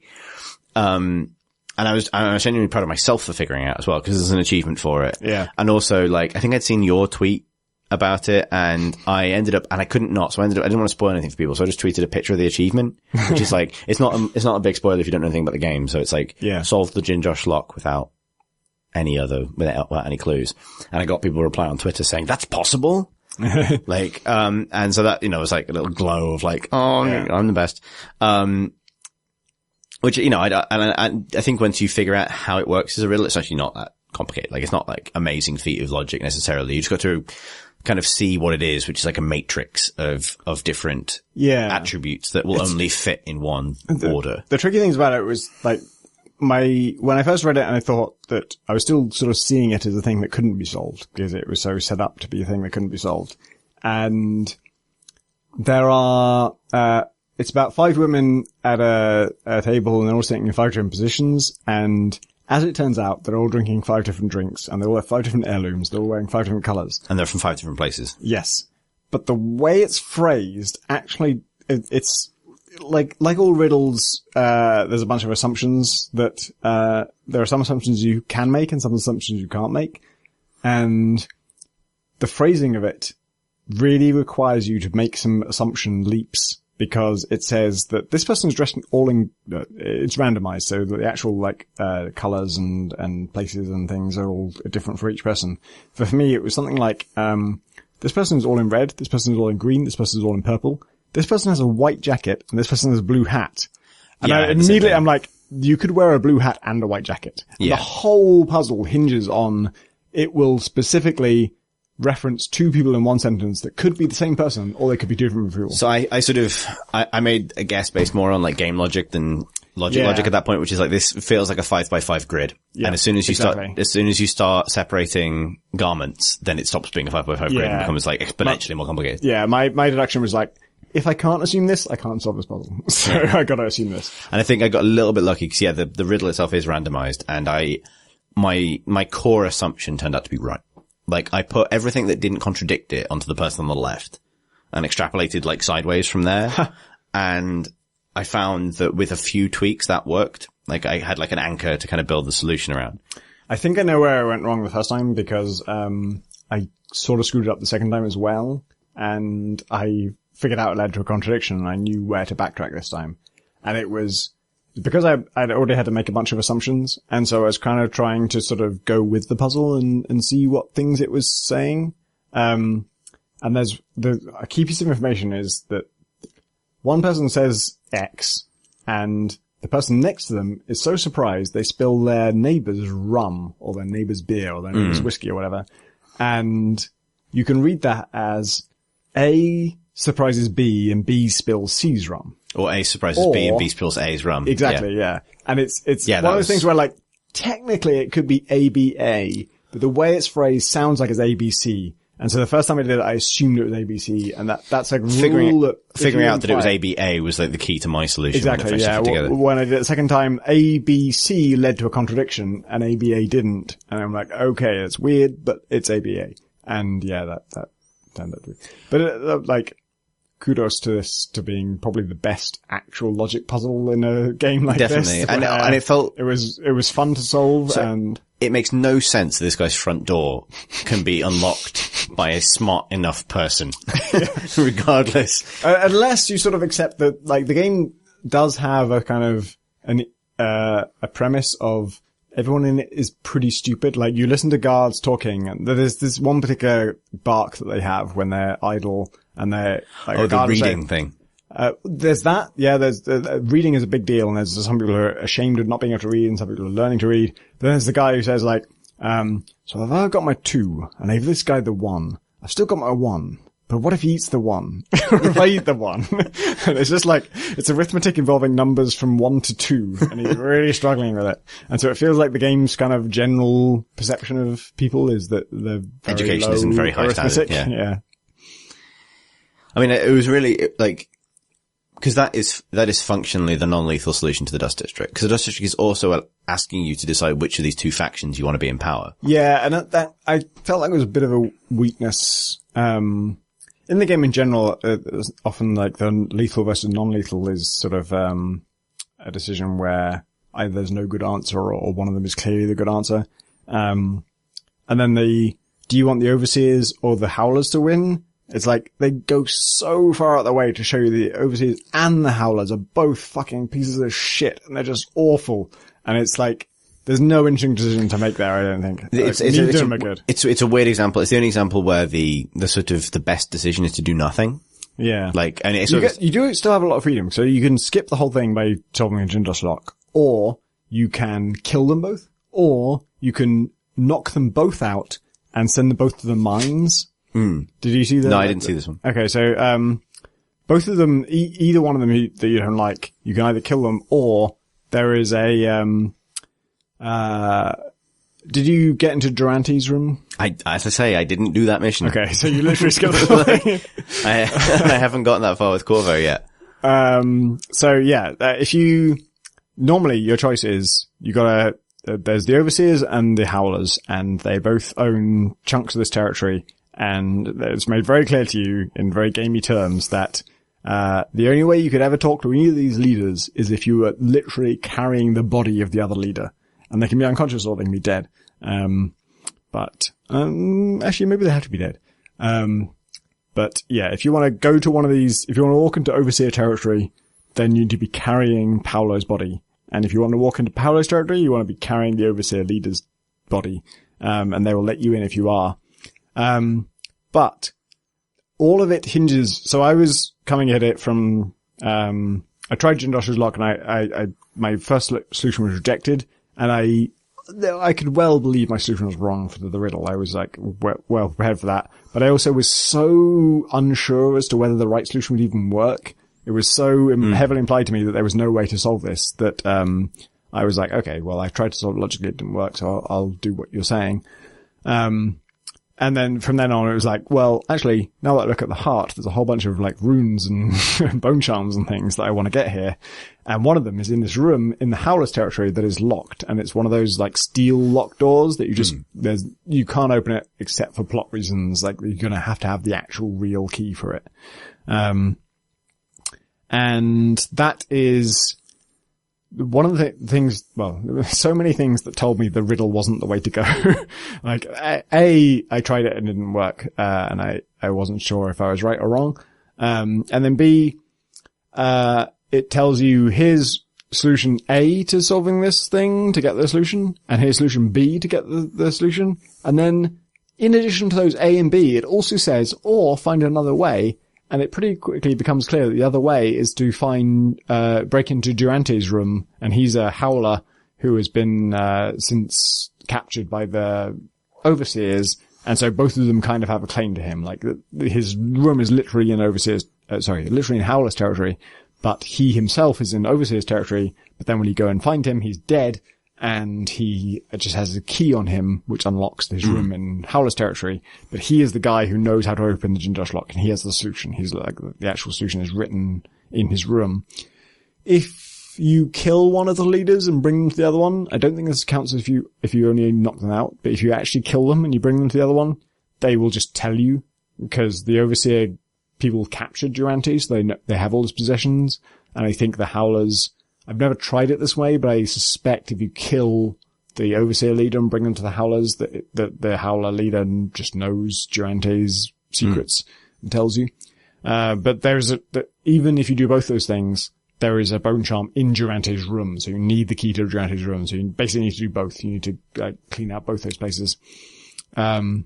And I was genuinely proud of myself for figuring it out as well, because there's an achievement for it. Yeah. And also, like, I think I'd seen your tweet about it, and I ended up, and I couldn't not, so I didn't want to spoil anything for people, so I just tweeted a picture of the achievement, which is like, it's not a big spoiler if you don't know anything about the game, so it's like, solve the Gin Josh lock without any clues. And I got people reply on Twitter saying, that's possible? Like, and so that, was like a little glow of like, I'm the best. Which, I think once you figure out how it works as a riddle, it's actually not that complicated. Like, it's not like amazing feat of logic necessarily. You just got to kind of see what it is, which is like a matrix of different attributes that will only fit in one order. The tricky things about it was like, when I first read it, and I thought that I was still sort of seeing it as a thing that couldn't be solved because it was so set up to be a thing that couldn't be solved. And there are, it's about 5 women at a table, and they're all sitting in 5 different positions. And as it turns out, they're all drinking 5 different drinks, and they all have 5 different heirlooms. They're all wearing 5 different colors. And they're from 5 different places. Yes. But the way it's phrased, actually, it's like all riddles, there's a bunch of assumptions that, there are some assumptions you can make and some assumptions you can't make. And the phrasing of it really requires you to make some assumption leaps, because it says that this person's dressed it's randomized, so that the actual, like, colors and places and things are all different for each person. For me, it was something like, this person's all in red, this person's all in green, this person's all in purple, this person has a white jacket, and this person has a blue hat. And immediately I'm like, you could wear a blue hat and a white jacket. Yeah. The whole puzzle hinges on, it will specifically reference 2 people in one sentence that could be the same person, or they could be 2 different people. So I made a guess based more on like game logic than logic at that point, which is like, this feels like a 5x5 grid. Yeah, and as soon as you start separating garments, then it stops being a 5x5 grid and becomes like exponentially more complicated. Yeah, my deduction was like, if I can't assume this, I can't solve this puzzle. So I gotta assume this. And I think I got a little bit lucky because the riddle itself is randomized, and my core assumption turned out to be right. Like, I put everything that didn't contradict it onto the person on the left and extrapolated like sideways from there. And I found that with a few tweaks that worked. Like, I had like an anchor to kind of build the solution around. I think I know where I went wrong the first time, because, I sort of screwed it up the second time as well. And I figured out it led to a contradiction, and I knew where to backtrack this time. And it was because I'd already had to make a bunch of assumptions, and so I was kind of trying to sort of go with the puzzle and see what things it was saying. And there's a key piece of information is that one person says X, and the person next to them is so surprised they spill their neighbor's rum, or their neighbor's beer, or their neighbor's whiskey, or whatever. And you can read that as A surprises B, and B spills C's rum. Or A surprises B and B spills A's rum. Exactly, yeah. And it's one of those things where, like, technically it could be ABA, but the way it's phrased sounds like it's ABC. And so the first time I did it, I assumed it was ABC, and that's like figuring out that it was ABA was like the key to my solution. Exactly, yeah. When I did it the second time, ABC led to a contradiction, and ABA didn't. And I'm like, okay, it's weird, but it's ABA. And yeah, that turned out to be. But like, kudos to this, to being probably the best actual logic puzzle in a game like this. Definitely. And it felt... It was fun to solve, and... It makes no sense that this guy's front door can be unlocked by a smart enough person. Regardless. Unless you sort of accept that, like, the game does have a kind of a premise of everyone in it is pretty stupid. Like, you listen to guards talking, and there's this one particular bark that they have when they're idle, and they're like, the reading thing. There's that. Yeah, there's reading is a big deal, and there's some people who are ashamed of not being able to read, and some people are learning to read. Then there's the guy who says like, so if I've got my 2, and I give this guy the 1, I've still got my 1. But what if he eats the 1? Or if I eat the 1? And it's just like, it's arithmetic involving numbers from 1 to 2, and he's really struggling with it. And so it feels like the game's kind of general perception of people is that the education isn't very high standard. Yeah. I mean, it was really like, because that is functionally the non-lethal solution to the Dust District. Because the Dust District is also asking you to decide which of these 2 factions you want to be in power. Yeah, and that I felt like it was a bit of a weakness. In the game in general, often like the lethal versus non-lethal is sort of a decision where either there's no good answer or one of them is clearly the good answer. And then do you want the Overseers or the Howlers to win? It's like, they go so far out of their way to show you the Overseers and the Howlers are both fucking pieces of shit, and they're just awful. And it's like, there's no interesting decision to make there, I don't think. Neither of them are good. It's a weird example. It's the only example where the sort of the best decision is to do nothing. Yeah. Like, and it's you do still have a lot of freedom. So you can skip the whole thing by solving a Jindosh lock, or you can kill them both, or you can knock them both out and send them both to the mines. Did you see that? No, I didn't see this one. Okay, so, both of them, either one of them that you don't like, you can either kill them, or there is a, did you get into Durante's room? As I say, I didn't do that mission. Okay, so you literally skipped the whole thing. I haven't gotten that far with Corvo yet. So yeah, normally your choice is, there's the Overseers and the Howlers, and they both own chunks of this territory, and it's made very clear to you in very gamey terms that the only way you could ever talk to any of these leaders is if you were literally carrying the body of the other leader. And they can be unconscious or they can be dead. But actually maybe they have to be dead. But yeah, if you want to go to one of these, if you want to walk into Overseer territory, then you need to be carrying Paolo's body. And if you want to walk into Paolo's territory, you want to be carrying the Overseer leader's body. And they will let you in if you are. But all of it hinges, so I was coming at it from, I tried Jindosh's lock and my first solution was rejected, and I could well believe my solution was wrong for the riddle. I was like, well prepared for that. But I also was so unsure as to whether the right solution would even work. It was so heavily implied to me that there was no way to solve this that, I was like, okay, well, I tried to solve it logically, it didn't work, so I'll do what you're saying. And then from then on, it was like, well, actually, now that I look at the heart, there's a whole bunch of like runes and bone charms and things that I want to get here. And one of them is in this room in the Howler's territory that is locked. And it's one of those like steel locked doors that you can't open it except for plot reasons. Like you're going to have the actual real key for it. And that is one of the things, well, there were so many things that told me the riddle wasn't the way to go. Like, I tried it and it didn't work, and I wasn't sure if I was right or wrong. And then B, it tells you here's solution A to solving this thing to get the solution, and here's solution B to get the solution. And then, in addition to those A and B, it also says, or find another way. And it pretty quickly becomes clear that the other way is to break into Durante's room, and he's a Howler who has been, since captured by the Overseers, and so both of them kind of have a claim to him. Like, his room is literally in literally in Howler's territory, but he himself is in Overseer's territory, but then when you go and find him, he's dead, and he just has a key on him, which unlocks his room in Howler's territory. But he is the guy who knows how to open the Jindosh lock, and he has the solution. He's like, the actual solution is written in his room. If you kill one of the leaders and bring them to the other one, I don't think this counts if you only knock them out, but if you actually kill them and you bring them to the other one, they will just tell you, because the Overseer people captured Durante, so they have all his possessions, and I think the Howlers, I've never tried it this way, but I suspect if you kill the Overseer leader and bring them to the Howlers, that the Howler leader just knows Durante's secrets and tells you. But even if you do both those things, there is a bone charm in Durante's room, so you need the key to Durante's room, so you basically need to do both. You need to clean out both those places. And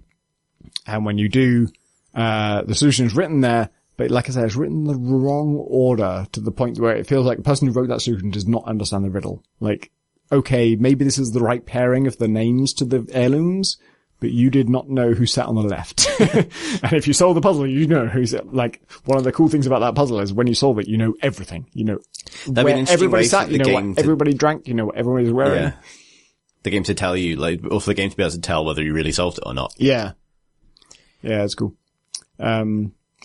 when you do, the solution is written there, but like I said, it's written in the wrong order to the point where it feels like the person who wrote that solution does not understand the riddle. Like, okay, maybe this is the right pairing of the names to the heirlooms, but you did not know who sat on the left. And if you solve the puzzle, you know who's, like, one of the cool things about that puzzle is when you solve it, you know everything. You know where everybody sat, you know what everybody drank, you know what everybody was wearing. Yeah. The game to tell you, like, or for the game to be able to tell whether you really solved it or not. Yeah. Yeah, it's cool.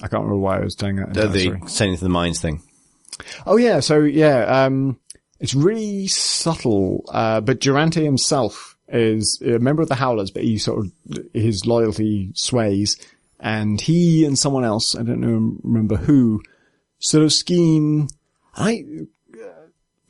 I can't remember why I was telling that. The sending to the mines thing. Oh yeah, so yeah, it's really subtle, but Durante himself is a member of the Howlers, but his loyalty sways, and he and someone else, I don't remember who, sort of scheme,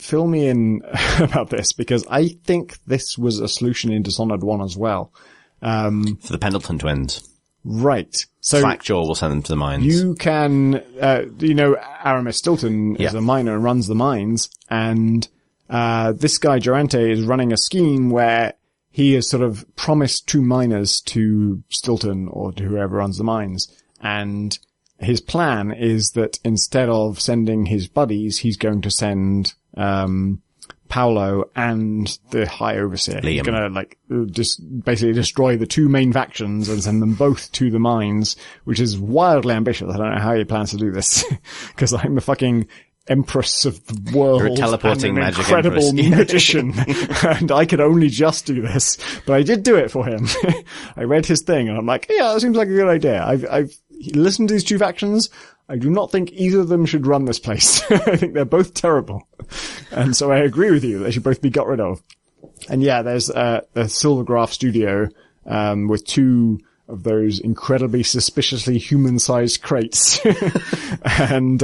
fill me in about this, because I think this was a solution in Dishonored 1 as well. For the Pendleton twins. Right. So Slackjaw will send them to the mines. you can, Aramis Stilton is a miner and runs the mines, and this guy Durante is running a scheme where he has sort of promised 2 miners to Stilton or to whoever runs the mines, and his plan is that instead of sending his buddies, he's going to send Paolo and the High Overseer. Liam. He's gonna just basically destroy the 2 main factions and send them both to the mines, which is wildly ambitious. I don't know how he plans to do this, because I'm the fucking Empress of the world. You're a teleporting and an magic incredible empress. magician, and I could only just do this, but I did do it for him. I read his thing, and I'm like, yeah, that seems like a good idea. I've listened to these 2 factions. I do not think either of them should run this place. I think they're both terrible. And so I agree with you. They should both be got rid of. And yeah, there's the Silvergraph studio, with 2 of those incredibly suspiciously human-sized crates. And,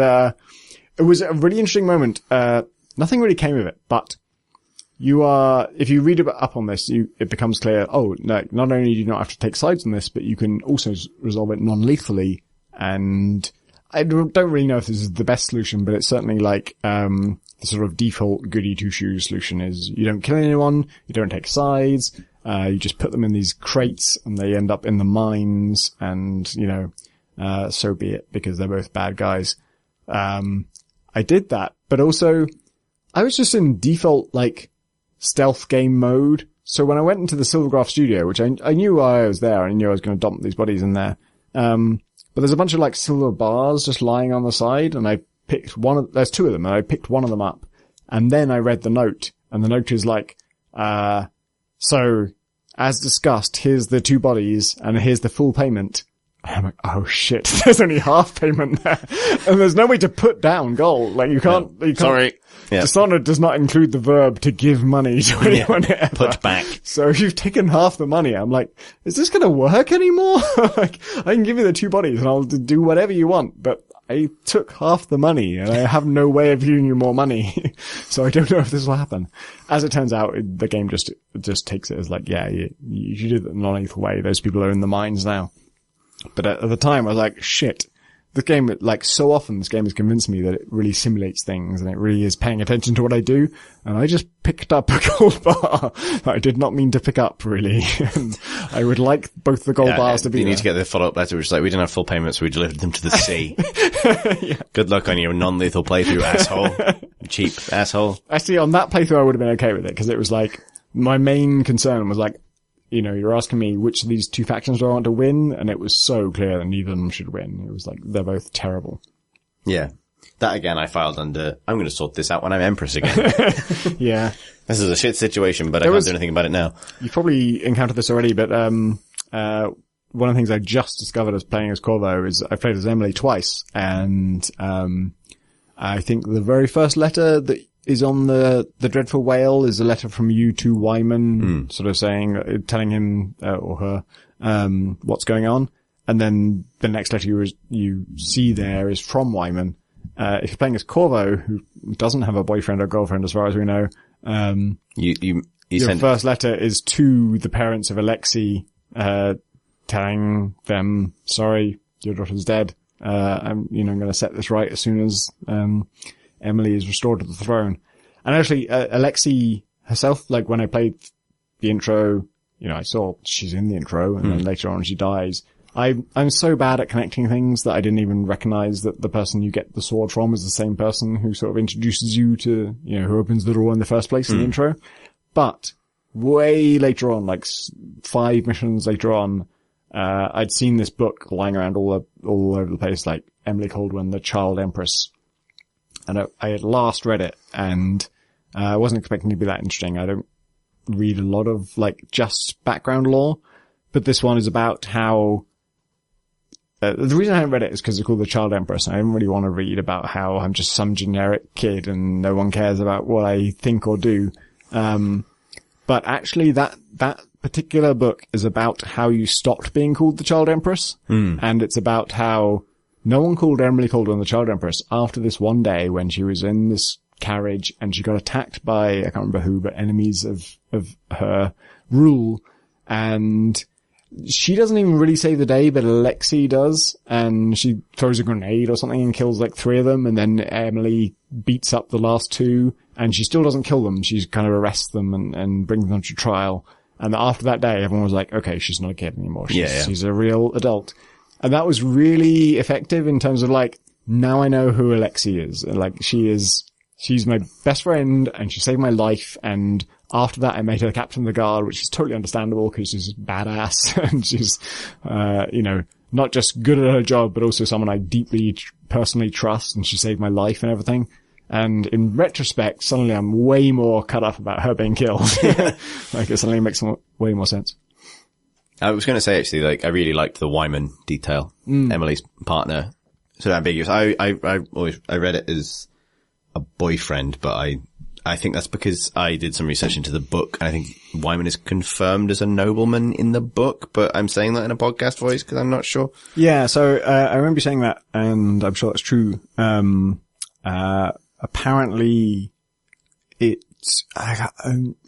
it was a really interesting moment. Nothing really came of it, but if you read up on this, it becomes clear, no, not only do you not have to take sides on this, but you can also resolve it non-lethally. And I don't really know if this is the best solution, but it's certainly the sort of default goody two-shoes solution is you don't kill anyone, you don't take sides, you just put them in these crates and they end up in the mines, and, so be it, because they're both bad guys. I did that, but also I was just in default, stealth game mode. So when I went into the Silvergraph studio, which I knew I was there, I knew I was going to dump these bodies in there. But there's a bunch of silver bars just lying on the side, and I picked there's 2 of them, and I picked one of them up. And then I read the note, and the note is so as discussed, here's the 2 bodies, and here's the full payment. I'm like, oh shit, there's only half payment there. And there's no way to put down gold. You can't. Sorry. Yeah. Dishonored does not include the verb to give money to anyone ever. Put back. So if you've taken half the money, I'm like, is this gonna work anymore? I can give you the 2 bodies and I'll do whatever you want, but I took half the money and I have no way of giving you more money. So I don't know if this will happen. As it turns out, the game just takes it as you should do it in a non-lethal way. Those people are in the mines now. But at the time, I was like, shit. This game, so often, this game has convinced me that it really simulates things and it really is paying attention to what I do. And I just picked up a gold bar that I did not mean to pick up, really. And I would like both the gold bars to be You there. need to get the follow-up letter, which is we didn't have full payment, so we delivered them to the sea. Yeah. Good luck on your non-lethal playthrough, asshole. Cheap asshole. Actually, on that playthrough, I would have been okay with it, because it was my main concern was you're asking me which of these 2 factions do I want to win, and it was so clear that neither of them should win. It was they're both terrible. Yeah. That again, I filed under, I'm going to sort this out when I'm Empress again. Yeah. This is a shit situation, but I can't do anything about it now. You've probably encountered this already, but one of the things I just discovered as playing as Corvo is I've played as Emily twice, and I think the very first letter that is on the Dreadful Whale is a letter from you to Wyman, sort of telling him, or her, what's going on. And then the next letter you see there is from Wyman. If you're playing as Corvo, who doesn't have a boyfriend or girlfriend as far as we know, your first letter is to the parents of Alexei, telling them, sorry, your daughter's dead. I'm going to set this right as soon as, Emily is restored to the throne. And actually, Alexei herself, when I played the intro, I saw she's in the intro, and then later on she dies. I'm so bad at connecting things that I didn't even recognize that the person you get the sword from is the same person who sort of introduces you to, who opens the door in the first place in the intro. But way later on, 5 missions later on, I'd seen this book lying around all over the place, Emily Caldwell, The Child Empress. And I had last read it, and I wasn't expecting it to be that interesting. I don't read a lot of, just background lore, but this one is about how, the reason I haven't read it is because it's called The Child Empress, and I didn't really want to read about how I'm just some generic kid and no one cares about what I think or do. But actually that particular book is about how you stopped being called the Child Empress, and it's about how no one called Emily Caldwell the Child Empress after this one day when she was in this carriage, and she got attacked by, I can't remember who, but enemies of her rule. And she doesn't even really save the day, but Alexei does. And she throws a grenade or something and kills like 3 of them. And then Emily beats up the last 2, and she still doesn't kill them. She kind of arrests them and brings them to trial. And after that day, everyone was like, okay, she's not a kid anymore. She's a real adult. And that was really effective in terms of like, now I know who Alexei is. Like, she's my best friend, and she saved my life. And after that, I made her captain of the guard, which is totally understandable because she's badass and she's, not just good at her job, but also someone I deeply personally trust, and she saved my life and everything. And in retrospect, suddenly I'm way more cut up about her being killed. Like, it suddenly makes way more sense. I was going to say, actually, like, I really liked the Wyman detail. Emily's partner. Sort of ambiguous. I read it as a boyfriend, but I think that's because I did some research into the book, and I think Wyman is confirmed as a nobleman in the book, but I'm saying that in a podcast voice because I'm not sure. Yeah, so I remember you saying that, and I'm sure that's true. Apparently, I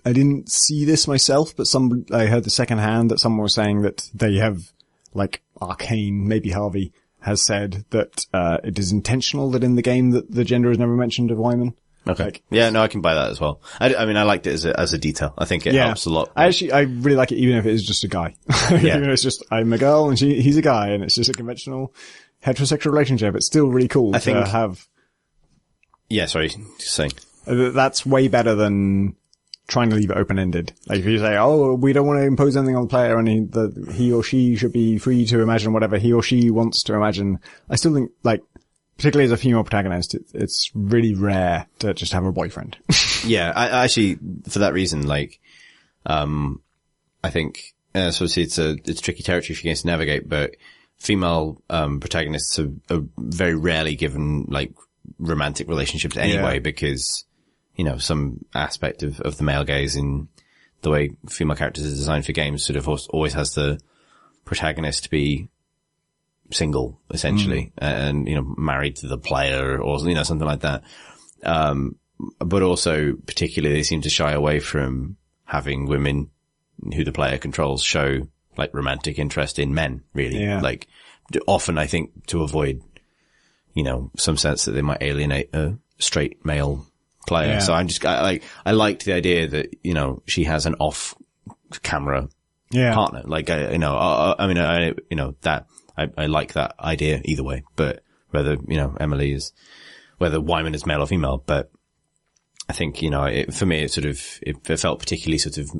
didn't see this myself, but I heard the second hand that someone was saying that they have, like, Arcane, maybe Harvey, has said that it is intentional that in the game that the gender is never mentioned of Wyman. Okay. Like, yeah, no, I can buy that as well. I mean, I liked it as a detail. I think it helps a lot. I really like it even if it is just a guy. Even if it's just, I'm a girl and he's a guy, and it's just a conventional heterosexual relationship. It's still really cool to have. Yeah, sorry, just saying. That's way better than trying to leave it open-ended. Like, if you say, oh, we don't want to impose anything on the player and he or she should be free to imagine whatever he or she wants to imagine. I still think, like, particularly as a female protagonist, it's really rare to just have a boyfriend. Yeah, I actually, for that reason, like, I think, so it's tricky territory for games to navigate, but female, protagonists are very rarely given, like, romantic relationships anyway, because, some aspect of the male gaze in the way female characters are designed for games sort of always has the protagonist to be single, essentially, and, married to the player or, something like that. But also, particularly, they seem to shy away from having women who the player controls show, like, romantic interest in men, really. Yeah. Like, often, I think, to avoid, some sense that they might alienate a straight male player. Yeah. So I liked the idea that, she has an off-camera partner. Like, I like that idea either way, but whether, whether Wyman is male or female, but I think, for me, it felt particularly sort of,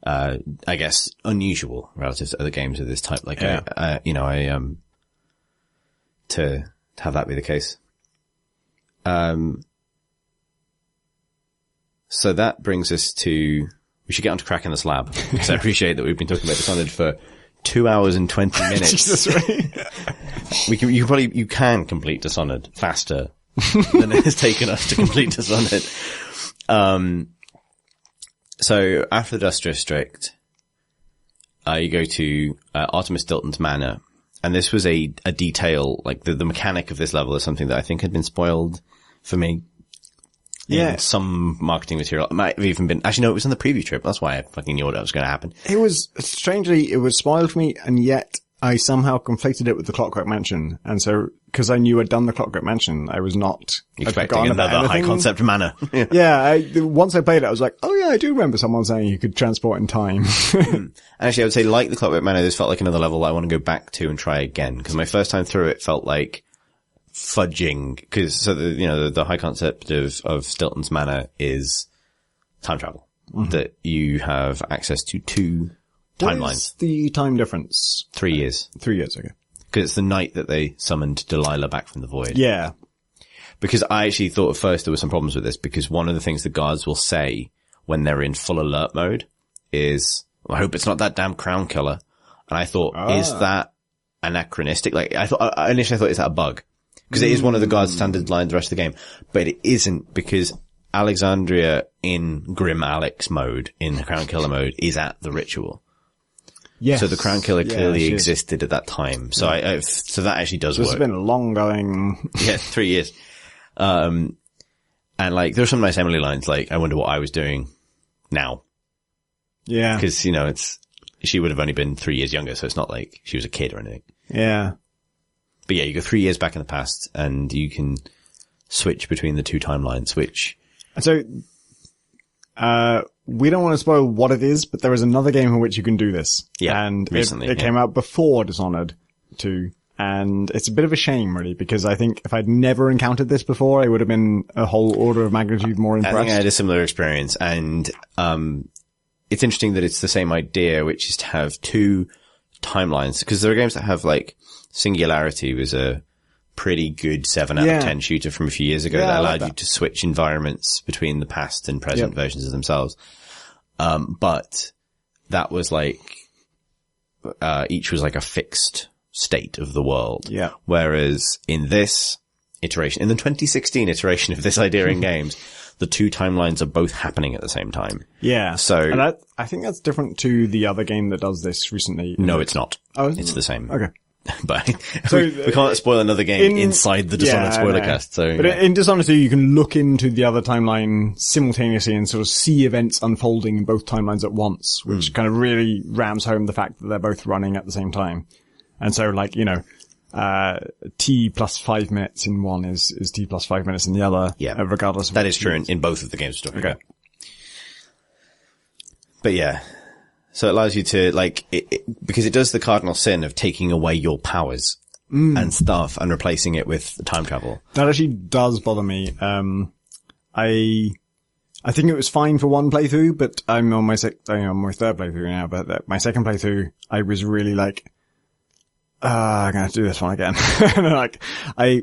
I guess, unusual relative to other games of this type. Like, to have that be the case. So that brings us to, we should get on to cracking this lab, because I appreciate that we've been talking about Dishonored for 2 hours and 20 minutes. Jesus, right? You can complete Dishonored faster than it has taken us to complete Dishonored. So after the Dust District, you go to Artemis Dilton's Manor, and this was a detail, like the mechanic of this level is something that I think had been spoiled for me. In some marketing material. It might have even been, actually no, it was on the preview trip. That's why I fucking knew what was going to happen. It was, strangely, it was spoiled for me, and yet I somehow conflated it with the Clockwork Mansion. And so, because I knew I'd done the Clockwork Mansion, I was not expecting another high concept manor. Once I played it, I was like, oh yeah, I do remember someone saying you could transport in time. Actually, I would say, like the Clockwork Manor, this felt like another level that I want to go back to and try again. Because my first time through it felt like fudging, because the high concept of Stilton's Manor is time travel, that you have access to 2 timelines. What's the time difference? 3 years. 3 years, okay. Because it's the night that they summoned Delilah back from the void. Yeah. Because I actually thought at first there were some problems with this, because one of the things the guards will say when they're in full alert mode is, I hope it's not that damn crown killer. And I thought, is that anachronistic? Like, initially I thought, is that a bug? Because it is one of the guard's standard lines the rest of the game. But it isn't, because Alexandria in Grim Alex mode, in Crown Killer mode, is at the ritual. Yes. So the Crown Killer clearly existed at that time. So so that actually does work. It's been a long going. 3 years. And like, there's some nice Emily lines, like, I wonder what I was doing now. Yeah. Cause, you know, she would have only been 3 years younger, so it's not like she was a kid or anything. Yeah. But yeah, you go 3 years back in the past and you can switch between the two timelines, which... So, we don't want to spoil what it is, but there is another game in which you can do this. Yeah. And recently, it came out before Dishonored 2. And it's a bit of a shame, really, because I think if I'd never encountered this before, I would have been a whole order of magnitude more impressed. I think I had a similar experience, and it's interesting that it's the same idea, which is to have two timelines, because there are games that have, like, Singularity was a pretty good 7 out of 10 shooter from a few years ago that allowed you to switch environments between the past and present versions of themselves. But that was like, each was like a fixed state of the world. Yeah. Whereas in this iteration, in the 2016 iteration of this idea in games, the two timelines are both happening at the same time. Yeah. So, and I think that's different to the other game that does this recently. No, it's not. Oh, it's the same. Okay. But so, we can't spoil another game inside the Dishonored spoiler cast. So, but in Dishonored 2, you can look into the other timeline simultaneously and sort of see events unfolding in both timelines at once, which kind of really rams home the fact that they're both running at the same time. And so, like, you know, T plus 5 minutes in one is T plus 5 minutes in the other. Yeah. Regardless of that is true in both of the games we're talking about. But yeah. So it allows you to, like, because it does the cardinal sin of taking away your powers and stuff and replacing it with time travel. That actually does bother me. I think it was fine for one playthrough, but I'm on my third playthrough now, but my second playthrough, I was really like, I'm gonna have to do this one again. And like, I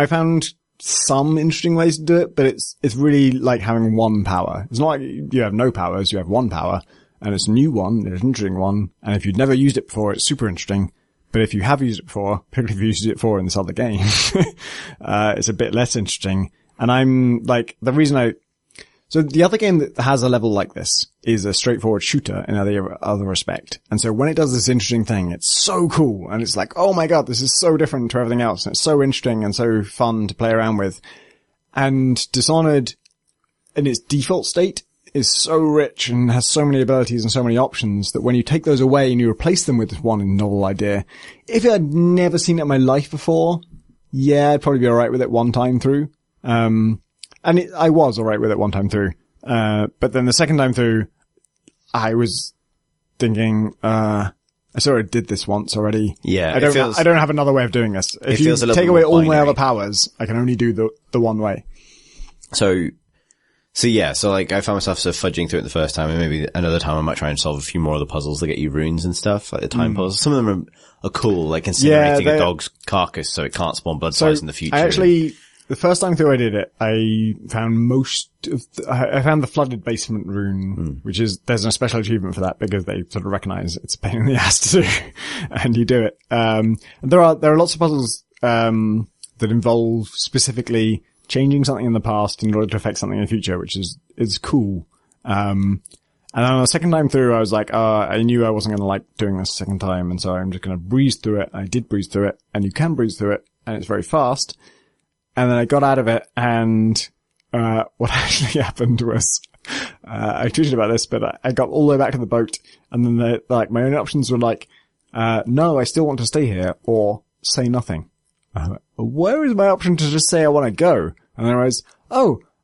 found some interesting ways to do it, but it's really like having one power. It's not like you have no powers, you have one power. And it's a new one, it's an interesting one, and if you've never used it before, it's super interesting. But if you have used it before, particularly if you used it before in this other game, it's a bit less interesting. And I'm like, so the other game that has a level like this is a straightforward shooter in other respect. And so when it does this interesting thing, it's so cool. And it's like, oh my God, this is so different to everything else. And it's so interesting and so fun to play around with. And Dishonored, in its default state, is so rich and has so many abilities and so many options that when you take those away and you replace them with this one novel idea, if I'd never seen it in my life before, yeah, I'd probably be alright with it one time through. I was alright with it one time through. But then the second time through, I was thinking, I sort of did this once already. Yeah. I don't have another way of doing this. If you take away all my other powers, I can only do the one way. So yeah, so like I found myself sort of fudging through it the first time, and maybe another time I might try and solve a few more of the puzzles that get you runes and stuff, like the time puzzles. Some of them are cool, like incinerating a dog's carcass so it can't spawn blood spies in the future. The first time through I did it, I found I found the flooded basement rune, which is, there's a special achievement for that because they sort of recognize it's a pain in the ass to do, and you do it. And there are lots of puzzles, that involve specifically changing something in the past in order to affect something in the future, which is cool. And then on the second time through, I was like, I knew I wasn't going to like doing this a second time, and so I'm just going to breeze through it. I did breeze through it, and you can breeze through it, and it's very fast. And then I got out of it, and what actually happened was, I tweeted about this, but I got all the way back to the boat, and then my only options were like, no, I still want to stay here, or say nothing. Where is my option to just say I want to go? And then I was,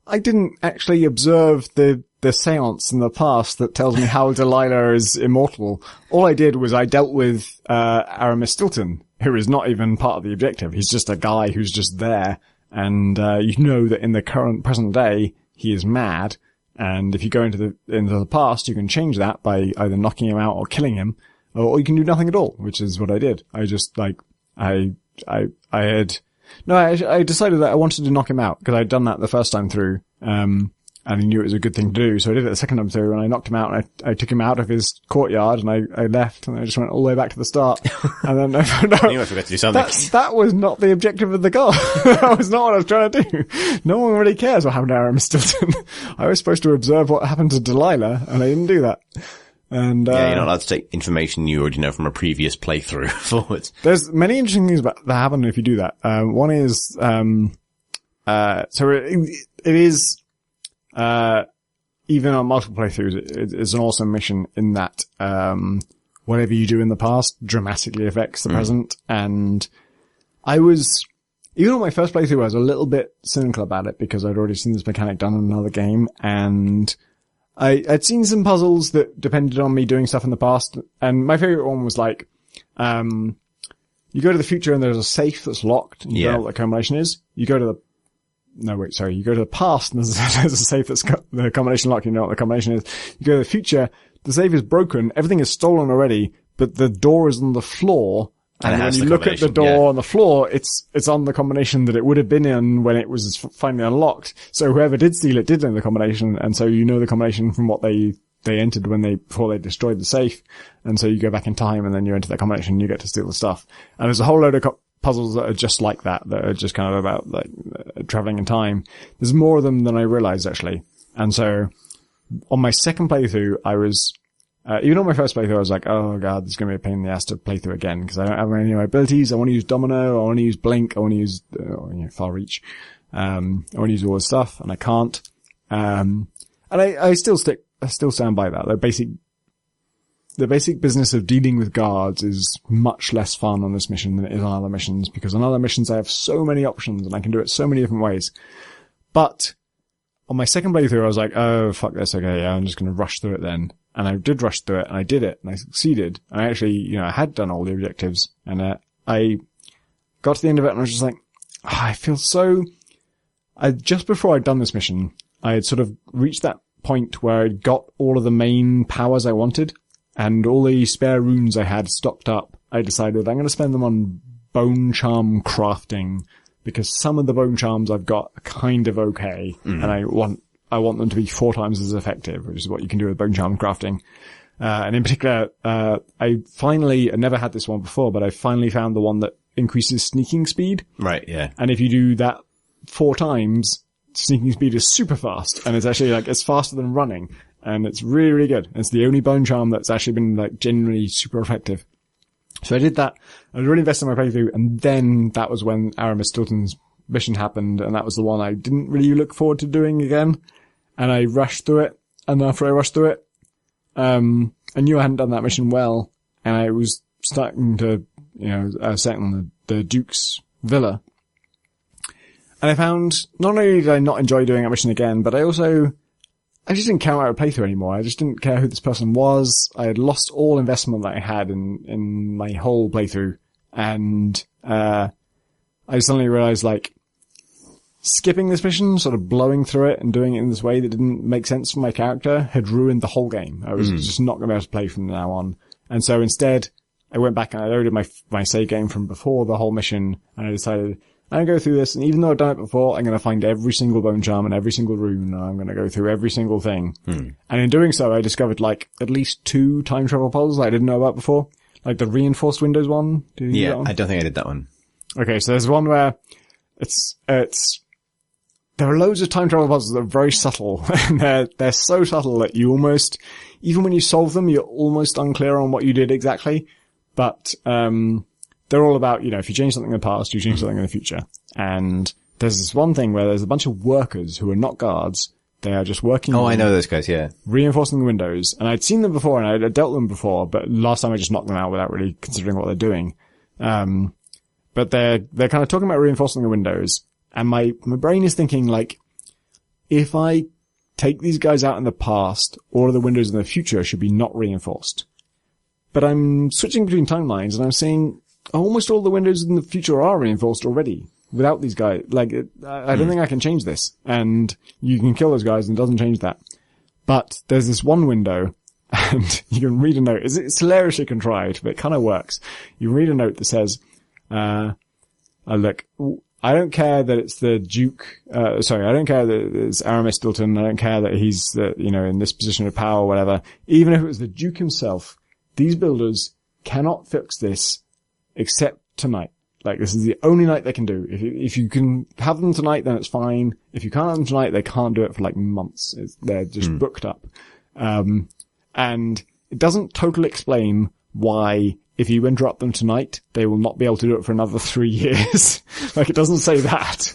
I didn't actually observe the seance in the past that tells me how Delilah is immortal. All I did was I dealt with, Aramis Stilton, who is not even part of the objective. He's just a guy who's just there. And, you know that in the present day, he is mad. And if you go into the past, you can change that by either knocking him out or killing him, or you can do nothing at all, which is what I did. I just, I decided that I wanted to knock him out because I'd done that the first time through, and I knew it was a good thing to do. So I did it the second time through, and I knocked him out, and I took him out of his courtyard, and I left, and I just went all the way back to the start. And then I found out I knew I forgot to do something. That was not the objective of the goal. That was not what I was trying to do. No one really cares what happened to Aramis Stilton. I was supposed to observe what happened to Delilah, and I didn't do that. And, you're not allowed to take information you already know from a previous playthrough forwards. There's many interesting things that happen if you do that. One is, so it is, even on multiple playthroughs, it's an awesome mission in that, whatever you do in the past dramatically affects the present. And even on my first playthrough, I was a little bit cynical about it because I'd already seen this mechanic done in another game, and I'd seen some puzzles that depended on me doing stuff in the past, and my favorite one was like, you go to the future and there's a safe that's locked, and you don't know what the combination is. You go to the past and there's a safe that's got the combination locked, you know what the combination is. You go to the future, the safe is broken, everything is stolen already, but the door is on the floor. And when you look at the door on the floor, it's on the combination that it would have been in when it was finally unlocked. So whoever did steal it did know the combination, and so you know the combination from what they entered before they destroyed the safe. And so you go back in time and then you enter that combination and you get to steal the stuff. And there's a whole load of puzzles that are just like that are just kind of about like traveling in time. There's more of them than I realized actually. And so on my second playthrough, I was even on my first playthrough, I was like, oh god, this is going to be a pain in the ass to play through again, because I don't have any of my abilities. I want to use Domino, I want to use Blink, I want to use, Far Reach. I want to use all this stuff, and I can't. And I still stand by that. The basic business of dealing with guards is much less fun on this mission than it is on other missions, because on other missions I have so many options and I can do it so many different ways. But on my second playthrough, I was like, oh, fuck this, okay, yeah, I'm just going to rush through it then. And I did rush through it, and I did it, and I succeeded. And I actually, I had done all the objectives, and I got to the end of it, and I was just like, just before I'd done this mission, I had sort of reached that point where I'd got all of the main powers I wanted, and all the spare runes I had stocked up. I decided I'm going to spend them on bone charm crafting, because some of the bone charms I've got are kind of okay, and I want them to be 4 times as effective, which is what you can do with bone charm crafting. And in particular, I never had this one before, but I finally found the one that increases sneaking speed. Right, yeah. And if you do that 4 times, sneaking speed is super fast, and it's actually like, it's faster than running, and it's really, really good. It's the only bone charm that's actually been like genuinely super effective. So I did that. I was really invested in my playthrough, and then that was when Aramis Stilton's mission happened, and that was the one I didn't really look forward to doing again. And I rushed through it, and after I rushed through it, I knew I hadn't done that mission well, and I was starting to, set on the Duke's villa. And I found, not only did I not enjoy doing that mission again, but I just didn't care about a playthrough anymore. I just didn't care who this person was. I had lost all investment that I had in my whole playthrough. And, I suddenly realized, like, skipping this mission, sort of blowing through it and doing it in this way that didn't make sense for my character had ruined the whole game. I was just not going to be able to play from now on. And so instead, I went back and I loaded my save game from before the whole mission, and I decided, I'm going to go through this, and even though I've done it before, I'm going to find every single bone charm and every single rune, and I'm going to go through every single thing. And in doing so, I discovered, like, at least 2 time travel puzzles I didn't know about before. Like the reinforced windows one. Did you do that one? I don't think I did that one. Okay, so there's one where there are loads of time travel puzzles that are very subtle, and they're so subtle that you almost, even when you solve them, you're almost unclear on what you did exactly. But, they're all about, if you change something in the past, you change something in the future. And there's this one thing where there's a bunch of workers who are not guards. They are just working. Oh, I know those guys, yeah. Reinforcing the windows. And I'd seen them before, and I'd dealt with them before, but last time I just knocked them out without really considering what they're doing. But they're kind of talking about reinforcing the windows. And my brain is thinking, like, if I take these guys out in the past, all of the windows in the future should be not reinforced. But I'm switching between timelines, and I'm seeing almost all the windows in the future are reinforced already without these guys. Like, I don't think I can change this. And you can kill those guys and it doesn't change that. But there's this one window, and you can read a note. It's hilariously contrived, but it kind of works. You read a note that says, look, I don't care that it's the Duke, I don't care that it's Aramis Stilton. I don't care that he's, in this position of power or whatever. Even if it was the Duke himself, these builders cannot fix this except tonight. Like, this is the only night they can do. If you can have them tonight, then it's fine. If you can't have them tonight, they can't do it for like months. They're just booked up. And it doesn't totally explain why if you interrupt them tonight, they will not be able to do it for another 3 years. Like, it doesn't say that.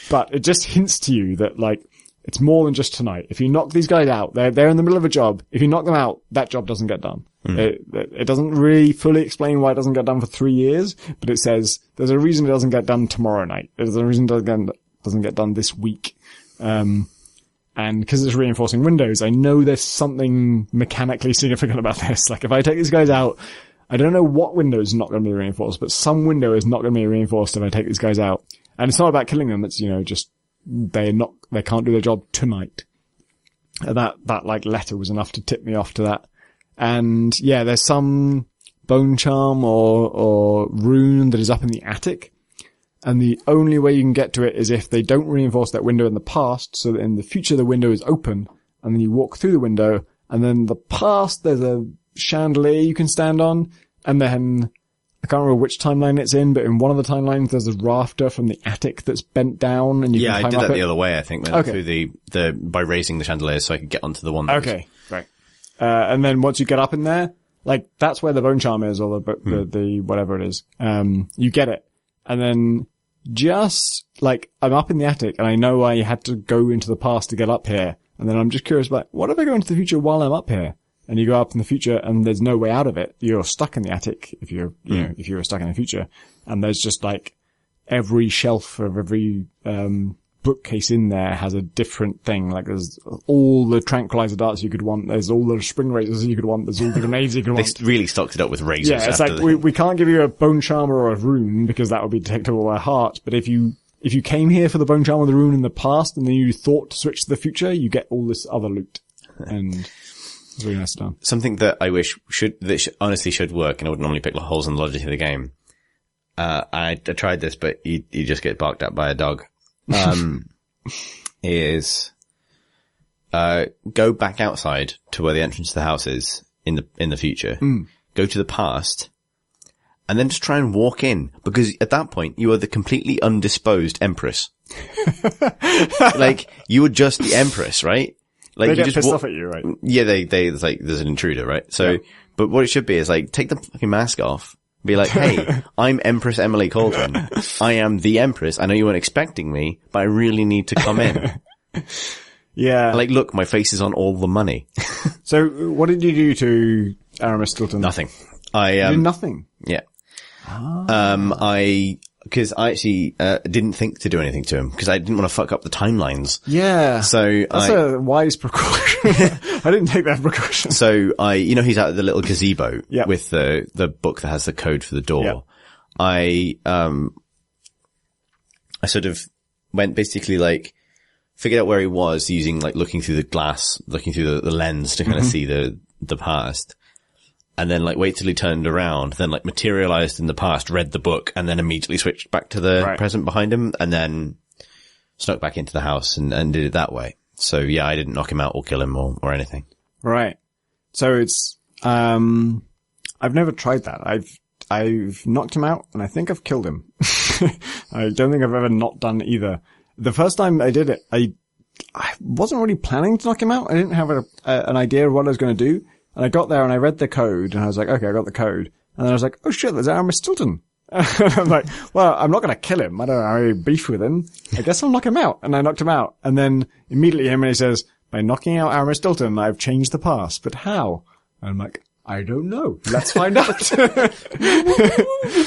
But it just hints to you that, like, it's more than just tonight. If you knock these guys out, they're in the middle of a job. If you knock them out, that job doesn't get done. It doesn't really fully explain why it doesn't get done for 3 years, but it says there's a reason it doesn't get done tomorrow night. There's a reason it doesn't get done this week. And because it's reinforcing windows, I know there's something mechanically significant about this. Like, if I take these guys out, I don't know what window is not going to be reinforced, but some window is not going to be reinforced if I take these guys out. And it's not about killing them. It's, just they can't do their job tonight. And that like letter was enough to tip me off to that. And yeah, there's some bone charm or rune that is up in the attic. And the only way you can get to it is if they don't reinforce that window in the past, so that in the future the window is open, and then you walk through the window, and then the past there's a chandelier you can stand on, and then I can't remember which timeline it's in, but in one of the timelines there's a rafter from the attic that's bent down, and you can climb up it. Yeah, I did that the other way, I think, through the by raising the chandelier so I could get onto the one that okay, right. And then once you get up in there, like, that's where the bone charm is, or the whatever it is. You get it. And then just, like, I'm up in the attic, and I know I had to go into the past to get up here. And then I'm just curious about, what if I go into the future while I'm up here? And you go up in the future, and there's no way out of it. You're stuck in the attic if you were stuck in the future. And there's just, like, every shelf of every bookcase in there has a different thing. Like, there's all the tranquilizer darts you could want. There's all the spring razors you could want. There's all the grenades you could want. They really stocked it up with razors. Yeah, it's like, we can't give you a bone charmer or a rune because that would be detectable by heart. But if you came here for the bone charm or the rune in the past and then you thought to switch to the future, you get all this other loot. And it's really nice done. Something that I wish honestly should work, and I would normally pick holes in the logic of the game. I tried this, but you just get barked at by a dog. Is go back outside to where the entrance to the house is in the future. Go to the past, and then just try and walk in, because at that point you are the completely undisposed empress. Like, you were just the empress, right? Like, they get pissed off at you, right? Yeah, it's like there's an intruder, right? So, yeah. But what it should be is like, take the fucking mask off. Be like, hey, I'm Empress Emily Cauldron. I am the Empress. I know you weren't expecting me, but I really need to come in. Yeah. Like, look, my face is on all the money. So, what did you do to Aramis Stilton? Nothing. You did nothing? Yeah. Because I actually didn't think to do anything to him, because I didn't want to fuck up the timelines. Yeah. So that's a wise precaution. I didn't take that precaution. So he's out at the little gazebo yep. with the book that has the code for the door. Yep. I sort of went basically like, figured out where he was using like looking through the glass, looking through the lens to kind of see the past. And then like wait till he turned around, then like materialized in the past, read the book, and then immediately switched back to the present behind him, and then snuck back into the house and did it that way. So yeah, I didn't knock him out or kill him or anything. Right. So it's, I've never tried that. I've knocked him out, and I think I've killed him. I don't think I've ever not done either. The first time I did it, I wasn't really planning to knock him out. I didn't have an idea of what I was going to do. And I got there and I read the code, and I was like, okay, I got the code. And then I was like, oh shit, there's Aramis Stilton. I'm like, well, I'm not going to kill him. I don't have any beef with him. I guess I'll knock him out. And I knocked him out. And then immediately he says, by knocking out Aramis Stilton, I've changed the past. But how? And I'm like, I don't know. Let's find out.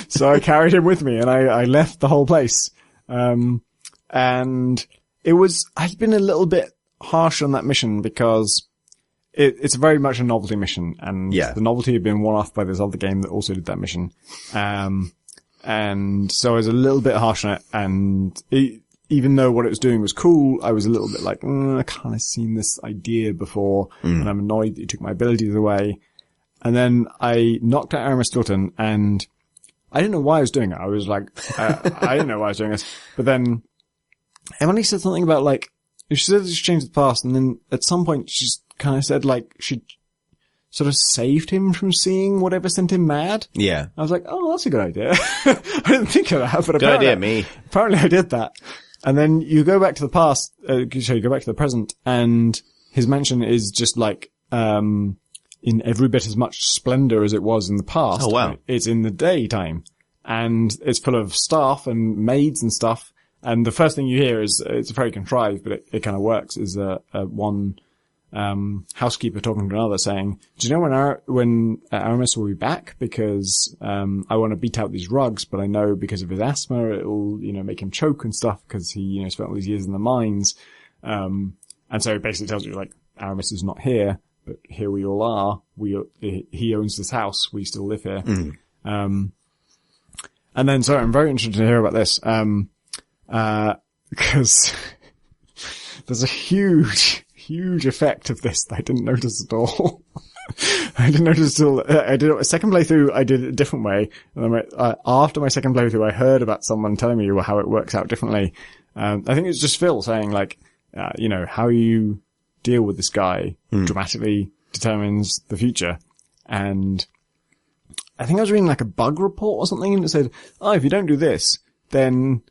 So I carried him with me, and I left the whole place. And I'd been a little bit harsh on that mission because it's very much a novelty mission, and the novelty had been worn off by this other game that also did that mission. And so I was a little bit harsh on it, and even though what it was doing was cool, I was a little bit like, I kind of seen this idea before, and I'm annoyed that you took my abilities away. And then I knocked out Aramis Stilton, and I didn't know why I was doing it. I was like, I didn't know why I was doing this. But then Emily said something about like, she said she changed the past, and then at some point she kind of said like she sort of saved him from seeing whatever sent him mad. Yeah. I was like, oh, that's a good idea. I didn't think of that, but good idea, me. Apparently I did that. And then you go back to the past, so you go back to the present, and his mansion is just like, in every bit as much splendor as it was in the past. Oh, wow. It's in the daytime. And it's full of staff and maids and stuff. And the first thing you hear is, it's very contrived, but it kind of works, is one housekeeper talking to another saying, do you know when Aramis will be back? Because I want to beat out these rugs, but I know because of his asthma it'll, make him choke and stuff, because he, spent all these years in the mines. And so it basically tells you, like, Aramis is not here, but here we all are. He owns this house. We still live here. And then, sorry, I'm very interested to hear about this. Because there's a huge effect of this that I didn't notice at all. I didn't notice till I did a second playthrough. I did it a different way. And then after my second playthrough, I heard about someone telling me how it works out differently. I think it's just Phil saying, like, how you deal with this guy dramatically determines the future. And I think I was reading like a bug report or something, and it said, if you don't do this, then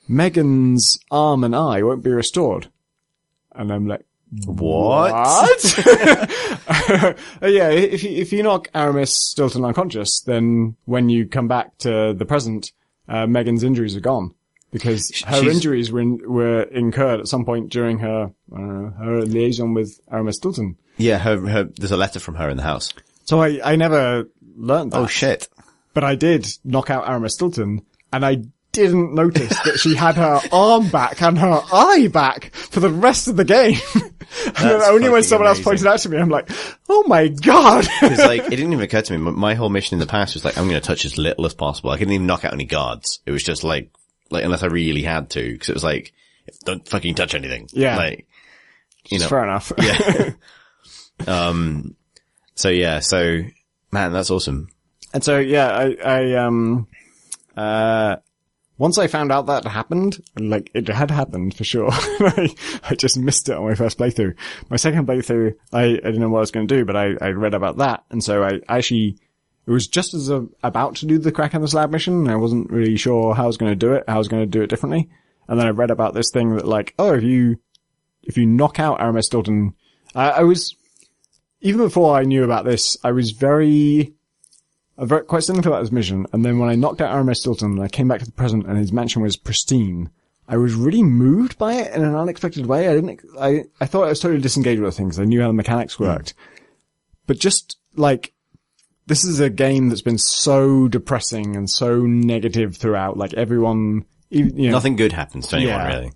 Megan's arm and eye won't be restored. And I'm like, what? Yeah, if you knock Aramis Stilton unconscious, then when you come back to the present, Megan's injuries are gone. Because her injuries were incurred at some point during her liaison with Aramis Stilton. Yeah, there's a letter from her in the house. So I never learned that. Oh shit. But I did knock out Aramis Stilton, and I didn't notice that she had her arm back and her eye back for the rest of the game. And then only when someone else pointed out to me, I'm like, oh my god. Because like, it didn't even occur to me. My whole mission in the past was like, I'm going to touch as little as possible. I couldn't even knock out any guards. It was just like unless I really had to, because it was like, don't fucking touch anything. Yeah. Like, fair enough. Yeah. So man, that's awesome. And so, yeah, once I found out that happened, like, it had happened for sure. I just missed it on my first playthrough. My second playthrough, I didn't know what I was going to do, but I read about that. And so it was just as about to do the crack on the slab mission, and I wasn't really sure how I was going to do it, how I was going to do it differently. And then I read about this thing that, like, if you knock out Aramis Stilton, I was, even before I knew about this, I was quite cynical about this mission. And then when I knocked out Aramis Stilton and I came back to the present and his mansion was pristine, I was really moved by it in an unexpected way. I thought I was totally disengaged with things. I knew how the mechanics worked. But just, like, this is a game that's been so depressing and so negative throughout. Like, everyone, nothing good happens to anyone, really.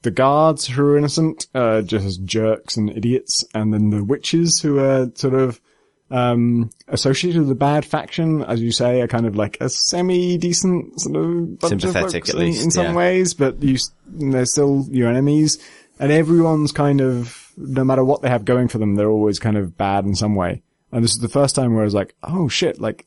The guards who are innocent, just jerks and idiots. And then the witches who are sort of, associated with the bad faction, as you say, are kind of like a semi-decent sort of bunch sympathetic, of folks at least, in some ways, but they're still your enemies. And everyone's kind of, no matter what they have going for them, they're always kind of bad in some way. And this is the first time where I was like, oh shit, like,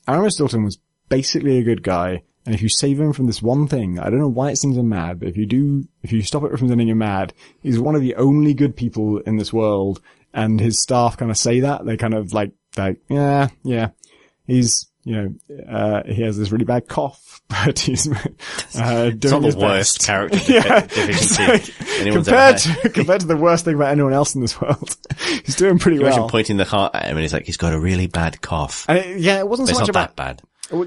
Aramis Stilton was basically a good guy, and if you save him from this one thing, I don't know why it sends him mad, but if you stop it from sending him mad, he's one of the only good people in this world, and his staff kind of say that. They kind of like, yeah, he's, he has this really bad cough, but he's, doing it's not his the worst best. character deficiency anyone's compared ever had. Compared to the worst thing about anyone else in this world, he's doing pretty Imagine well. pointing the heart at him and he's like, he's got a really bad cough. And it wasn't But so it's much not about, that bad. I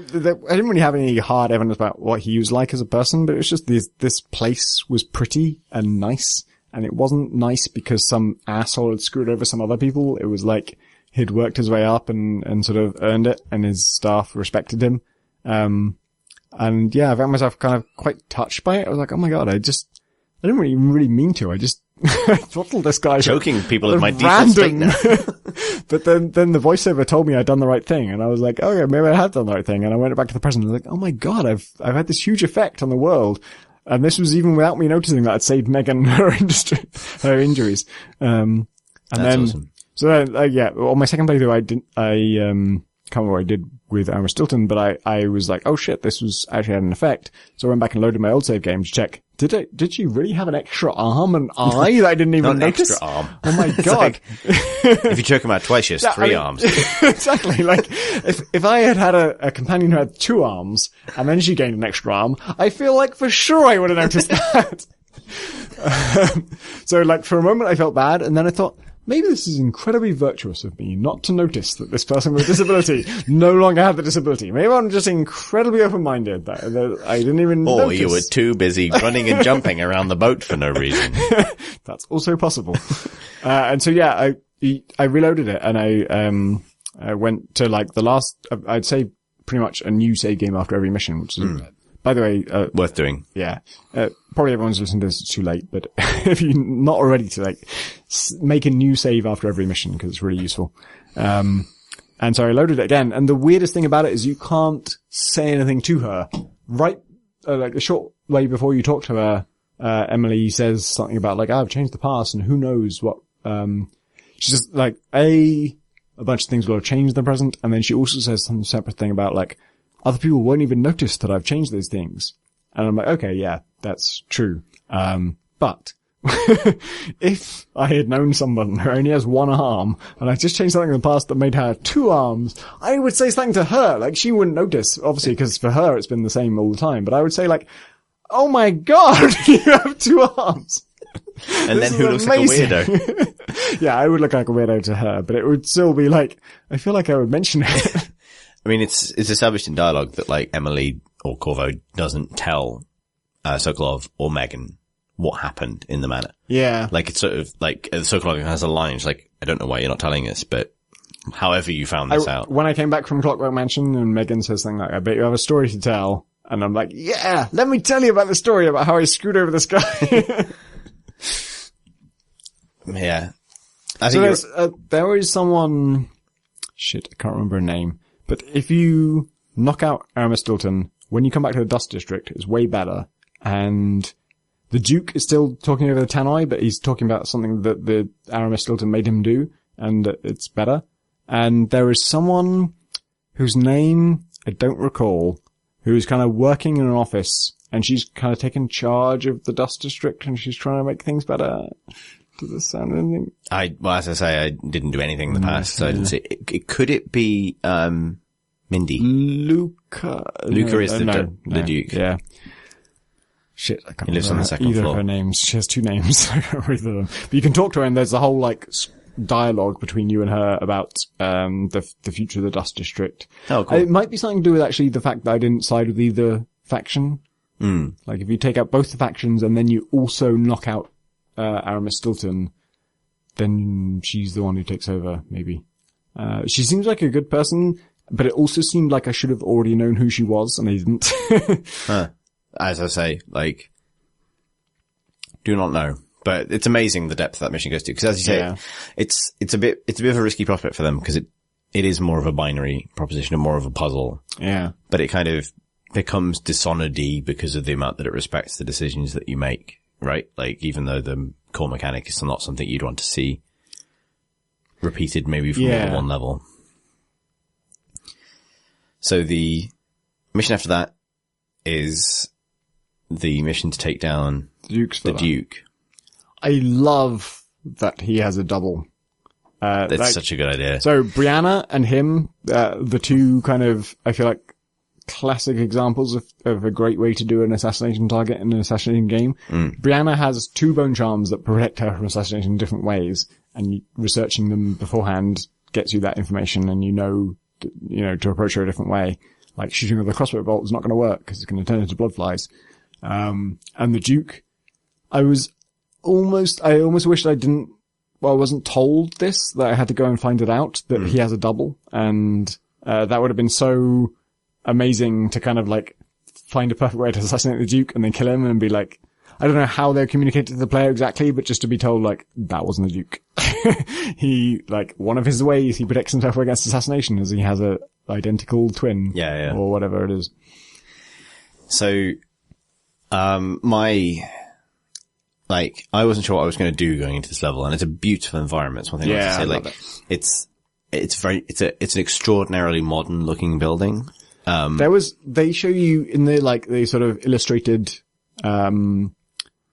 didn't really have any hard evidence about what he was like as a person, but it was just this place was pretty and nice. And it wasn't nice because some asshole had screwed over some other people. It was like he'd worked his way up and sort of earned it, and his staff respected him. And yeah, I found myself kind of quite touched by it. I was like, oh my god, I didn't really mean to. I just I throttled this guy. Choking people is my default state now. But then the voiceover told me I'd done the right thing, and I was like, okay, maybe I had done the right thing. And I went back to the present and I was like, oh my god, I've had this huge effect on the world. And this was even without me noticing that I'd saved Megan her injuries. And That's then, awesome. So then, on my second playthrough, can't remember what I did with Aramis Stilton, but I was like, oh shit, this was actually had an effect. So I went back and loaded my old save game to check. Did she really have an extra arm and eye that I didn't even Not an notice? extra arm. Oh my god. Like, if you choke him out twice, she has three arms. Exactly. Like, if I had a companion who had 2 arms, and then she gained an extra arm, I feel like for sure I would have noticed that. So like, for a moment I felt bad, and then I thought, maybe this is incredibly virtuous of me not to notice that this person with a disability no longer had the disability. Maybe I'm just incredibly open-minded that I didn't even notice. Or you were too busy running and jumping around the boat for no reason. That's also possible. And so, yeah, I reloaded it and I went to like the last, I'd say pretty much a new save game after every mission, which is, by the way, worth doing. Yeah. Probably everyone's listening to this, it's too late, but if you're not already to like, make a new save after every mission because it's really useful. And so I loaded it again. And the weirdest thing about it is you can't say anything to her. Right, like a short way before you talk to her, Emily says something about like, I've changed the past and who knows what, she's just like, a bunch of things will have changed in the present. And then she also says some separate thing about like, other people won't even notice that I've changed those things. And I'm like, okay, yeah, that's true. But if I had known someone who only has one arm and I just changed something in the past that made her have two arms, I would say something to her. Like she wouldn't notice, obviously, because for her it's been the same all the time. But I would say like, oh my God, you have two arms. And then who looks amazing. like a weirdo? Yeah, I would look like a weirdo to her, but it would still be like, I feel like I would mention it. I mean, it's established in dialogue that like Emily or Corvo doesn't tell Sokolov or Megan what happened in the manor. Yeah. Like it's sort of like Sokolov has a line. She's like, I don't know why you're not telling us, but however you found this out. When I came back from Clockwork Mansion and Megan says something like, I bet you have a story to tell. And I'm like, yeah, let me tell you about the story about how I screwed over this guy. Yeah. I think there is someone, shit, I can't remember her name, but if you knock out Aramis Stilton, when you come back to the Dust District, it's way better. And the Duke is still talking over the Tannoy, but he's talking about something that the Aramis Stilton made him do, and it's better. And there is someone whose name I don't recall, who's kind of working in an office, and she's kind of taken charge of the Dust District, and she's trying to make things better. Does this sound anything? Well, as I say, I didn't do anything in the past, so I didn't see it. Could it be, Mindy? Luca is the Duke. Yeah. Shit, I can't He lives on the second either floor. of her names. She has two names. I can't remember them. But you can talk to her and there's a whole like dialogue between you and her about, the future of the Dust District. Oh, cool. It might be something to do with actually the fact that I didn't side with either faction. Like if you take out both the factions and then you also knock out Aramis Stilton, then she's the one who takes over, maybe. She seems like a good person, but it also seemed like I should have already known who she was, and I didn't. As I say, like, do not know. But it's amazing the depth that mission goes to, because as you say, it's a bit of a risky prospect for them, because it is more of a binary proposition and more of a puzzle. Yeah. But it kind of becomes Dishonored-y because of the amount that it respects the decisions that you make. Right? Like, even though the core mechanic is not something you'd want to see repeated maybe from more than one level. So the mission after that is the mission to take down the Duke. I love that he has a double. That's such a good idea. So Brianna and him, the two kind of, I feel like, classic examples of a great way to do an assassination target in an assassination game. Brianna has two bone charms that protect her from assassination in different ways, and researching them beforehand gets you that information, and you know to approach her a different way. Like shooting with a crossbow bolt is not going to work because it's going to turn into blood flies. And the Duke, I almost wished I wasn't told this, that I had to go and find it out, that he has a double, and that would have been so amazing to kind of like find a perfect way to assassinate the Duke and then kill him and be like, I don't know how they're communicated to the player exactly, but just to be told like, that wasn't the Duke. He, like, one of his ways he protects himself against assassination is he has a identical twin. Yeah. Or whatever it is. So, I wasn't sure what I was going to do going into this level, and it's a beautiful environment. It's one thing I want to say. Like, it's an extraordinarily modern looking building. They show you in the sort of illustrated,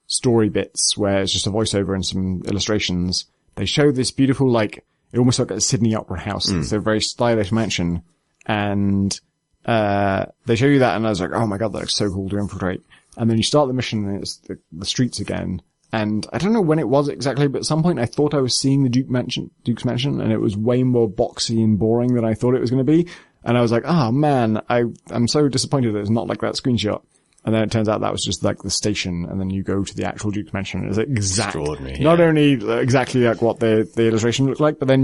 story bits where it's just a voiceover and some illustrations. They show this beautiful, like, it almost like a Sydney Opera House. It's a very stylish mansion. And, they show you that and I was like, oh my God, that looks so cool to infiltrate. And then you start the mission and it's the streets again. And I don't know when it was exactly, but at some point I thought I was seeing the Duke's Mansion, and it was way more boxy and boring than I thought it was going to be. And I was like, oh man, I'm so disappointed that it's not like that screenshot. And then it turns out that was just like the station, and then you go to the actual Duke's Mansion. It's Extraordinary. Not only exactly like what the illustration looked like, but then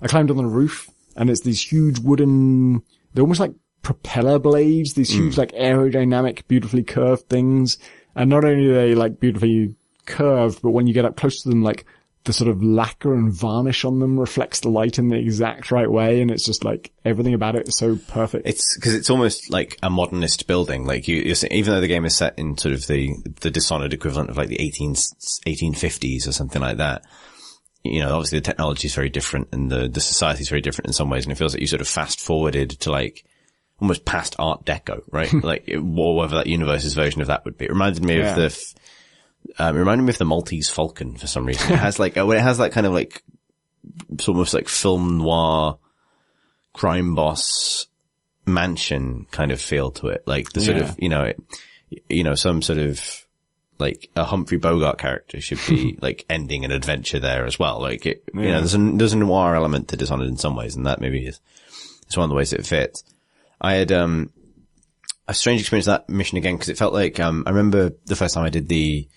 I climbed on the roof, and it's these huge wooden, they're almost like propeller blades, these huge like aerodynamic, beautifully curved things. And not only are they like beautifully curved, but when you get up close to them, like the sort of lacquer and varnish on them reflects the light in the exact right way, and it's just like everything about it is so perfect. It's because it's almost like a modernist building. Like you're even though the game is set in sort of the Dishonored equivalent of like the 1850s or something like that. You know, obviously the technology is very different, and the society is very different in some ways, and it feels like you sort of fast forwarded to like almost past Art Deco, right? Like whatever that universe's version of that would be. It reminded me of it reminded me of the Maltese Falcon for some reason. It has like, when it has that kind of like, it's almost like film noir, crime boss mansion kind of feel to it. Like the sort of, some sort of, like a Humphrey Bogart character should be like ending an adventure there as well. Like there's a noir element to Dishonored in some ways, and that maybe is one of the ways it fits. I had, a strange experience of that mission again, because it felt like, I remember the first time I did the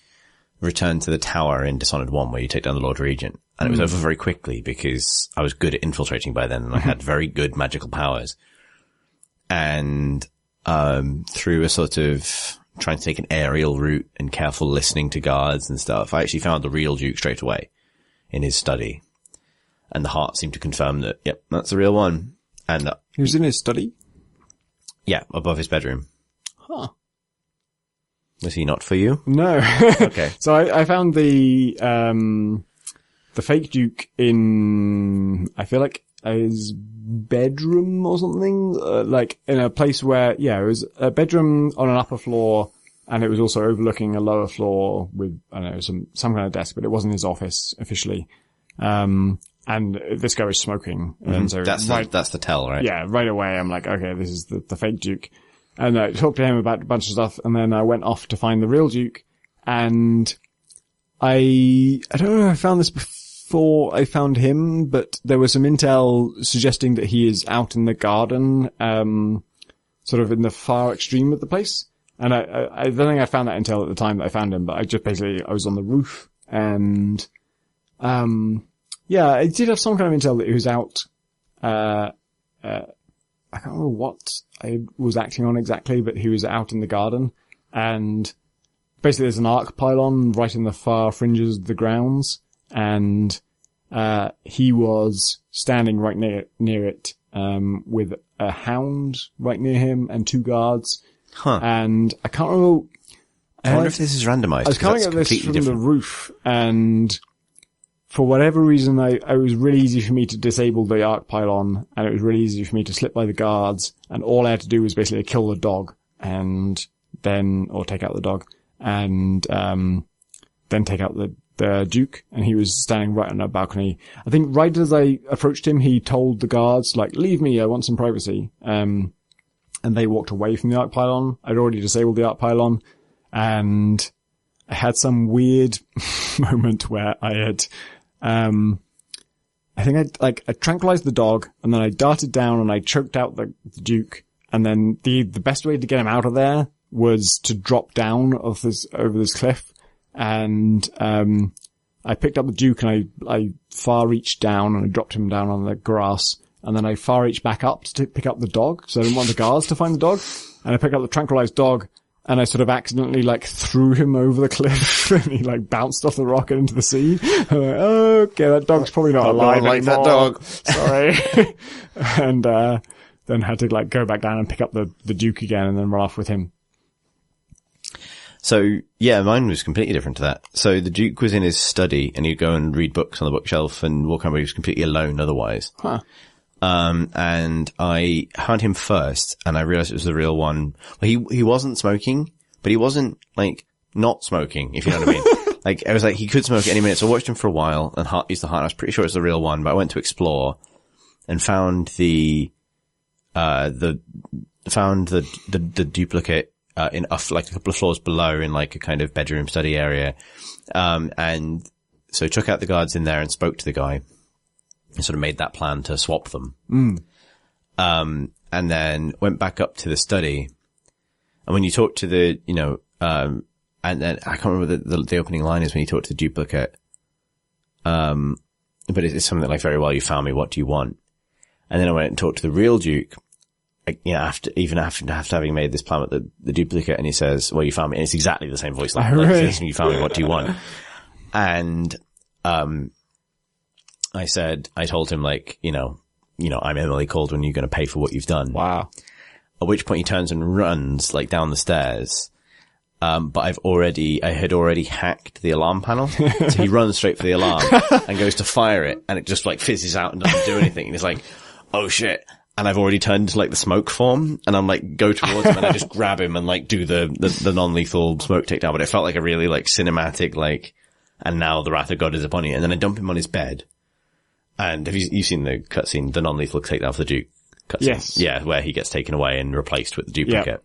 Return to the Tower in Dishonored 1, where you take down the Lord Regent, and it was over very quickly because I was good at infiltrating by then, and I had very good magical powers. And, through a sort of trying to take an aerial route and careful listening to guards and stuff, I actually found the real Duke straight away in his study. And the heart seemed to confirm that, yep, that's the real one. And he was in his study? Yeah, above his bedroom. Huh. Was he not for you? No. Okay. So I found the fake Duke in, I feel like his bedroom or something, like in a place where, it was a bedroom on an upper floor, and it was also overlooking a lower floor with, I don't know, some kind of desk, but it wasn't his office officially. And this guy was smoking. And so that's the tell, right? Yeah, right away I'm like, okay, this is the fake Duke. And I talked to him about a bunch of stuff, and then I went off to find the real Duke. And I don't know if I found this before I found him, but there was some intel suggesting that he is out in the garden, sort of in the far extreme of the place. And I don't think I found that intel at the time that I found him, but I was on the roof, and I did have some kind of intel that he was out, I can't remember what I was acting on exactly, but he was out in the garden, and basically there's an arc pylon right in the far fringes of the grounds, and he was standing right near it, with a hound right near him and 2 guards. Huh. And I can't remember. I wonder if this is randomized. I was coming at this from the roof, and for whatever reason, it was really easy for me to disable the arc pylon, and it was really easy for me to slip by the guards, and all I had to do was basically kill the dog, or take out the dog, and then take out the Duke, and he was standing right on a balcony. I think right as I approached him, he told the guards, like, leave me, I want some privacy. And they walked away from the arc pylon. I'd already disabled the arc pylon, and I had some weird moment where I had, I think I tranquilized the dog, and then I darted down and I choked out the Duke, and then the best way to get him out of there was to drop down over this cliff, and I picked up the Duke and I far reached down and I dropped him down on the grass, and then I far reached back up to pick up the dog, so I didn't want the guards to find the dog, and I picked up the tranquilized dog, and I sort of accidentally threw him over the cliff, and he bounced off the rock and into the sea. I'm like, okay, that dog's probably not alive like anymore. That dog. Sorry. And then had to go back down and pick up the Duke again and then run off with him. So, yeah, mine was completely different to that. So the Duke was in his study, and he'd go and read books on the bookshelf and walk around, but he was completely alone otherwise. Huh. And I found him first, and I realized it was the real one. Well, he wasn't smoking, but he wasn't, not smoking, if you know what I mean. I was he could smoke at any minute, so I watched him for a while, and used the heart, and I was pretty sure it was the real one, but I went to explore, and found the duplicate, in like a couple of floors below in like a kind of bedroom study area. And so took out the guards in there and spoke to the guy and sort of made that plan to swap them. And then went back up to the study. And when you talk to the, and then I can't remember the opening line is when you talk to the duplicate. But it's something like, very well, you found me. What do you want? And then I went and talked to the real Duke, after having made this plan with the duplicate, and he says, well, you found me. And it's exactly the same voice line. Like, you found me. What do you want? And, I told him like, I'm Emily Caldwell, you're going to pay for what you've done. Wow. At which point he turns and runs like down the stairs. But I had already hacked the alarm panel. So he runs straight for the alarm and goes to fire it, and it just like fizzes out and doesn't do anything. And he's like, oh shit. And I've already turned into like the smoke form, and I'm like, go towards him, and I just grab him and like do the non-lethal smoke takedown. But it felt like a really like cinematic, like, and now the wrath of God is upon you. And then I dump him on his bed. And have you've seen the cutscene, the non-lethal takedown for the Duke cutscene? Yes. Yeah, where he gets taken away and replaced with the duplicate.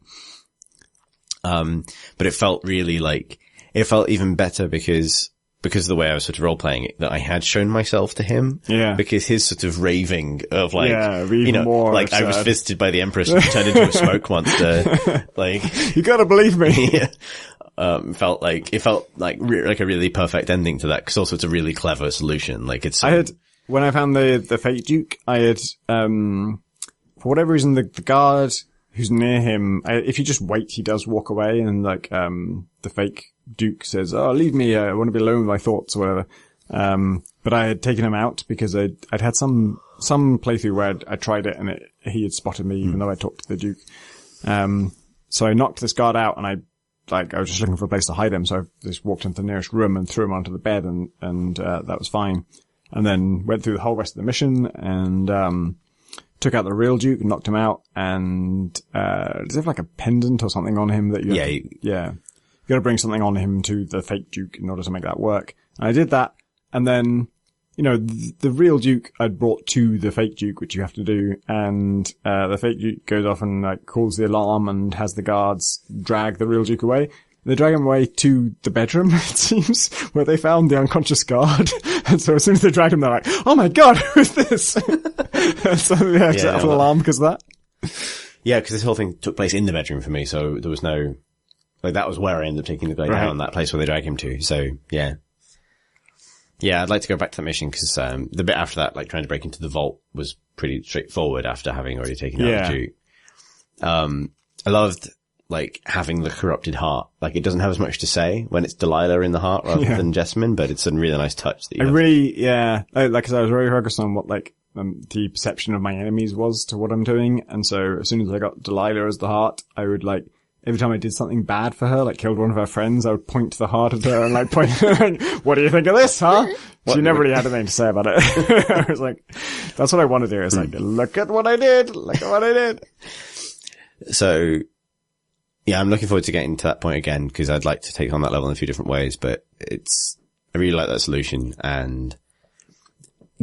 Yep. But it felt really like, it felt even better because of the way I was sort of role-playing it, that I had shown myself to him. Yeah. Because his sort of raving of like, more like absurd. I was visited by the Empress and turned into a smoke monster. Like, you gotta believe me. Yeah. It felt like a really perfect ending to that, because also it's a really clever solution. Like when I found the fake Duke, I had, for whatever reason, the guard who's near him, if you just wait, he does walk away, and like, the fake Duke says, oh, leave me, I want to be alone with my thoughts or whatever. But I had taken him out because I'd had some playthrough where I tried it and he had spotted me even though I talked to the Duke. So I knocked this guard out, and I was just looking for a place to hide him. So I just walked into the nearest room and threw him onto the bed, and that was fine. And then went through the whole rest of the mission and, took out the real Duke and knocked him out. And, does he have like a pendant or something on him that you you gotta bring something on him to the fake Duke in order to make that work. And I did that. And then, the real Duke I'd brought to the fake Duke, which you have to do. And, the fake Duke goes off and like calls the alarm and has the guards drag the real Duke away. They drag him away to the bedroom, it seems, where they found the unconscious guard. And so as soon as they drag him, they're like, oh my god, who's this? So they set off an alarm because of that. Yeah, because this whole thing took place in the bedroom for me, so there was no, like, that was where I ended up taking the guy down, that place where they drag him to. So, yeah. Yeah, I'd like to go back to that mission because, the bit after that, like trying to break into the vault, was pretty straightforward after having already taken out the Duke. I loved, like, having the corrupted heart. Like, it doesn't have as much to say when it's Delilah in the heart rather than Jessamine, but it's a really nice touch that you like, cause I was very focused on what, like, the perception of my enemies was to what I'm doing. And so as soon as I got Delilah as the heart, I would like, every time I did something bad for her, like killed one of her friends, I would point to the heart at her and like point, like, what do you think of this, huh? She never really had anything to say about it. I was like, that's what I want to do. It's like, look at what I did. Look at what I did. So, yeah, I'm looking forward to getting to that point again, because I'd like to take on that level in a few different ways, but I really like that solution. And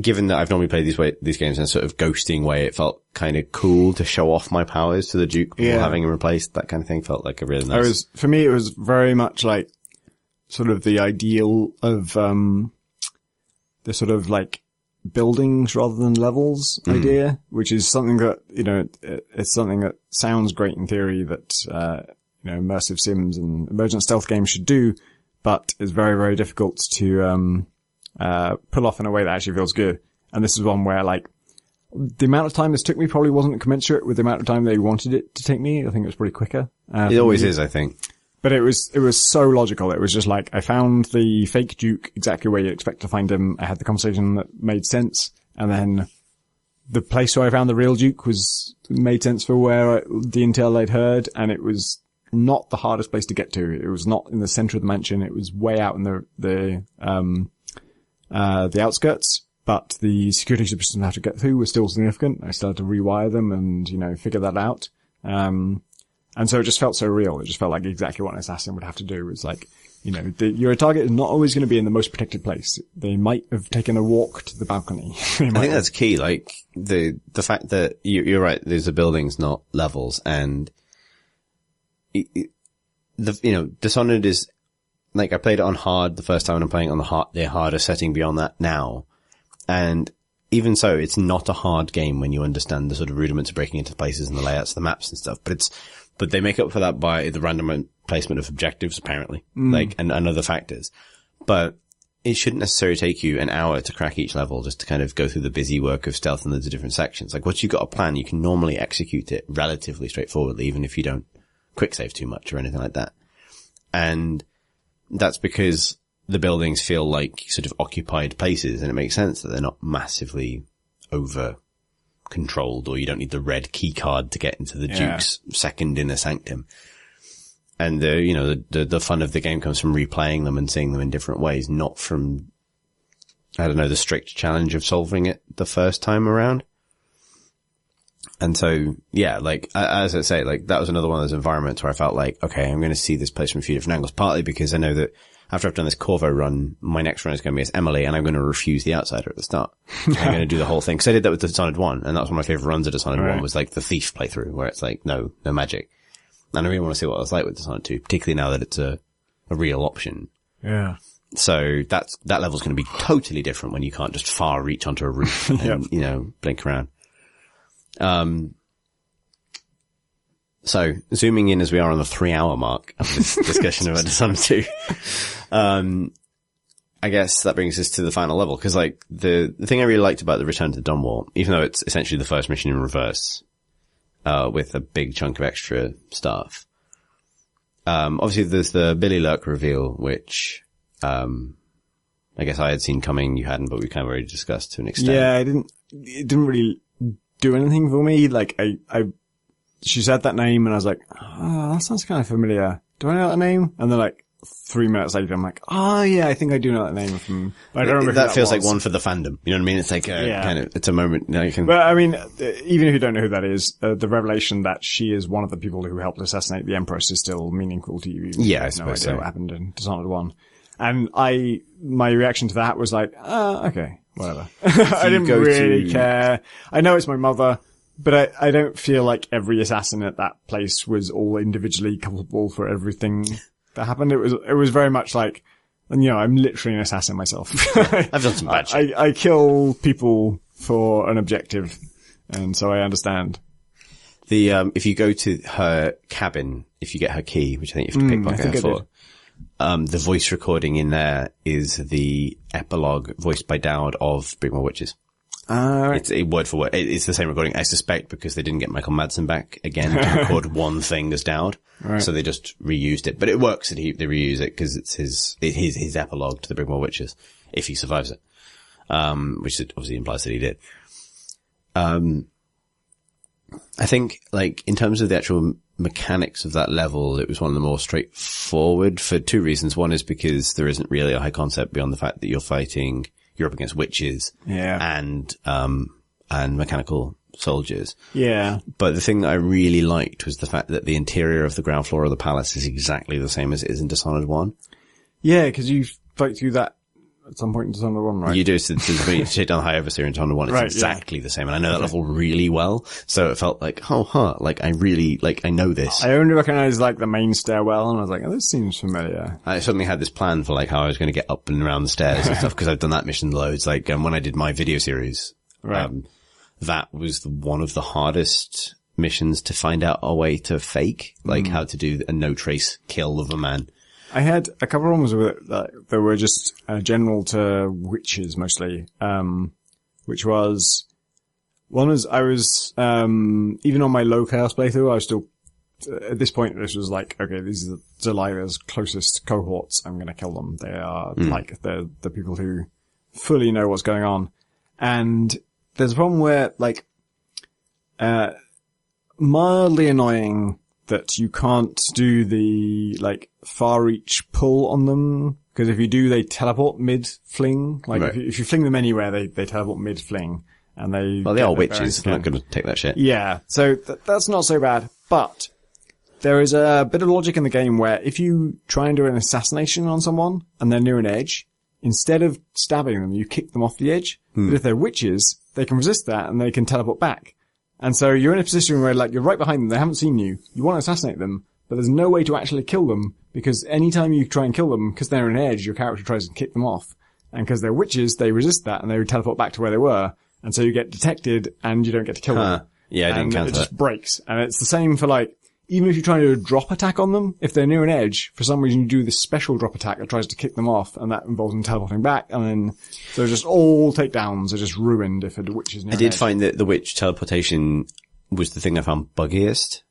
given that I've normally played these games in a sort of ghosting way, it felt kind of cool to show off my powers to the Duke before having him replaced. That kind of thing felt like a really nice. For me, it was very much like sort of the ideal of, the sort of like buildings rather than levels idea, which is something that, it's something that sounds great in theory that, immersive sims and emergent stealth games should do, but is very, very difficult to, pull off in a way that actually feels good. And this is one where like the amount of time this took me probably wasn't commensurate with the amount of time they wanted it to take me. I think it was pretty quicker. It always is, I think. But it was so logical. It was just like, I found the fake Duke exactly where you expect to find him. I had the conversation that made sense. And then the place where I found the real Duke made sense for where the intel I'd heard. And it was not the hardest place to get to. It was not in the center of the mansion. It was way out in the outskirts. But the security systems I had to get through were still significant. I still had to rewire them and, figure that out. And so it just felt so real. It just felt like exactly what an assassin would have to do. It's like, your target is not always going to be in the most protected place. They might have taken a walk to the balcony. I think that's key. Like, the fact that you're right, these are buildings, not levels. And, Dishonored is, like, I played it on hard the first time and I'm playing it on the harder setting beyond that now. And even so, it's not a hard game when you understand the sort of rudiments of breaking into places and the layouts of the maps and stuff. But they make up for that by the random placement of objectives, apparently, and other factors. But it shouldn't necessarily take you an hour to crack each level just to kind of go through the busy work of stealth and the different sections. Like, once you've got a plan, you can normally execute it relatively straightforwardly, even if you don't quick save too much or anything like that. And that's because the buildings feel like sort of occupied places, and it makes sense that they're not massively over controlled, or you don't need the red key card to get into the Duke's second inner sanctum. And the fun of the game comes from replaying them and seeing them in different ways, not from, I don't know, the strict challenge of solving it the first time around. And so, yeah, like, as I say, like, that was another one of those environments where I felt like, okay, I'm going to see this place from a few different angles, partly because I know that after I've done this Corvo run, my next run is going to be as Emily, and I'm going to refuse the outsider at the start. I'm going to do the whole thing. Cause I did that with Dishonored 1, and that was one of my favorite runs of Dishonored 1, was like the thief playthrough, where it's like, no magic. And I really want to see what it was like with Dishonored 2, particularly now that it's a real option. Yeah. So that level's going to be totally different when you can't just far reach onto a roof and, blink around. So zooming in as we are on the 3-hour mark of this discussion about Dishonored 2, I guess that brings us to the final level. Cause like the thing I really liked about the Return to the Dawn Wall, even though it's essentially the first mission in reverse, with a big chunk of extra stuff. Obviously there's the Billy Lurk reveal, which, I guess I had seen coming, you hadn't, but we kind of already discussed to an extent. Yeah, it didn't really do anything for me. Like, she said that name and I was like, oh, that sounds kind of familiar. Do I know that name? And then like 3 minutes later, I'm like, oh yeah, I think I do know that name from, I don't remember that feels like one for the fandom. You know what I mean? It's like kind of, it's a moment you can. But I mean, even if you don't know who that is, the revelation that she is one of the people who helped assassinate the Empress is still meaningful to you. Yeah, I suppose no idea so. What happened in Dishonored 1. And my reaction to that was like, okay, whatever. I didn't really care. I know it's my mother, but I don't feel like every assassin at that place was all individually culpable for everything that happened. It was very much like, I'm literally an assassin myself. I've done some bad shit. I kill people for an objective, and so I understand. If you go to her cabin, if you get her key, which I think you have to pickpocket her for, the voice recording in there is the epilogue voiced by Dowd of Brigmore Witches. Right. It's a word for word. It's the same recording, I suspect, because they didn't get Michael Madsen back again to record one thing as Dowd. Right. So they just reused it. But it works that they reuse it because it's his epilogue to the Brigmore Witches, if he survives it. Which obviously implies that he did. I think, like, in terms of the actual mechanics of that level, it was one of the more straightforward for two reasons. One is because there isn't really a high concept beyond the fact that you're up against witches. Yeah. And mechanical soldiers. Yeah. But the thing that I really liked was the fact that the interior of the ground floor of the palace is exactly the same as it is in Dishonored 1. Yeah, because you fight through that at some point in Dishonored 1, right? You do, so when you take down the High Overseer in Dishonored 1, it's exactly the same. And I know that level really well, so it felt like, like I really, like, I know this. I only recognized, like, the main stairwell, and I was like, oh, this seems familiar. I suddenly had this plan for, like, how I was going to get up and around the stairs and stuff, because I've done that mission loads. Like, when I did my video series, that was one of the hardest missions to find out a way to fake, like how to do a no-trace kill of a man. I had a couple of problems with it that were just general to witches mostly, which was, one was I was, even on my low chaos playthrough, I was still, at this point, this was like, okay, these are Delilah's closest cohorts, I'm gonna kill them. They are like, they're the people who fully know what's going on. And there's a problem where, like, mildly annoying that you can't do the, like, far reach pull on them, because if you do, they teleport mid-fling. Like, if you fling them anywhere, they teleport mid-fling, and they... Well, they are witches, they're not gonna take that shit. Yeah, so that's not so bad, but there is a bit of logic in the game where if you try and do an assassination on someone, and they're near an edge, instead of stabbing them, you kick them off the edge. But if they're witches, they can resist that, and they can teleport back. And so you're in a position where, like, you're right behind them, they haven't seen you, you want to assassinate them, but there's no way to actually kill them, because anytime you try and kill them, because they're on an edge, your character tries to kick them off. And because they're witches, they resist that, and they teleport back to where they were. And so you get detected, and you don't get to kill them. Yeah, I didn't count that. It just breaks. And it's the same for like, even if you're trying to do a drop attack on them, if they're near an edge, for some reason you do this special drop attack that tries to kick them off, and that involves them teleporting back, and then, so just all takedowns are just ruined if a witch is near an edge. I did find that the witch teleportation was the thing I found buggiest.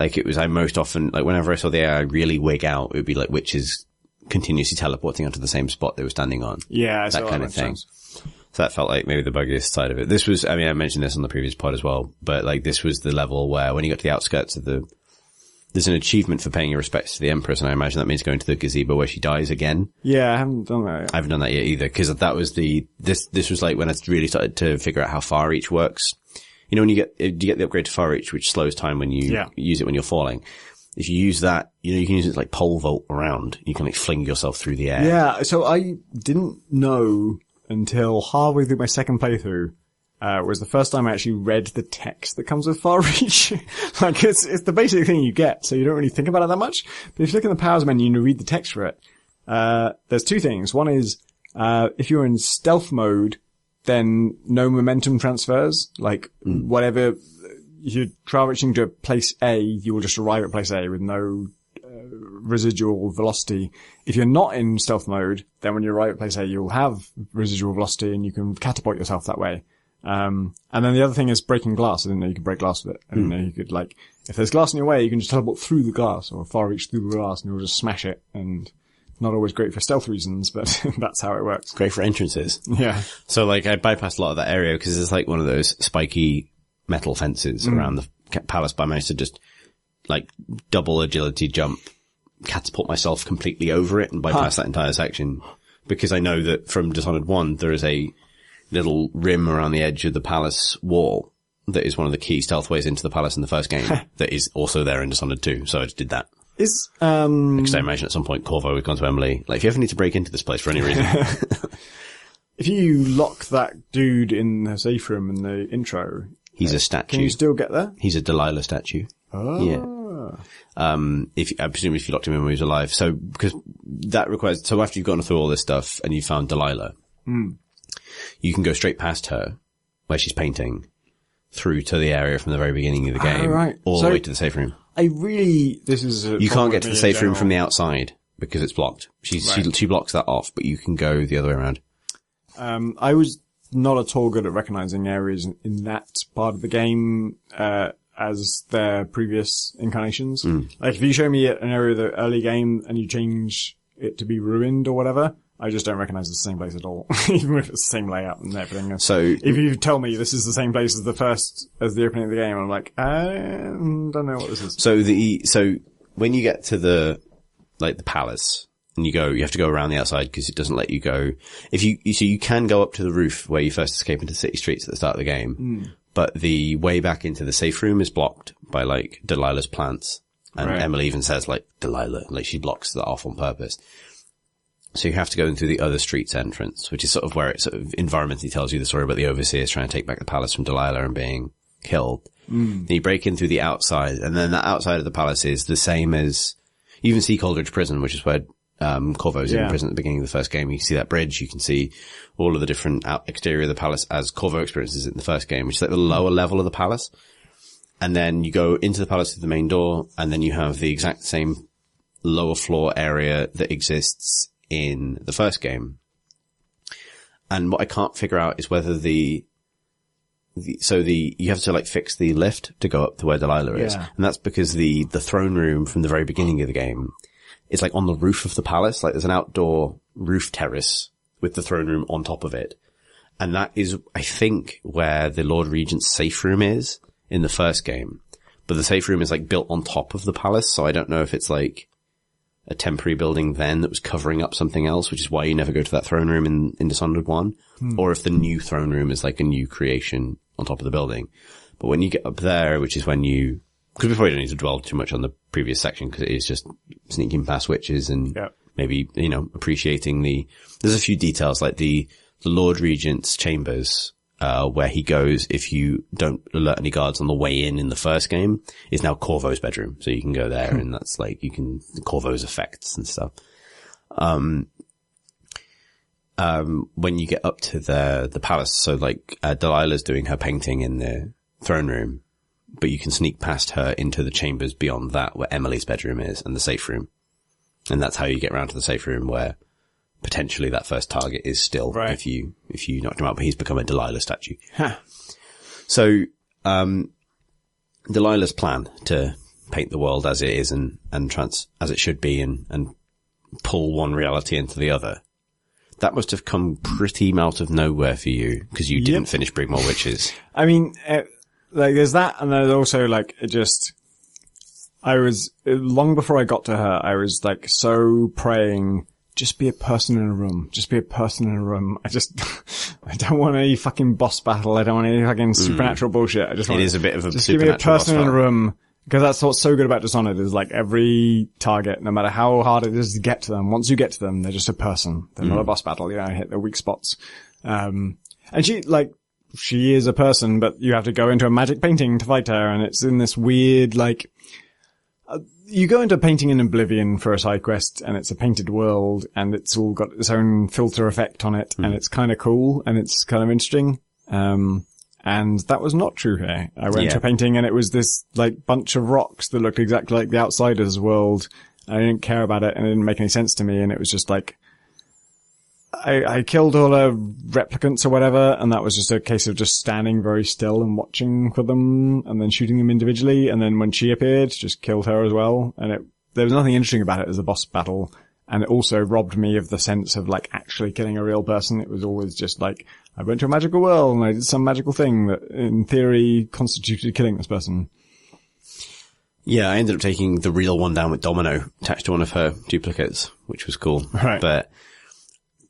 Like it was, I most often, like whenever I saw the AI really wig out, it would be like witches continuously teleporting onto the same spot they were standing on. Yeah, that kind of thing. So that felt like maybe the buggiest side of it. This was, I mean, I mentioned this on the previous pod as well, but like this was the level where when you got to the outskirts of there's an achievement for paying your respects to the Empress, and I imagine that means going to the gazebo where she dies again. Yeah, I haven't done that yet. I haven't done that yet either, because that was this was like when I really started to figure out how far reach works. You know, when you get the upgrade to far reach, which slows time when you use it when you're falling. If you use that, you know, you can use it like pole vault around. You can like fling yourself through the air. Yeah, so I didn't know until halfway through my second playthrough, was the first time I actually read the text that comes with far reach. Like it's the basic thing you get, so you don't really think about it that much. But if you look in the powers menu and you read the text for it, there's two things. One is, if you're in stealth mode, then no momentum transfers. Like whatever, if you're traveling to place A, you will just arrive at place A with no residual velocity. If you're not in stealth mode, then when you arrive at place A, you'll have residual velocity and you can catapult yourself that way. And then the other thing is breaking glass. I didn't know you could break glass with it. I didn't know you could, like, if there's glass in your way, you can just teleport through the glass or far reach through the glass and you'll just smash it. And not always great for stealth reasons, but that's how it works. Great for entrances. Yeah. So like I bypassed a lot of that area because it's like one of those spiky metal fences around the palace, but I managed to just like double agility jump, catapult myself completely over it and bypass that entire section, because I know that from Dishonored 1 there is a little rim around the edge of the palace wall that is one of the key stealth ways into the palace in the first game that is also there in Dishonored 2, so I just did that. Because I imagine at some point Corvo has gone to Emily, like, if you ever need to break into this place for any reason. If you lock that dude in the safe room in the intro, he's a statue. Can you still get there? He's a Delilah statue. Oh. Yeah. I presume if you locked him in when he was alive. So, because that requires, so after you've gone through all this stuff and you've found Delilah, you can go straight past her, where she's painting, through to the area from the very beginning of the game, all the way to the safe room. You can't get to the safe room from the outside because it's blocked. She blocks that off, but you can go the other way around. I was not at all good at recognizing areas in that part of the game, as their previous incarnations. Like if you show me an area of the early game and you change it to be ruined or whatever, I just don't recognize it's the same place at all, even if it's the same layout and everything. So if you tell me this is the same place as the opening of the game, I'm like, I don't know what this is. So when you get to the palace and you have to go around the outside because it doesn't let you go. So you can go up to the roof where you first escape into city streets at the start of the game, but the way back into the safe room is blocked by like Delilah's plants. And Emily even says like Delilah, like she blocks that off on purpose. So you have to go in through the other street's entrance, which is sort of where it sort of environmentally tells you the story about the overseers trying to take back the palace from Delilah and being killed. Then you break in through the outside, and then that outside of the palace is the same as, you even see Coldridge Prison, which is where Corvo's in prison at the beginning of the first game. You can see that bridge, you can see all of the different exterior of the palace as Corvo experiences it in the first game, which is like the lower level of the palace. And then you go into the palace through the main door, and then you have the exact same lower floor area that exists in the first game. And what I can't figure out is whether you have to like fix the lift to go up to where Delilah is. And that's because the throne room from the very beginning of the game is like on the roof of the palace. Like there's an outdoor roof terrace with the throne room on top of it. And that is, I think, where the Lord Regent's safe room is in the first game. But the safe room is like built on top of the palace. So I don't know if it's like a temporary building then that was covering up something else, which is why you never go to that throne room in Dishonored 1, or if the new throne room is like a new creation on top of the building. But when you get up there, which is when because we probably don't need to dwell too much on the previous section because it is just sneaking past witches and maybe, appreciating there's a few details like the Lord Regent's chambers where he goes if you don't alert any guards on the way in the first game, is now Corvo's bedroom. So you can go there and that's like, Corvo's effects and stuff. When you get up to the palace, so like, Delilah's doing her painting in the throne room, but you can sneak past her into the chambers beyond that where Emily's bedroom is and the safe room. And that's how you get around to the safe room where potentially that first target is still, right, if you knocked him out, but he's become a Delilah statue. Huh. So, Delilah's plan to paint the world as it is and as it should be and pull one reality into the other. That must have come pretty out of nowhere for you because you didn't finish Brigmore Witches. I mean, like there's that, and there's also like I was long before I got to her. I was like so praying, just be a person in a room. Just be a person in a room. I don't want any fucking boss battle. I don't want any fucking supernatural bullshit. It is a bit of a just give me a person in a room. Because that's what's so good about Dishonored is like every target, no matter how hard it is to get to them, once you get to them, they're just a person. They're not a boss battle, hit their weak spots. And she is a person, but you have to go into a magic painting to fight her, and it's in this weird, like, you go into painting in Oblivion for a side quest, and it's a painted world, and it's all got its own filter effect on it, and it's kind of cool, and it's kind of interesting. And that was not true here. I went to a painting and it was this like bunch of rocks that looked exactly like the Outsiders world. I didn't care about it and it didn't make any sense to me. And it was just like, I killed all the replicants or whatever. And that was just a case of just standing very still and watching for them and then shooting them individually. And then when she appeared, just killed her as well. And there was nothing interesting about it as a boss battle. And it also robbed me of the sense of like actually killing a real person. It was always just like, I went to a magical world and I did some magical thing that in theory constituted killing this person. Yeah, I ended up taking the real one down with Domino attached to one of her duplicates, which was cool. Right. But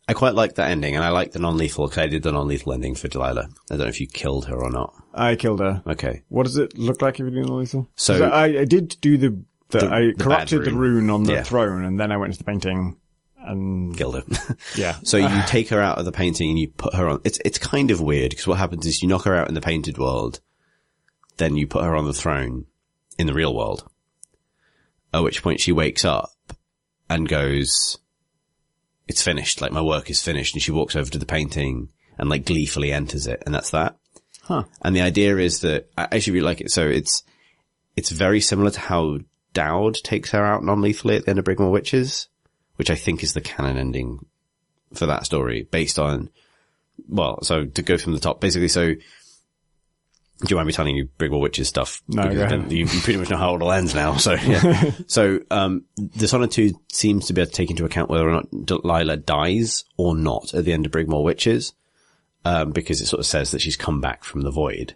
I quite liked that ending, and I liked the non-lethal because I did the non-lethal ending for Delilah. I don't know if you killed her or not. I killed her. Okay. What does it look like if you do non-lethal? So I did do I corrupted the rune on the Yeah. throne and then I went to the painting and killed her. Yeah. So you take her out of the painting and you put her on. It's kind of weird because what happens is you knock her out in the painted world, then you put her on the throne in the real world. At which point she wakes up and goes, "It's finished. Like my work is finished." And she walks over to the painting and like gleefully enters it, and that's that. Huh. And the idea is that I actually really like it. So it's very similar to how Dowd takes her out non-lethally at the end of Brigmore Witches, which I think is the canon ending for that story based on, well, so to go from the top, basically, so, do you mind me telling you Brigmore Witches stuff? No, go ahead. You pretty much know how it all ends now, so, yeah. So, Dishonored 2 seems to be able to take into account whether or not Delilah dies or not at the end of Brigmore Witches, because it sort of says that she's come back from the void.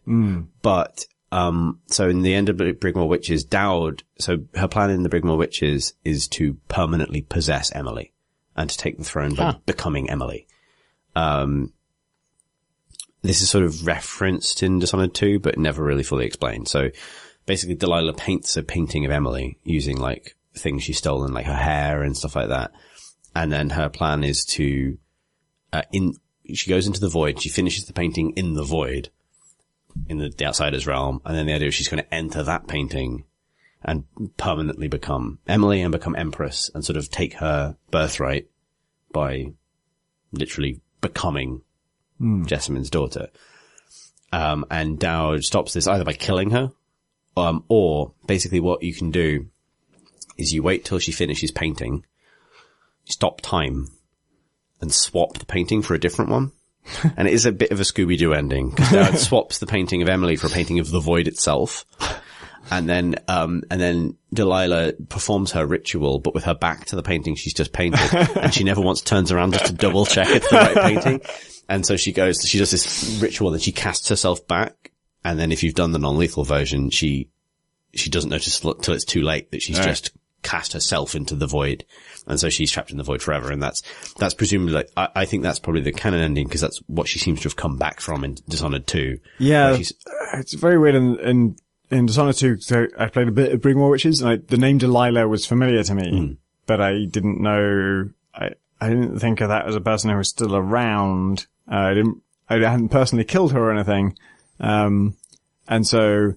But, so in the end of Brigmore Witches, Dowd, so her plan in the Brigmore Witches is to permanently possess Emily and to take the throne by becoming Emily. This is sort of referenced in Dishonored 2, but never really fully explained. So basically Delilah paints a painting of Emily using like things she's stolen, like her hair and stuff like that. And then her plan is to, she goes into the void, she finishes the painting in the void, in the Outsiders realm, and then the idea is she's going to enter that painting and permanently become Emily and become Empress and sort of take her birthright by literally becoming Jessamine's daughter. And Dowd stops this either by killing her, or basically what you can do is you wait till she finishes painting, stop time, and swap the painting for a different one. And it is a bit of a Scooby-Doo ending, because Dowd swaps the painting of Emily for a painting of the void itself. And then Delilah performs her ritual, but with her back to the painting she's just painted. And she never once turns around just to double check it's the right painting. And so she does this ritual and she casts herself back. And then if you've done the non-lethal version, she doesn't notice till it's too late that she's just cast herself into the void. And so she's trapped in the void forever. And that's presumably like, I think that's probably the canon ending because that's what she seems to have come back from in Dishonored 2. Yeah. It's very weird in Dishonored 2, so I played a bit of Brigmore Witches, and the name Delilah was familiar to me, but I didn't know, I didn't think of that as a person who was still around. I I hadn't personally killed her or anything. And so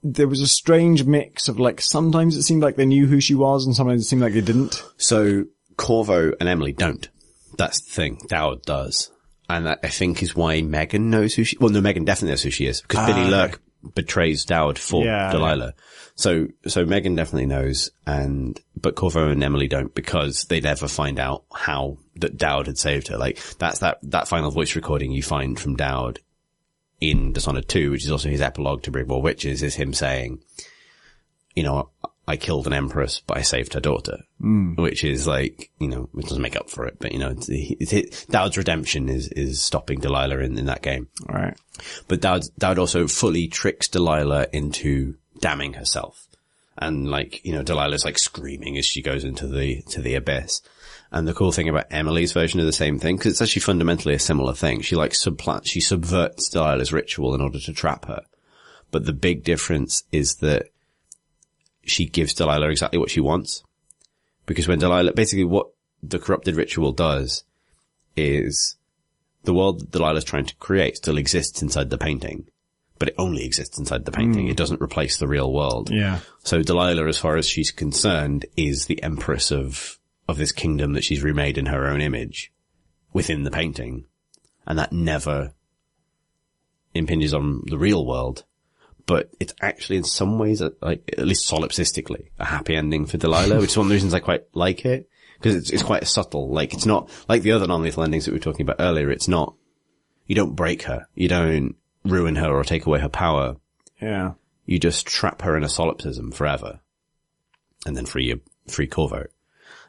there was a strange mix of like, sometimes it seemed like they knew who she was and sometimes it seemed like they didn't. So Corvo and Emily don't. That's the thing. Dowd does. And that, I think, is why Megan knows who she, well, no, Megan definitely knows who she is because Billy Lurk betrays Dowd for Delilah. Yeah. So Megan definitely knows but Corvo and Emily don't because they never find out how that Dowd had saved her. Like, that's that final voice recording you find from Dowd in Dishonored 2, which is also his epilogue to Brigmore Witches, is him saying, you know, I killed an empress, but I saved her daughter. Which is like, you know, it doesn't make up for it, but you know, Dowd's redemption is stopping Delilah in that game. All right. But Dowd also fully tricks Delilah into damning herself. And like, you know, Delilah's like screaming as she goes into the abyss. And the cool thing about Emily's version of the same thing, because it's actually fundamentally a similar thing. She like she subverts Delilah's ritual in order to trap her. But the big difference is that she gives Delilah exactly what she wants. Because when Delilah, basically what the corrupted ritual does is the world that Delilah's trying to create still exists inside the painting, but it only exists inside the painting. It doesn't replace the real world. Yeah. So Delilah, as far as she's concerned, is the empress of this kingdom that she's remade in her own image within the painting. And that never impinges on the real world. But it's actually in some ways, like, at least solipsistically, a happy ending for Delilah, which is one of the reasons I quite like it. Because it's quite subtle. Like, it's not, like the other non-lethal endings that we were talking about earlier, it's not, you don't break her. You don't ruin her or take away her power. Yeah. You just trap her in a solipsism forever. And then free Corvo.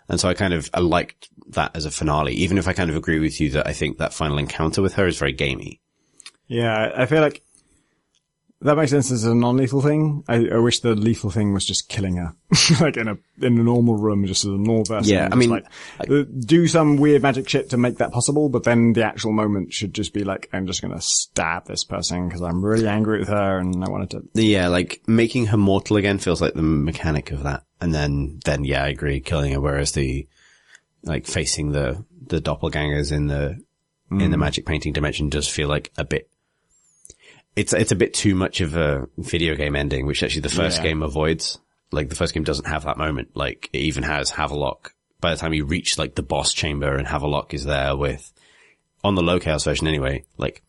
And so I liked that as a finale, even if I kind of agree with you that I think that final encounter with her is very gamey. Yeah, I feel like that makes sense as a non-lethal thing. I wish the lethal thing was just killing her. Like in a normal room, just as a normal person. Yeah, I mean, like, do some weird magic shit to make that possible, but then the actual moment should just be like, I'm just gonna stab this person because I'm really angry with her and I wanted to. Yeah, like making her mortal again feels like the mechanic of that. And then yeah, I agree, killing her, whereas like facing the doppelgangers in the magic painting dimension does feel like a bit, it's a bit too much of a video game ending, which actually the first game avoids. Like the first game doesn't have that moment. Like it even has Havelock. By the time you reach like the boss chamber and Havelock is there on the low chaos version anyway, like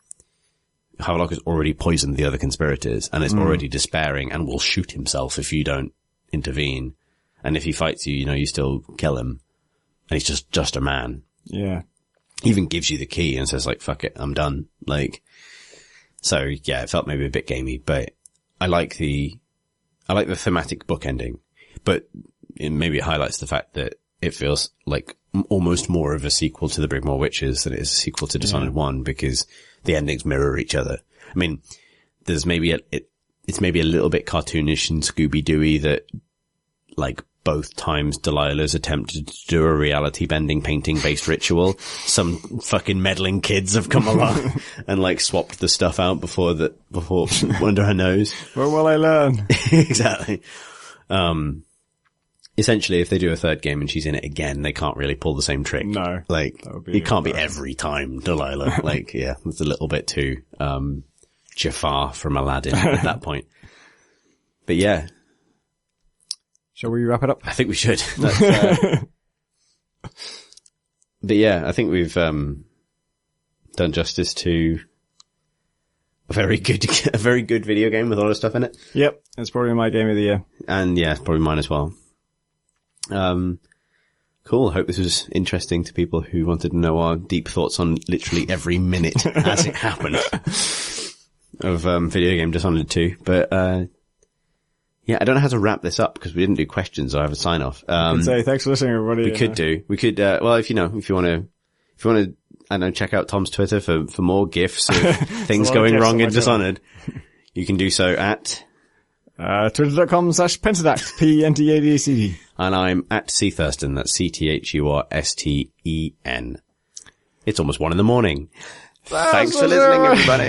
Havelock has already poisoned the other conspirators and is already despairing and will shoot himself if you don't intervene. And if he fights you, you know, you still kill him. And he's just a man. Yeah. He even gives you the key and says like, fuck it, I'm done. Like, so yeah, it felt maybe a bit gamey, but I like the thematic book ending, but maybe it highlights the fact that it feels like almost more of a sequel to the Brigmore Witches than it is a sequel to Dishonored 1 because the endings mirror each other. I mean, there's maybe it's maybe a little bit cartoonish and Scooby-Dooey that like both times Delilah's attempted to do a reality bending painting based ritual, some fucking meddling kids have come along and like swapped the stuff out before under her nose. Where will I learn? Exactly. Essentially, if they do a third game and she's in it again, they can't really pull the same trick. No. Like, it can't be every time Delilah. Like, yeah, it's a little bit too, Jafar from Aladdin at that point. But yeah. Shall we wrap it up? I think we should. But yeah, I think we've, done justice to a very good video game with a lot of stuff in it. Yep. It's probably my game of the year. And yeah, it's probably mine as well. Cool. Hope this was interesting to people who wanted to know our deep thoughts on literally every minute as it happened of, video game Dishonored 2. But, yeah, I don't know how to wrap this up because we didn't do questions or have a sign off. I can say thanks for listening, everybody. We could, well, if you want to, I don't know, check out Tom's Twitter for more gifs of things going wrong in Dishonored. You can do so at, twitter.com/Pentadact, PNTADCD. And I'm at C Thurston, that's CTHURSTEN. It's almost 1 a.m. Thanks for listening, everybody.